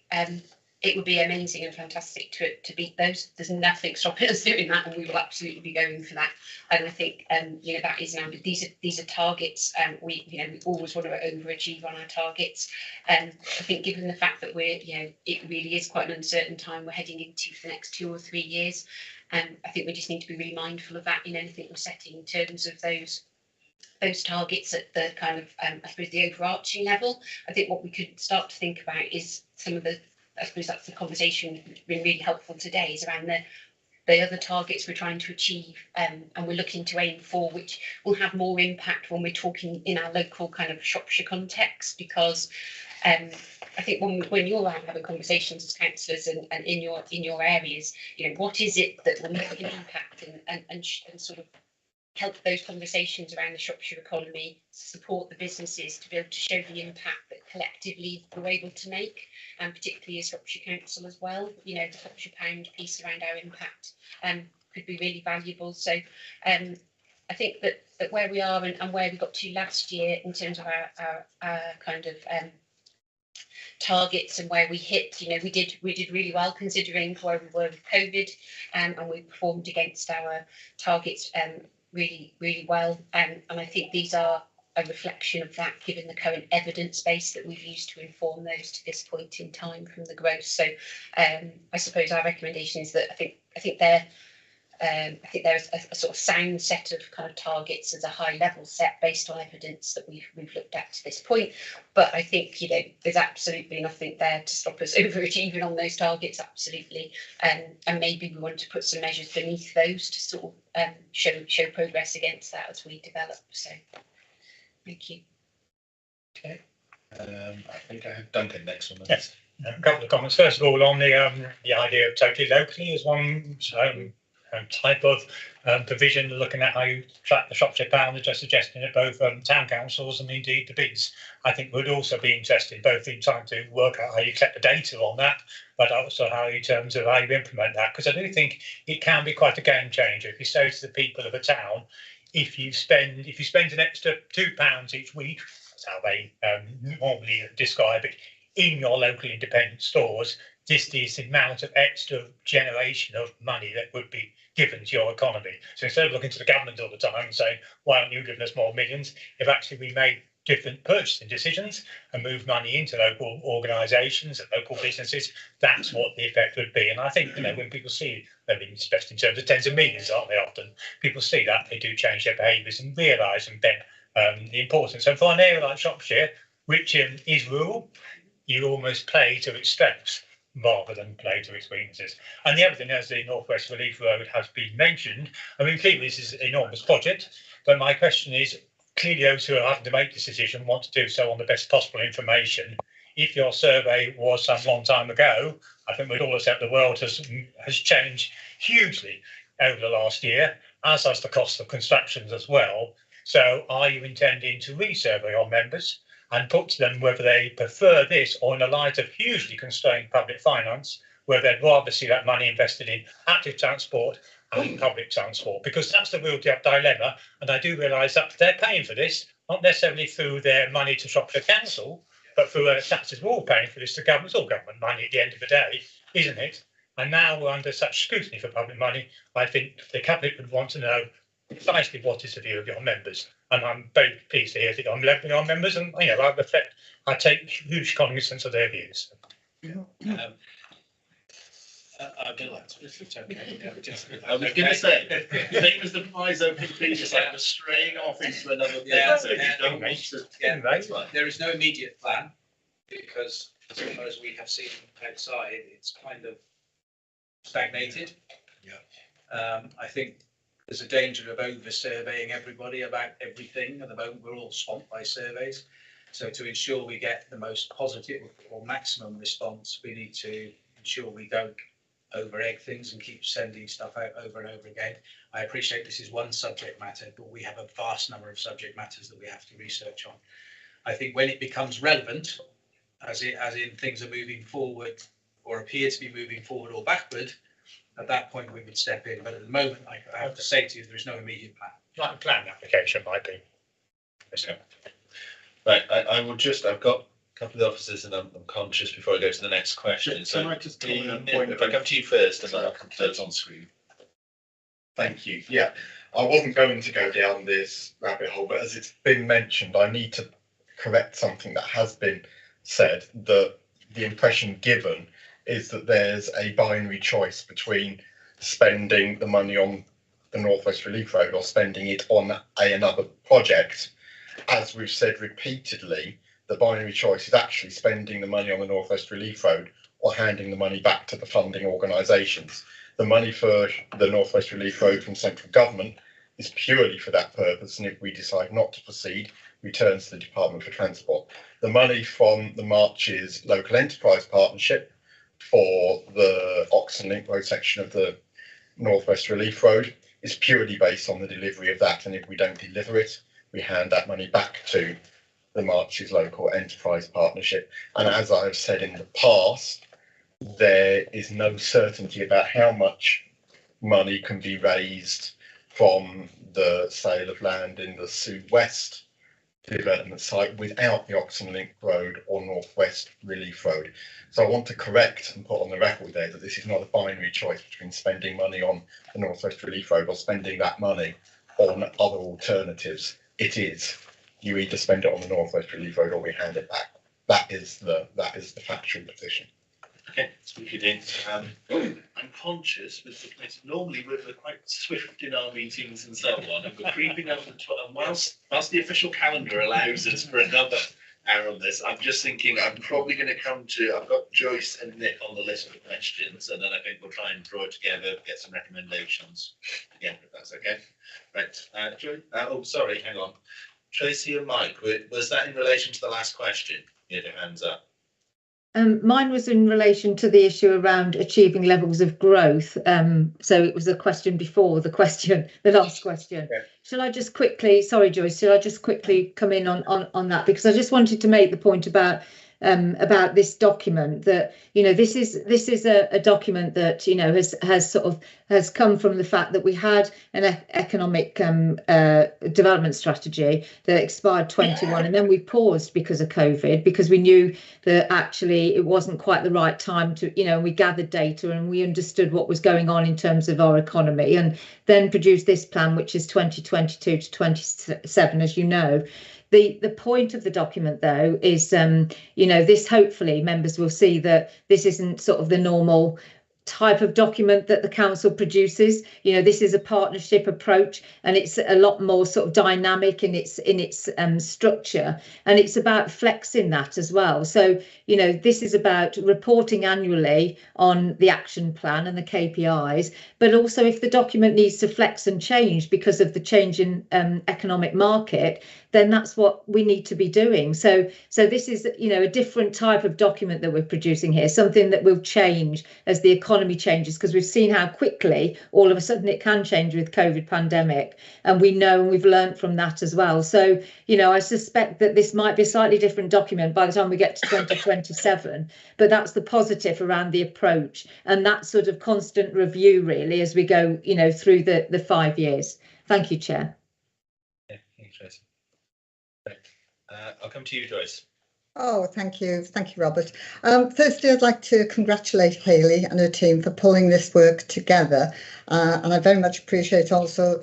it would be amazing and fantastic to beat those. There's nothing stopping us doing that, and we will absolutely be going for that. And I think that is now. These are targets, and we always want to overachieve on our targets. I think given the fact that it really is quite an uncertain time we're heading into for the next 2 or 3 years, I think we just need to be really mindful of that in anything we're setting in terms of those targets at the kind of I suppose the overarching level. I think what we could start to think about is some of the, I suppose that's the conversation that's been really helpful today, is around the other targets we're trying to achieve, and we're looking to aim for, which will have more impact when we're talking in our local kind of Shropshire context, because I think when you're out having conversations as councillors and in your areas, what is it that will make an impact and sort of help those conversations around the Shropshire economy, support the businesses to be able to show the impact that collectively we're able to make, and particularly as Shropshire Council as well. The Shropshire Pound piece around our impact could be really valuable. So I think that where we are and where we got to last year in terms of our kind of targets and where we hit, we did really well considering where we were with COVID, and we performed against our targets really well, and I think these are a reflection of that, given the current evidence base that we've used to inform those to this point in time from the growth. So I suppose our recommendation is that I think there's a sort of sound set of kind of targets as a high level set based on evidence that we've looked at to this point. But I think there's absolutely nothing there to stop us overachieving on those targets, absolutely. And maybe we want to put some measures beneath those to sort of show progress against that as we develop. So thank you. Okay. I think I have Duncan next one. Yes, a couple of comments. First of all, on the idea of totally locally as one type of provision, looking at how you track the Shropshire Pound, just suggesting that both town councils and indeed the bids, I think would also be interested both in trying to work out how you collect the data on that, but also how in terms of how you implement that, because I do think it can be quite a game changer if you say to the people of a town, if you spend an extra £2 each week, that's how they normally describe it, in your local independent stores, this is the amount of extra generation of money that would be given to your economy. So instead of looking to the government all the time and saying, why aren't you giving us more millions? If actually we made different purchasing decisions and moved money into local organisations and local businesses, that's what the effect would be. And I think, when people see, especially in terms of tens of millions, aren't they often? People see that, they do change their behaviours and realise the importance. So for an area like Shropshire, which is rural, you almost play to its strengths rather than play to its weaknesses. And the other thing, as the North West Relief Road has been mentioned, I mean, clearly this is an enormous project, but my question is, clearly those who are having to make this decision want to do so on the best possible information. If your survey was some long time ago, I think we'd all accept the world has changed hugely over the last year, as has the cost of constructions as well. So are you intending to resurvey your members and put to them whether they prefer this, or in the light of hugely constrained public finance, where they'd rather see that money invested in active transport and public transport? Because that's the real dilemma, and I do realise that they're paying for this, not necessarily through their money to Shropshire Council, but through their taxes. We're all paying for this. The government's all government money at the end of the day, isn't it? And now we're under such scrutiny for public money. I think the cabinet would want to know precisely what is the view of your members. And I'm very pleased to hear that I'm left with our members, and I take huge cognizance of their views. I'll get that. If it's okay. I was going to say, the same as the proviso from previous, I was straying off into another thing. So you don't want to. There is no immediate plan, because as far as we have seen outside, it's kind of stagnated. Yeah. I think there's a danger of over surveying everybody about everything. At the moment, we're all swamped by surveys. So to ensure we get the most positive or maximum response, we need to ensure we don't over egg things and keep sending stuff out over and over again. I appreciate this is one subject matter, but we have a vast number of subject matters that we have to research on. I think when it becomes relevant, as in things are moving forward or appear to be moving forward or backward, at that point we would step in. But at the moment, I have to say to you, there is no immediate plan. Like a plan application might be. Right, I will just, I've got couple of the officers, and I'm conscious before I go to the next question. Can I just comment on Nick, if I come to you first, and then I'll come to those on screen. Thank you. Yeah, I wasn't going to go down this rabbit hole, but as it's been mentioned, I need to correct something that has been said, that the impression given is that there's a binary choice between spending the money on the North West Relief Road or spending it on another project. As we've said repeatedly, the binary choice is actually spending the money on the North West Relief Road or handing the money back to the funding organisations. The money for the North West Relief Road from central government is purely for that purpose, and if we decide not to proceed, returns to the Department for Transport. The money from the Marches Local Enterprise Partnership for the Oxon Link Road section of the North West Relief Road is purely based on the delivery of that, and if we don't deliver it, we hand that money back to the Marches Local Enterprise Partnership. And as I've said in the past, there is no certainty about how much money can be raised from the sale of land in the Sue West development site without the Oxon Link Road or North West Relief Road. So I want to correct and put on the record there that this is not a binary choice between spending money on the North West Relief Road or spending that money on other alternatives. It is. You either spend it on the North West Relief Road or we hand it back. That is the factual position. Okay, speak it in. I'm conscious with the committee. Normally we're quite swift in our meetings and so on, and we're creeping over the 12. Whilst the official calendar allows us for another hour on this, I'm just thinking I'm probably going to come to. I've got Joyce and Nick on the list of questions, and then I think we'll try and draw it together, get some recommendations again, if that's okay. Right, Joy. Oh, sorry, hang on. Tracy and Mike, was that in relation to the last question? You had your hands up. Mine was in relation to the issue around achieving levels of growth. So it was a question before the last question. Yeah. Shall I just quickly, sorry, Joyce, shall I just quickly come in on that? Because I just wanted to make the point about this document that, you know, this is a document that, you know, has come from the fact that we had an economic development strategy that expired 21, and then we paused because of COVID, because we knew that actually it wasn't quite the right time to, you know, we gathered data and we understood what was going on in terms of our economy, and then produced this plan, which is 2022 to 27, as you know. The point of the document, though, is, you know, this hopefully members will see that this isn't sort of the normal type of document that the council produces. You know, this is a partnership approach, and it's a lot more sort of dynamic in its structure, and it's about flexing that as well. So, you know, this is about reporting annually on the action plan and the KPIs, but also if the document needs to flex and change because of the change in economic market, then that's what we need to be doing. So this is, you know, a different type of document that we're producing here, something that will change as the economy changes, because we've seen how quickly all of a sudden it can change with COVID pandemic, and we know, and we've learned from that as well. So, you know, I suspect that this might be a slightly different document by the time we get to 2027, but that's the positive around the approach and that sort of constant review really as we go, you know, through the 5 years. Thank you, Chair. Yeah, thanks, Tracy. I'll come to you, Joyce. Oh, thank you, Robert. Firstly, I'd like to congratulate Hayley and her team for pulling this work together, and I very much appreciate also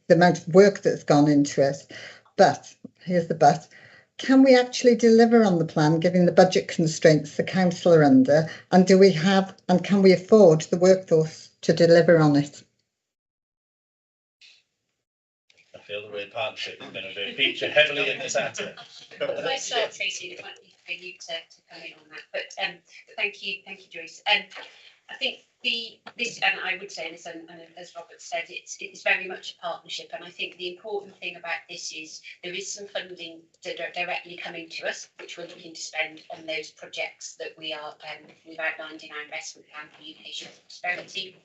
the amount of work that's gone into it. But here's the but: can we actually deliver on the plan, given the budget constraints the council are under, and do we have and can we afford the workforce to deliver on it? I feel the word partnership is going to feature heavily in this answer. If I start, Tracy, it might be for you to come in on that. But thank you, Joyce. I think this, and I would say this, and as Robert said, it's very much a partnership. And I think the important thing about this is there is some funding that are directly coming to us, which we're looking to spend on those projects that we've outlined in our investment plan for UK prosperity.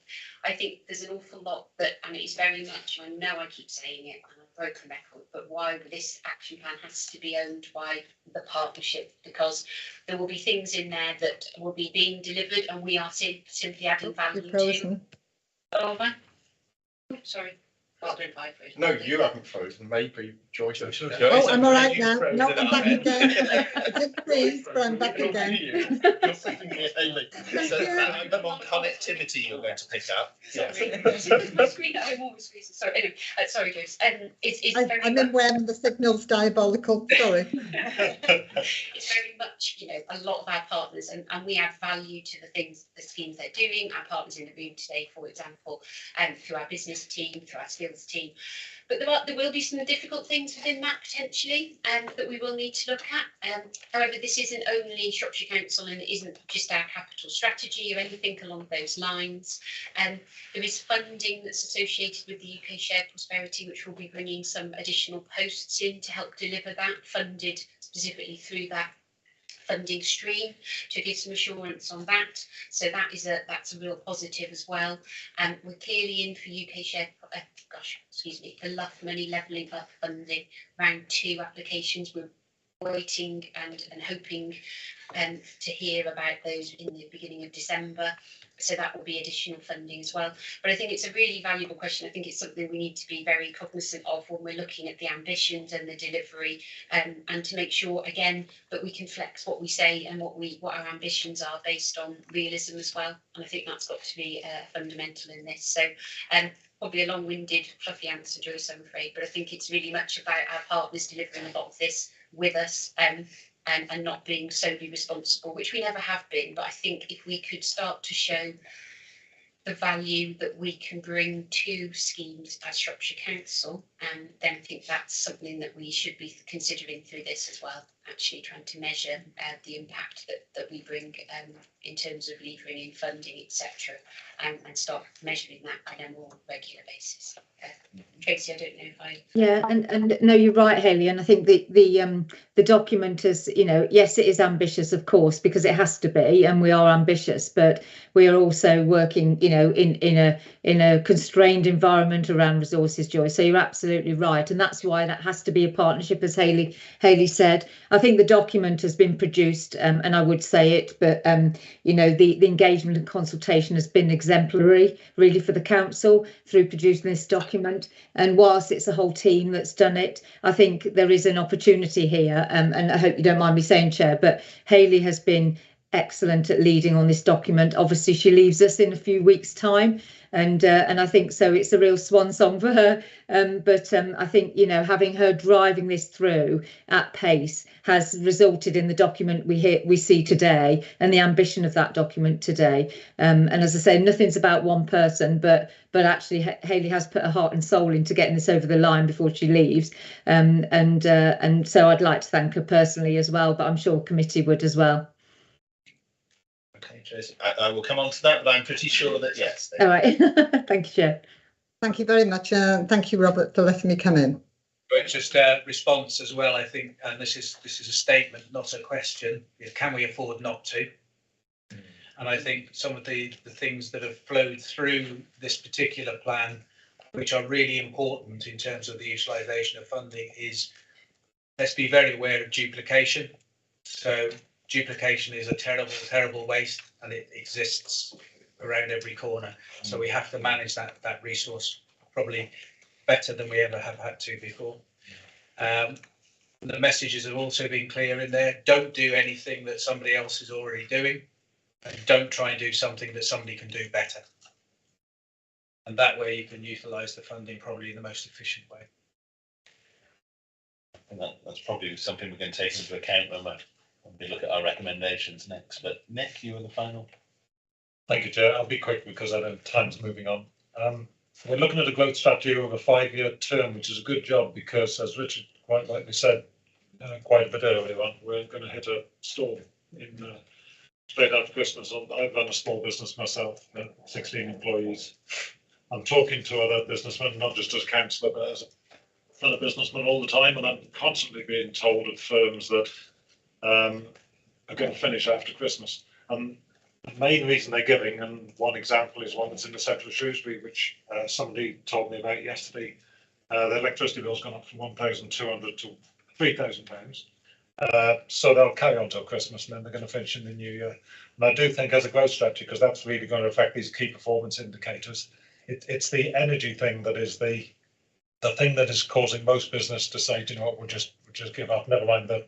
I think there's an awful lot that, and it's very much, I know I keep saying it, and a broken record, but why this action plan has to be owned by the partnership, because there will be things in there that will be being delivered and we are simply adding value to. Oh, sorry. No, you haven't frozen. Maybe Joyce. Oh, I'm all right now. No, I'm back again. I did freeze, but I'm back again. You're freezing me, Hayley. So I'm on connectivity you're going to pick up. Yeah. I'm always freezing. Sorry, anyway, sorry, Joyce. I'm in when the signal's diabolical. Sorry. It's very much, you know, a lot of our partners, and we add value to the schemes they're doing. Our partners in the room today, for example, through our business team, through our skills team. But there will be some difficult things within that potentially that we will need to look at. However, this isn't only Shropshire Council and it isn't just our capital strategy or anything along those lines. There is funding that's associated with the UK Shared Prosperity, which will be bringing some additional posts in to help deliver that, funded specifically through that funding stream, to give some assurance on that. So that's a real positive as well. We're clearly in for UK Shared, the LUF money levelling up funding, round 2 applications. We're waiting and hoping to hear about those in the beginning of December. So that will be additional funding as well. But I think it's a really valuable question. I think it's something we need to be very cognizant of when we're looking at the ambitions and the delivery, and to make sure, again, that we can flex what we say and what our ambitions are based on realism as well. And I think that's got to be fundamental in this. So probably a long-winded, fluffy answer, Joyce, I'm afraid, but I think it's really much about our partners delivering a lot of this with us, and not being solely responsible, which we never have been. But I think if we could start to show the value that we can bring to schemes as Shropshire Council, then I think that's something that we should be considering through this as well, actually trying to measure the impact that we bring in terms of levering in funding, etc., and start measuring that on a more regular basis. Tracy, I don't know if I... Yeah, and no, you're right, Hayley, and I think the document is, you know, yes, it is ambitious, of course, because it has to be, and we are ambitious, but we are also working, you know, in a constrained environment around resources, Joy. So you're absolutely right, and that's why that has to be a partnership, as Hayley said. I think the document has been produced, and I would say it, but you know, the engagement and consultation has been exemplary, really, for the council through producing this document. And whilst it's a whole team that's done it, I think there is an opportunity here, and I hope you don't mind me saying, Chair, but Hayley has been excellent at leading on this document. Obviously, she leaves us in a few weeks' time, and I think so it's a real swan song for her. But I think, you know, having her driving this through at pace has resulted in the document we see today, and the ambition of that document today. And as I say, nothing's about one person, but actually Hayley has put her heart and soul into getting this over the line before she leaves. And so I'd like to thank her personally as well, but I'm sure committee would as well. Okay, Tracy, I will come on to that, but I'm pretty sure that yes. All right. Thank you, Chair. Thank you very much. Thank you, Robert, for letting me come in. Just a response as well, I think, and this is a statement, not a question. Can we afford not to? And I think some of the things that have flowed through this particular plan, which are really important in terms of the utilisation of funding, is let's be very aware of duplication. So duplication is a terrible waste, and it exists around every corner. So we have to manage that resource probably better than we ever have had to before. The messages have also been clear in there. Don't do anything that somebody else is already doing, and don't try and do something that somebody can do better. And that way you can utilise the funding probably in the most efficient way. And that's probably something we can take into account when we look at our recommendations next. But Nick, you were the final. Thank you, Chair. I'll be quick because I know time's moving on. We're looking at a growth strategy over a 5-year term, which is a good job because, as Richard quite rightly said quite a bit earlier on, we're going to hit a storm in straight after Christmas. I've run a small business myself, 16 employees. I'm talking to other businessmen, not just as councillor, but as a fellow businessman all the time, and I'm constantly being told of firms that are going to finish after Christmas. And the main reason they're giving, and one example is one that's in the centre of Shrewsbury, which somebody told me about yesterday. The electricity bill's gone up from £1,200 to £3,000. So they'll carry on till Christmas, and then they're going to finish in the new year. And I do think as a growth strategy, because that's really going to affect these key performance indicators, it's the energy thing that is the the thing that is causing most business to say, do you know what, we'll just give up, never mind the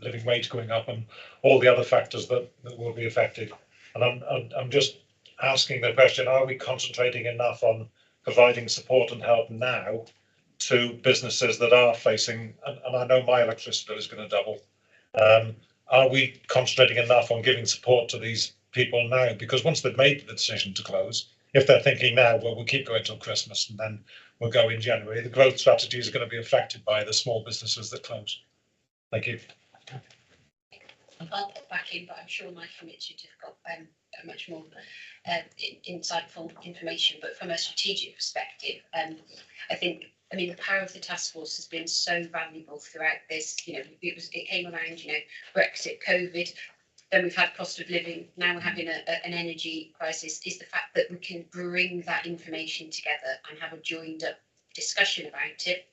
living wage going up and all the other factors that will be affected. And I'm just asking the question, are we concentrating enough on providing support and help now to businesses that are facing, and I know my electricity bill is going to double, are we concentrating enough on giving support to these people now? Because once they've made the decision to close, if they're thinking now, well, we'll keep going till Christmas and then we'll go in January, the growth strategies are going to be affected by the small businesses that close. Thank you. I'll put back in, but I'm sure Mike and Richard have got a much more insightful information. But from a strategic perspective, I think, I mean, the power of the task force has been so valuable throughout this. You know, it came around, you know, Brexit, COVID, then we've had cost of living, now we're having an energy crisis. Is the fact that we can bring that information together and have a joined up discussion about it,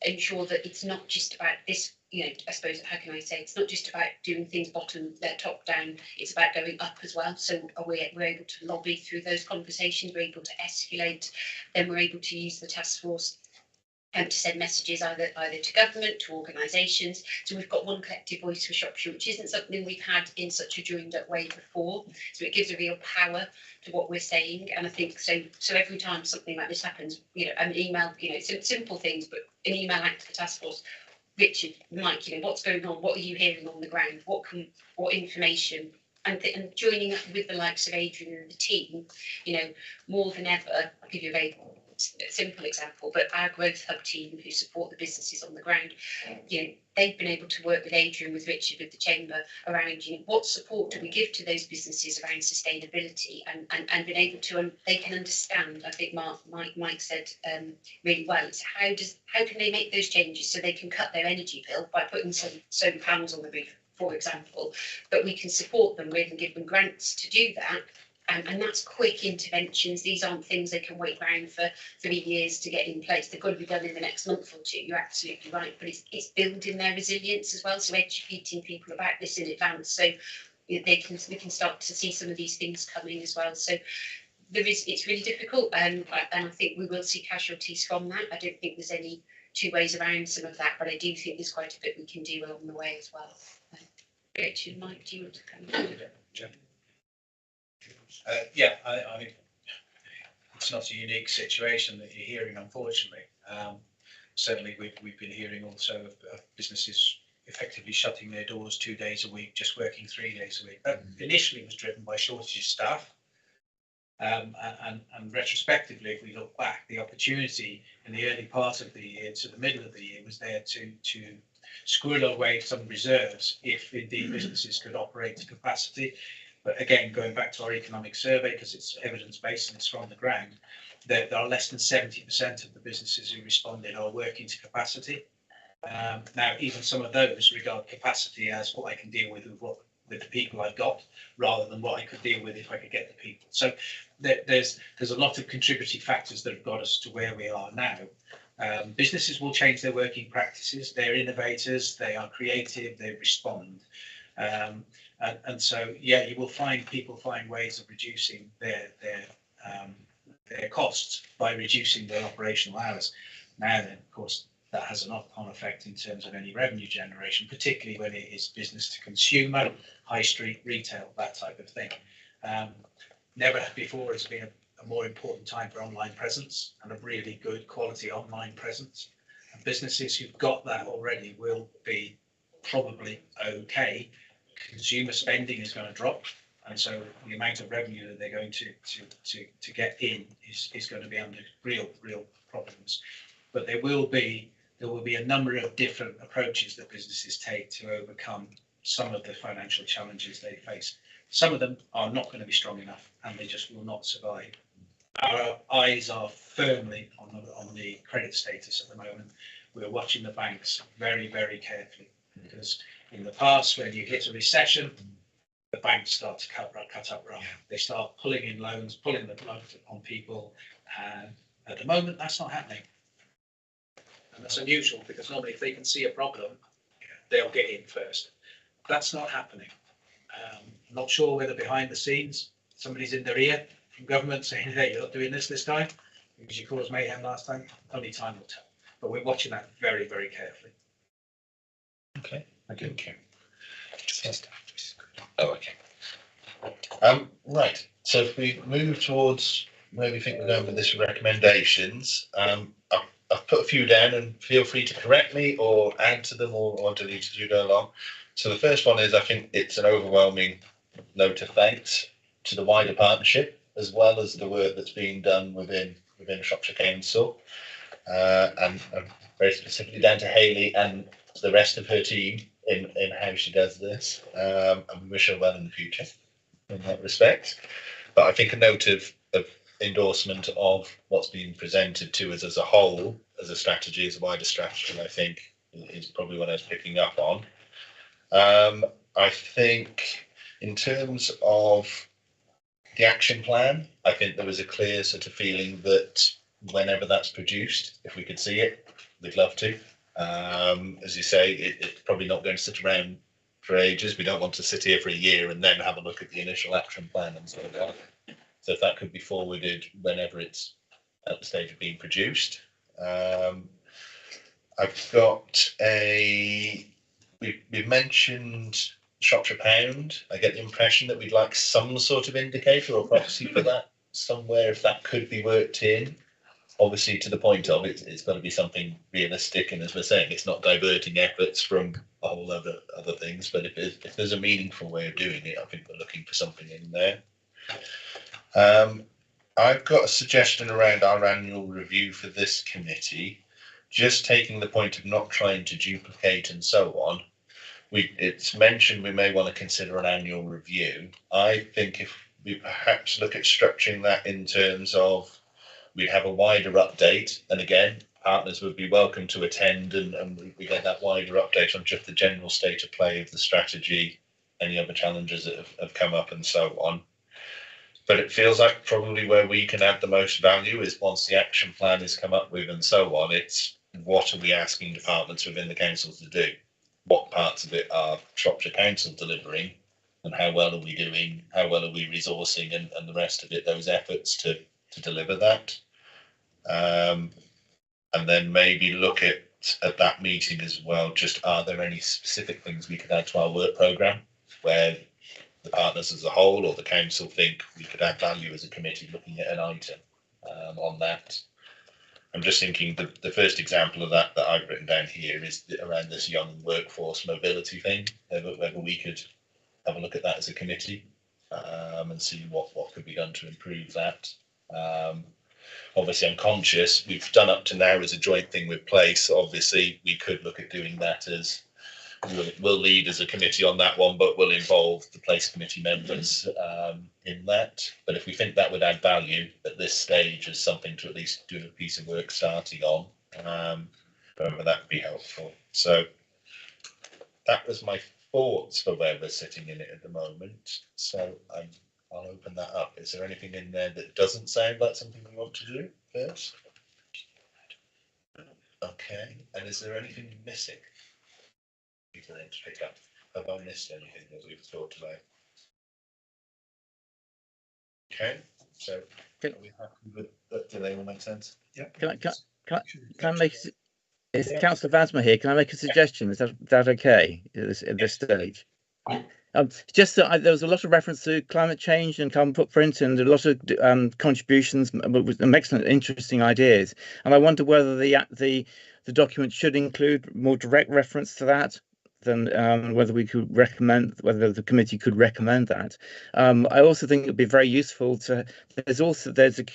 ensure that it's not just about this. You know, I suppose, how can I say, it's not just about doing things top down, it's about going up as well. So we're able to lobby through those conversations, we're able to escalate, then we're able to use the task force to send messages either to government, to organisations. So we've got one collective voice for Shropshire, which isn't something we've had in such a joined up way before. So it gives a real power to what we're saying. And I think so every time something like this happens, you know, an email, you know, simple things, but an email out to the task force, Richard, Mike, you know, what's going on? What are you hearing on the ground? What information? And joining up with the likes of Adrian and the team, you know, more than ever. I'll give you a very simple example, but our growth hub team who support the businesses on the ground, you know, they've been able to work with Adrian, with Richard, with the chamber around, you know, what support do we give to those businesses around sustainability and been able to, they can understand. I think Mike said really well, it's how can they make those changes so they can cut their energy bill by putting some solar panels on the roof, for example, but we can support them with and give them grants to do that. And that's quick interventions. These aren't things they can wait around for 3 years to get in place. They've got to be done in the next month or two. You're absolutely right. But it's building their resilience as well. So educating people about this in advance, so we can start to see some of these things coming as well. So it's really difficult, and I think we will see casualties from that. I don't think there's any two ways around some of that, but I do think there's quite a bit we can do along the way as well. Richard, Mike, do you want to come in? Yeah, I mean, it's not a unique situation that you're hearing, unfortunately. Certainly, we've been hearing also of businesses effectively shutting their doors 2 days a week, just working 3 days a week. That initially was driven by shortage of staff. And retrospectively, if we look back, the opportunity in the early part of the year to the middle of the year was there to squirrel away some reserves if indeed businesses could operate to capacity. But again, going back to our economic survey, because it's evidence-based and it's from the ground, there are less than 70% of the businesses who responded are working to capacity. Now, even some of those regard capacity as what I can deal with the people I've got, rather than what I could deal with if I could get the people. So there's a lot of contributing factors that have got us to where we are now. Businesses will change their working practices. They're innovators. They are creative. They respond. And so, yeah, you will find people find ways of reducing their costs by reducing their operational hours. Now then, of course, that has a knock-on effect in terms of any revenue generation, particularly when it is business to consumer, high street retail, that type of thing. Never before has been a more important time for online presence and a really good quality online presence. And businesses who've got that already will be probably okay. Consumer spending is going to drop, and so the amount of revenue that they're going to get in is going to be under real problems. But there will be a number of different approaches that businesses take to overcome some of the financial challenges they face. Some of them are not going to be strong enough, and they just will not survive. Our eyes are firmly on the credit status at the moment. We're watching the banks very, very carefully, because in the past, when you hit a recession, the banks start to cut up rough. They start pulling in loans, pulling the blood on people, and at the moment, that's not happening. And that's unusual, because normally if they can see a problem, they'll get in first. That's not happening. I'm not sure whether behind the scenes somebody's in their ear from government saying, hey, you're not doing this time. Did you cause mayhem last time? Only time will tell. But we're watching that very, very carefully. Okay, Thank you. thank you. Oh, okay. Right, so if we move towards where we think we're going with this recommendations, I've put a few down and feel free to correct me or add to them or delete as you go along. So the first one is I think it's an overwhelming note of thanks to the wider partnership as well as the work that's being done within Shropshire Council and very specifically down to Hayley and the rest of her team in how she does this. And we wish her well in the future in that respect. But I think a note of endorsement of what's being presented to us as a whole, as a strategy, as a wider strategy, I think is probably what I was picking up on. I think in terms of the action plan, I think there was a clear sort of feeling that whenever that's produced, if we could see it, we'd love to. As you say, it's probably not going to sit around for ages. We don't want to sit here for a year and then have a look at the initial action plan and so on. So if that could be forwarded whenever it's at the stage of being produced. I've got we've mentioned Shropshire Pound. I get the impression that we'd like some sort of indicator or proxy for that somewhere, if that could be worked in. Obviously, to the point of it's got to be something realistic, and as we're saying, it's not diverting efforts from a whole other things. But if there's a meaningful way of doing it, I think we're looking for something in there. I've got a suggestion around our annual review for this committee, just taking the point of not trying to duplicate and so on. It's mentioned we may want to consider an annual review. I think if we perhaps look at structuring that in terms of we'd have a wider update, and again, partners would be welcome to attend and we get that wider update on just the general state of play of the strategy, any other challenges that have come up and so on. But it feels like probably where we can add the most value is once the action plan is come up with and so on, it's what are we asking departments within the council to do? What parts of it are Shropshire Council delivering and how well are we doing? How well are we resourcing and the rest of it, those efforts to deliver that? And then maybe look at that meeting as well, just are there any specific things we could add to our work programme where the partners as a whole or the council think we could add value as a committee looking at an item on that. I'm just thinking the first example of that I've written down here is around this young workforce mobility thing, whether we could have a look at that as a committee and see what could be done to improve that. Obviously, I'm conscious we've done up to now as a joint thing with Place. Obviously, we could look at doing that as we'll lead as a committee on that one, but we'll involve the Place committee members in that. But if we think that would add value at this stage as something to at least do a piece of work starting on, whether that would be helpful. So that was my thoughts for where we're sitting in it at the moment. So I'll open that up. Is there anything in there that doesn't sound like something we want to do first? Okay, and is there anything missing? People need to pick up. Have I missed anything that we've thought about? Okay, so are we happy with that? Do they all make sense? Yeah. Can I make? Is Councillor Vasma here? Can I make a suggestion? Is that okay at this stage? Just that there was a lot of reference to climate change and carbon footprint and a lot of contributions with some excellent, interesting ideas. And I wonder whether the document should include more direct reference to that than whether we could recommend, whether the committee could recommend that. I also think it would be very useful to, there's a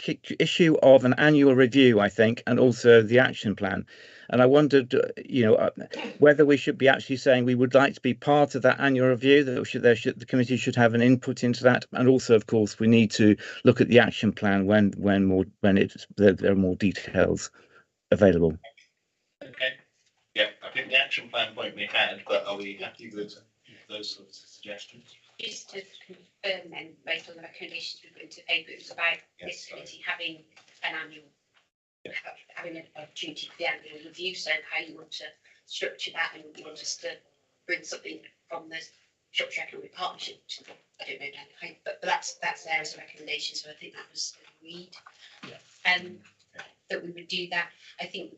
issue of an annual review, I think, and also the action plan. And I wondered, whether we should be actually saying we would like to be part of that annual review, that the committee should have an input into that. And also, of course, we need to look at the action plan when there are more details available. Okay. Yeah, I think the action plan point we had, but are we happy with those sorts of suggestions? Just to confirm then, based on the recommendations we put into paper, it was about this committee having an annual, having an opportunity for the annual review, so how you want to structure that, and you want us to bring something from the Shropshire Economic Partnership. I don't know how, but that's there as a recommendation, so I think that was agreed. that we would do that. I think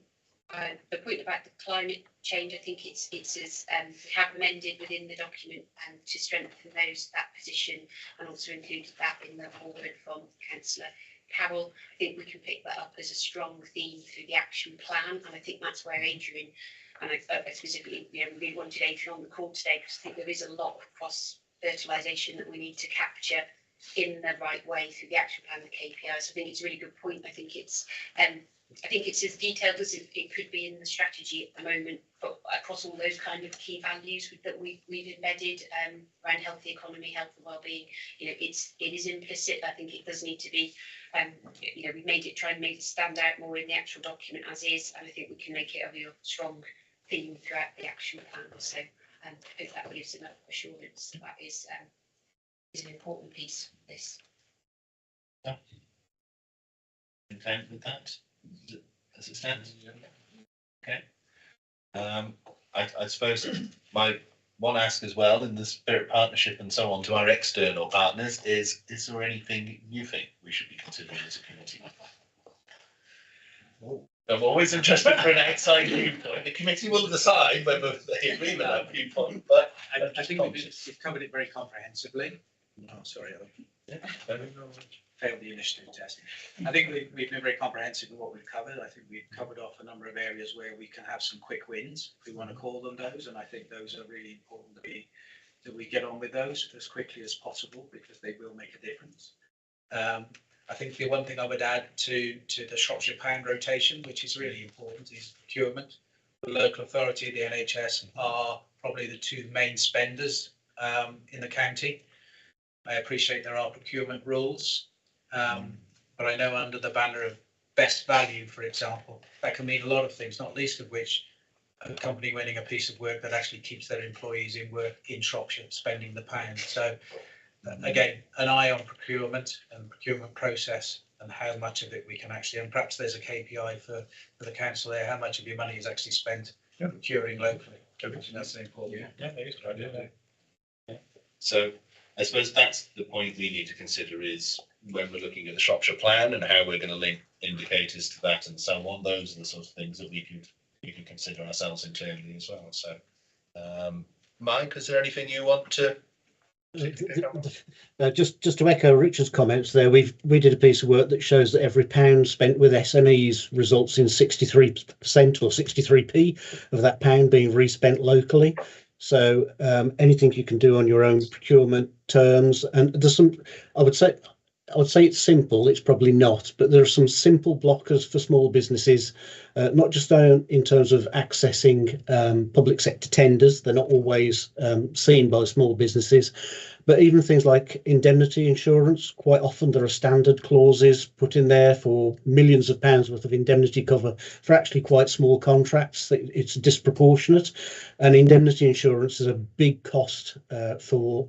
the point about the climate change, I think it's as we have amended within the document to strengthen that position, and also included that in the forward from Councillor Carroll. I think we can pick that up as a strong theme through the action plan, and I think that's where Adrian, and I specifically, really wanted Adrian on the call today, because I think there is a lot of cross fertilisation that we need to capture in the right way through the action plan and the KPIs. I think it's a really good point. I think it's as detailed as it could be in the strategy at the moment, but across all those kind of key values that we've embedded around healthy economy, health and wellbeing. It is implicit. I think it does need to be. We try and make it stand out more in the actual document as is, and I think we can make it a real strong theme throughout the action plan. So I hope that gives enough assurance that is an important piece of this. Yeah. Content with that as it stands? Okay. I suppose my one ask as well, in the spirit partnership and so on, to our external partners is there anything you think we should be considering as a committee? I'm always interested for an outside viewpoint. The committee will decide whether they agree with that viewpoint, but I think we've covered it very comprehensively. Oh, sorry, failed the initiative test. I think we've been very comprehensive in what we've covered. I think we've covered off a number of areas where we can have some quick wins, if we want to call them those, and I think those are really important that we get on with those as quickly as possible, because they will make a difference. I think the one thing I would add to the Shropshire pound rotation, which is really important, is procurement. The local authority, the NHS, are probably the two main spenders in the county. I appreciate there are procurement rules, but I know under the banner of best value, for example, that can mean a lot of things, not least of which a company winning a piece of work that actually keeps their employees in work in Shropshire spending the pound. So again, an eye on procurement and procurement process and how much of it we can actually, and perhaps there's a KPI for the council there, how much of your money is actually spent procuring locally. That's important. Yeah, that is a good idea. Yeah. So I suppose that's the point we need to consider, is when we're looking at the Shropshire plan and how we're going to link indicators to that and so on. Those are the sort of things that we can consider ourselves internally as well. So, Mike, is there anything you want to? Just to echo Richard's comments there, we did a piece of work that shows that every pound spent with SMEs results in 63% or 63p of that pound being respent locally. So anything you can do on your own procurement terms, and there's some, I would say it's simple, it's probably not, but there are some simple blockers for small businesses, not just in terms of accessing public sector tenders. They're not always seen by small businesses, but even things like indemnity insurance. Quite often there are standard clauses put in there for millions of pounds worth of indemnity cover for actually quite small contracts. It's disproportionate, and indemnity insurance is a big cost for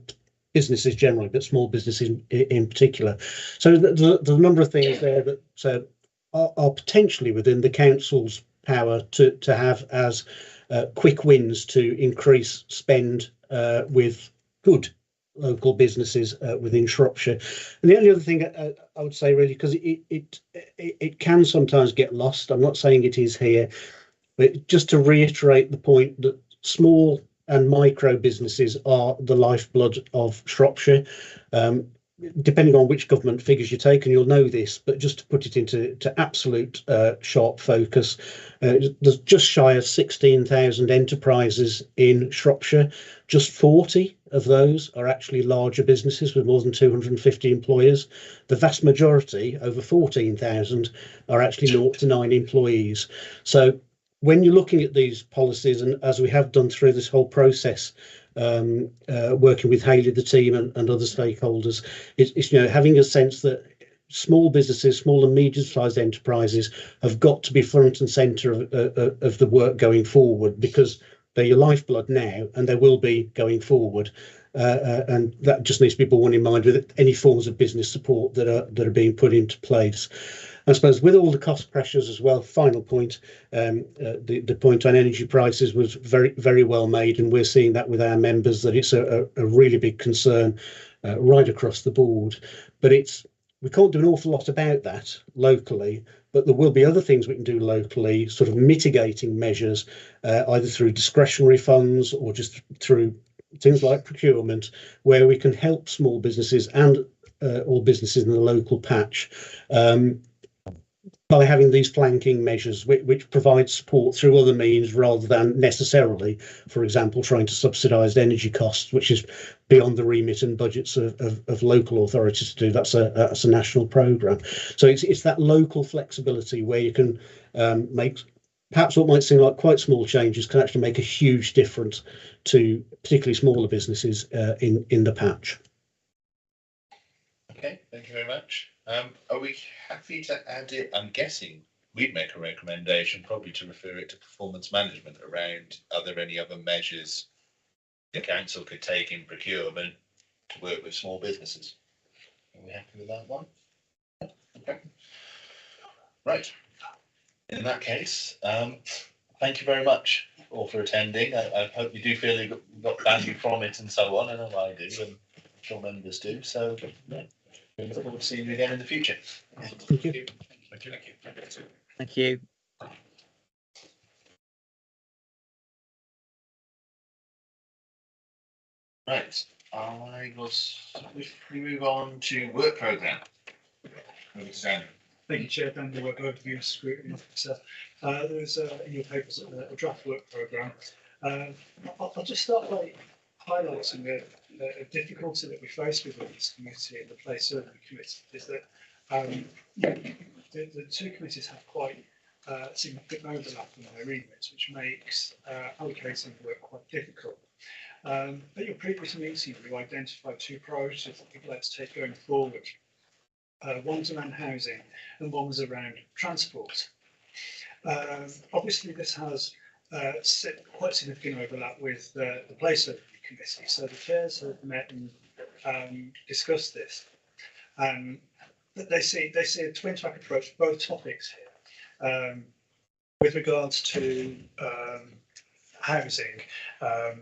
businesses generally, but small businesses in particular. So there's a number of things there that are potentially within the council's power to have as quick wins to increase spend with good local businesses within Shropshire. And the only other thing I would say, really, because it can sometimes get lost, I'm not saying it is here, but just to reiterate the point that small and micro businesses are the lifeblood of Shropshire. Depending on which government figures you take, and you'll know this, but just to put it into absolute sharp focus, there's just shy of 16,000 enterprises in Shropshire. Just 40 of those are actually larger businesses with more than 250 employers. The vast majority, over 14,000, are actually 0 to 9 employees. So when you're looking at these policies, and as we have done through this whole process, working with Hayley, the team, and other stakeholders, it's having a sense that small businesses, small and medium-sized enterprises, have got to be front and centre of the work going forward, because they're your lifeblood now, and they will be going forward. And that just needs to be borne in mind with any forms of business support that are being put into place. I suppose with all the cost pressures as well, final point, the point on energy prices was very, very well made, and we're seeing that with our members, that it's a really big concern right across the board. But we can't do an awful lot about that locally, but there will be other things we can do locally, sort of mitigating measures, either through discretionary funds or just through things like procurement, where we can help small businesses and all businesses in the local patch by having these flanking measures which provide support through other means rather than necessarily, for example, trying to subsidise energy costs, which is beyond the remit and budgets of local authorities to do. That's a national programme. So it's that local flexibility where you can make perhaps what might seem like quite small changes can actually make a huge difference to particularly smaller businesses in the patch. Okay, thank you very much. Are we happy to add it? I'm guessing we'd make a recommendation probably to refer it to performance management around, are there any other measures the council could take in procurement to work with small businesses? Are we happy with that one? Okay. Right. In that case, thank you very much all for attending. I hope you do feel you got value from it and so on. I know I do, and I'm sure members do. So yeah, we look forward to seeing you again in the future. Thank you. Thank you. Thank you. Right, I will swiftly move on to work programme. Over to Dan. Thank you, Chair. Dan, the work overview and scrutiny officer. There's in your papers a draft work programme. I'll just start by highlighting the difficulty that we face with this committee and the place survey committee is that the two committees have quite significant overlap in their remits, which makes allocating work quite difficult. At your previous meeting, you identified two priorities that you'd like to take going forward. One was around housing and one was around transport. Obviously, this has quite significant overlap with the place overview committee. So the chairs have met and discussed this. They see a twin track approach for both topics here. With regards to housing,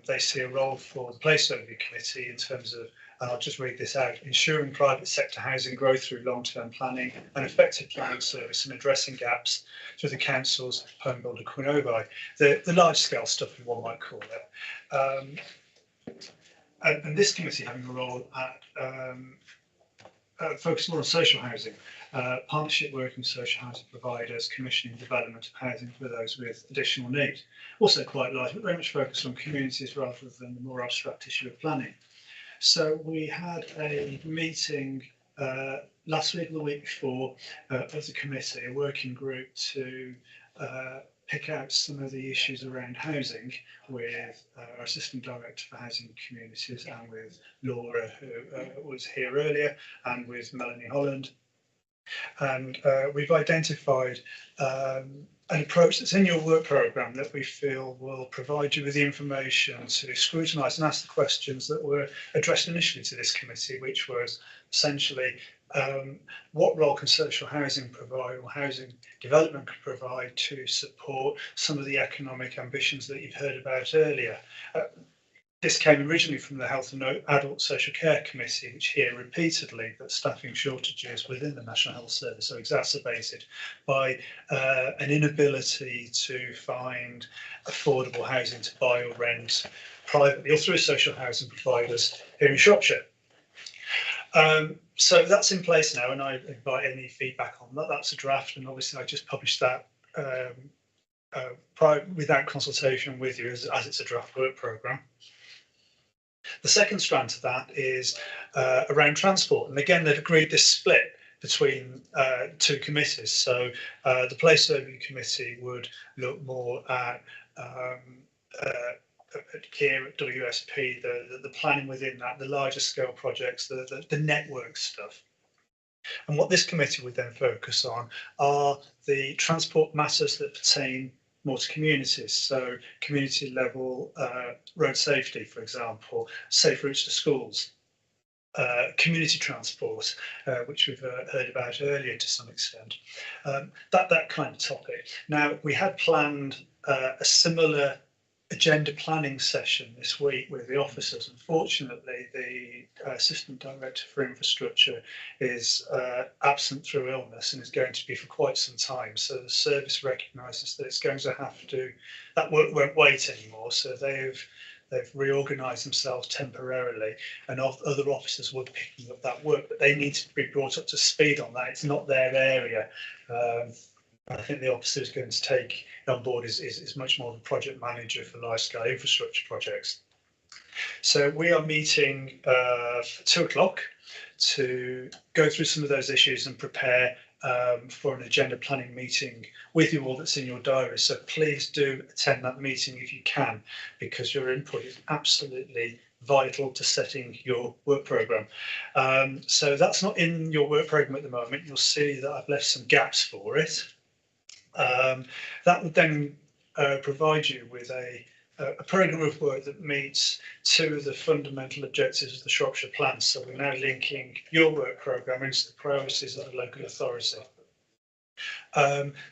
they see a role for the place overview committee in terms of, and I'll just read this out, ensuring private sector housing growth through long-term planning and effective planning service and addressing gaps through the council's home builder Quinobi, the large-scale stuff, one might call it. And this committee having a role at focusing more on social housing, partnership working with social housing providers, commissioning development of housing for those with additional needs. Also quite large, but very much focused on communities rather than the more abstract issue of planning. So we had a meeting last week and the week before of the committee, a working group to pick out some of the issues around housing with our Assistant Director for Housing and Communities and with Laura, who was here earlier, and with Melanie Holland. And we've identified an approach that's in your work programme that we feel will provide you with the information to scrutinise and ask the questions that were addressed initially to this committee, which was essentially what role can social housing provide or housing development can provide to support some of the economic ambitions that you've heard about earlier. This came originally from the Health and Adult Social Care Committee, which hear repeatedly that staffing shortages within the National Health Service are exacerbated by an inability to find affordable housing to buy or rent privately or through social housing providers here in Shropshire. So that's in place now, and I invite any feedback on that. That's a draft, and obviously I just published that without consultation with you as it's a draft work programme. The second strand to that is around transport. And again, they've agreed this split between two committees. So the Place Overview Committee would look more at here at WSP, the planning within that, the larger scale projects, the network stuff. And what this committee would then focus on are the transport matters that pertain more to communities, so community level road safety, for example, safe routes to schools, community transport, which we've heard about earlier to some extent, that kind of topic. Now, we had planned a similar agenda planning session this week with the officers. Unfortunately, the Assistant Director for Infrastructure is absent through illness and is going to be for quite some time. So the service recognises that it's going to have to, that work won't wait anymore. So they've reorganised themselves temporarily, and other officers will be picking up that work, but they need to be brought up to speed on that. It's not their area. I think the officer is going to take on board is much more of a project manager for large-scale infrastructure projects. So we are meeting for 2 o'clock to go through some of those issues and prepare for an agenda planning meeting with you all that's in your diary. So please do attend that meeting if you can, because your input is absolutely vital to setting your work programme. So that's not in your work programme at the moment. You'll see that I've left some gaps for it. That would then provide you with a programme of work that meets 2 of the fundamental objectives of the Shropshire Plan. So we're now linking your work programme into the priorities of the local authority.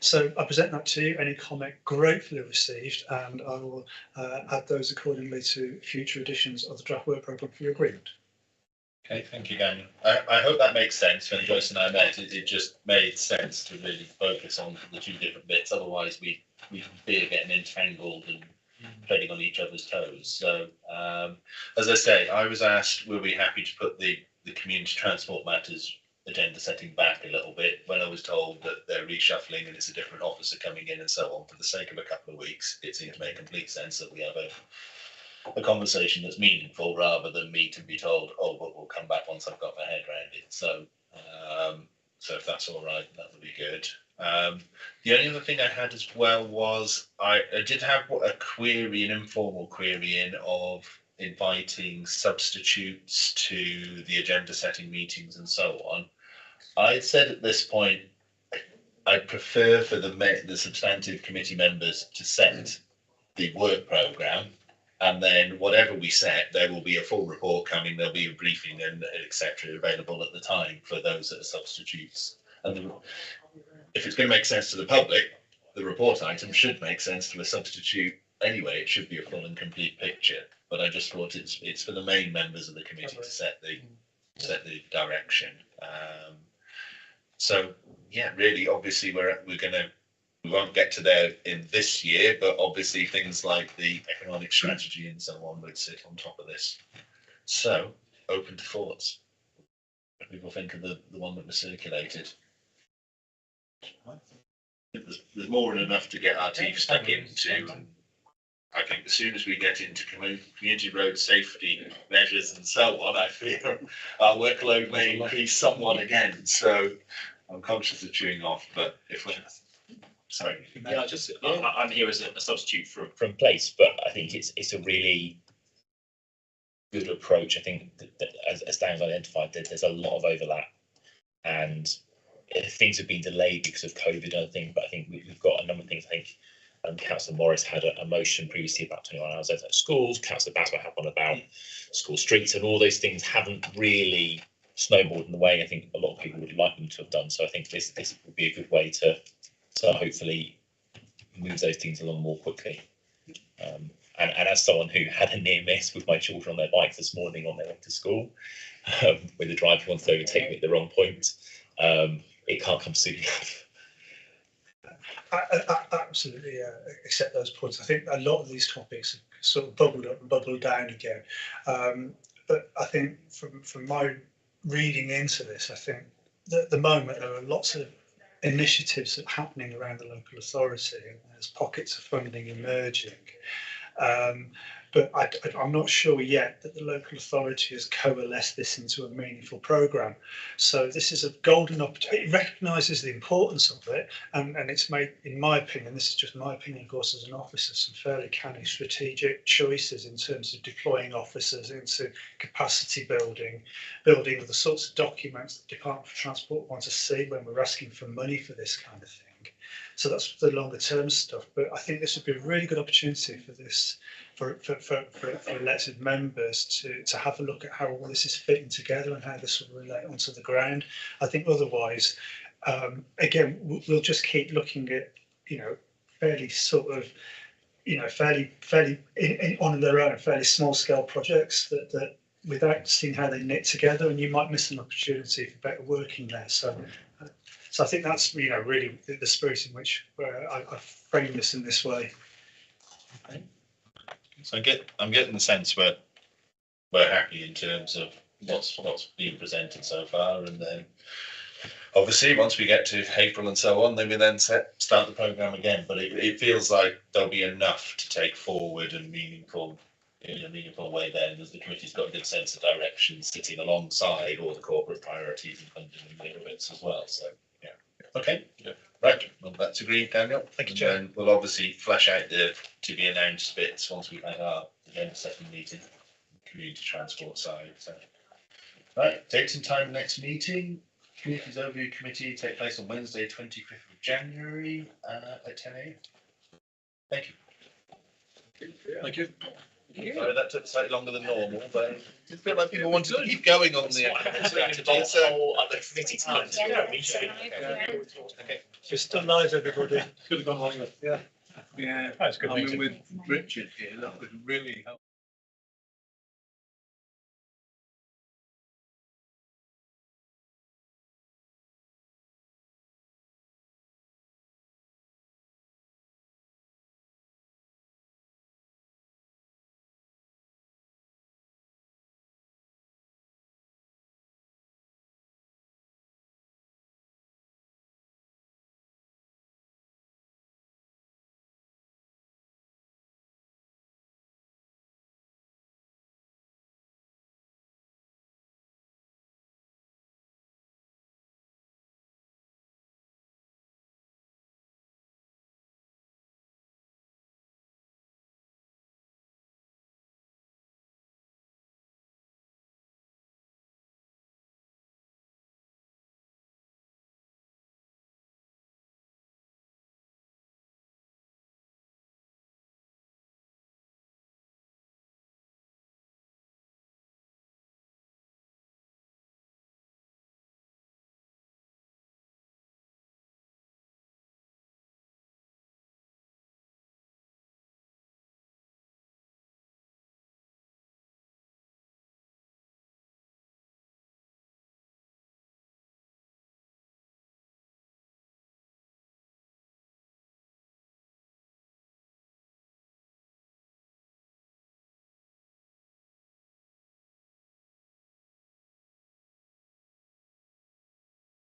So I present that to you. Any comment gratefully received, and I will add those accordingly to future editions of the draft work programme for your agreement. Okay, thank you, Daniel. I hope that makes sense. When Joyce and I met, it just made sense to really focus on the 2 different bits. Otherwise, we fear getting entangled and treading on each other's toes. So, as I say, I was asked, were we happy to put the community transport matters agenda setting back a little bit, when I was told that they're reshuffling and it's a different officer coming in and so on. For the sake of a couple of weeks, it seemed to make complete sense that we have a conversation that's meaningful, rather than me to be told, oh, but we'll come back once I've got my head around it. So, so if that's all right, that would be good. The only other thing I had as well was I did have a query, an informal query in of inviting substitutes to the agenda setting meetings and so on. I said at this point, I'd prefer for the substantive committee members to set the work programme, and then whatever we set, there will be a full report coming, there'll be a briefing and etc. available at the time for those that are substitutes. And if it's going to make sense to the public, the report item should make sense to a substitute anyway. It should be a full and complete picture. But I just thought it's for the main members of the committee to set the direction. So yeah, really, obviously we won't get to there in this year, but obviously things like the economic strategy and so on would sit on top of this. So, open to thoughts. What people think of the one that was circulated. There's more than enough to get our teeth stuck into. I think as soon as we get into community road safety measures and so on, I fear our workload may increase somewhat again. So I'm conscious of chewing off, but if we're sorry. Yeah, I'm here as a substitute from Place, but I think it's a really good approach. I think that as Dan's identified, there's a lot of overlap, and things have been delayed because of COVID and other things. But I think we've got a number of things. I think Councillor Morris had a motion previously about 21 hours at schools. Councillor Baswell had one about school streets, and all those things haven't really snowballed in the way I think a lot of people would like them to have done. So I think this would be a good way to hopefully move those things along more quickly. And as someone who had a near miss with my children on their bikes this morning on their way to school, with the driver who wanted to overtake me at the wrong point, it can't come soon enough. I absolutely accept those points. I think a lot of these topics have sort of bubbled up and bubbled down again. But I think from my reading into this, I think that at the moment there are lots of initiatives happening around the local authority, and there's pockets of funding emerging. But I'm not sure yet that the local authority has coalesced this into a meaningful programme. So this is a golden opportunity. It recognises the importance of it, and it's made, in my opinion, this is just my opinion, of course, as an officer, some fairly canny strategic choices in terms of deploying officers into capacity building the sorts of documents the Department for Transport want to see when we're asking for money for this kind of thing. So that's the longer term stuff. But I think this would be a really good opportunity for this, for elected members to have a look at how all this is fitting together and how this will relate onto the ground. I think otherwise, again, we'll just keep looking at, fairly sort of fairly on their own, fairly small scale projects that without seeing how they knit together, and you might miss an opportunity for better working there. So I think that's really the spirit in which I frame this in this way. Okay. So I'm getting the sense we're happy in terms of what's been presented so far, and then obviously once we get to April and so on, then we then start the programme again. But it feels like there'll be enough to take forward and meaningful in a meaningful way then, as the committee's got a good sense of direction sitting alongside all the corporate priorities and funding and later bits as well. So yeah. Okay. Yeah. Right. Well, that's agreed, Daniel. Thank you, Chair. And we'll obviously flesh out the to be announced bits once we've had our agenda setting meeting, community transport side. So right, dates and time next meeting. Communities Overview Committee take place on Wednesday, 25th of January at 10 a.m. Thank you. Thank you. Sorry, that took slightly longer than normal, but I feel like people wanted to keep going on the strategy. So other committee time. okay. You're still nice, everybody. Could have gone longer. Yeah. Yeah, That's good I mean, meeting. with Richard here, that would really help.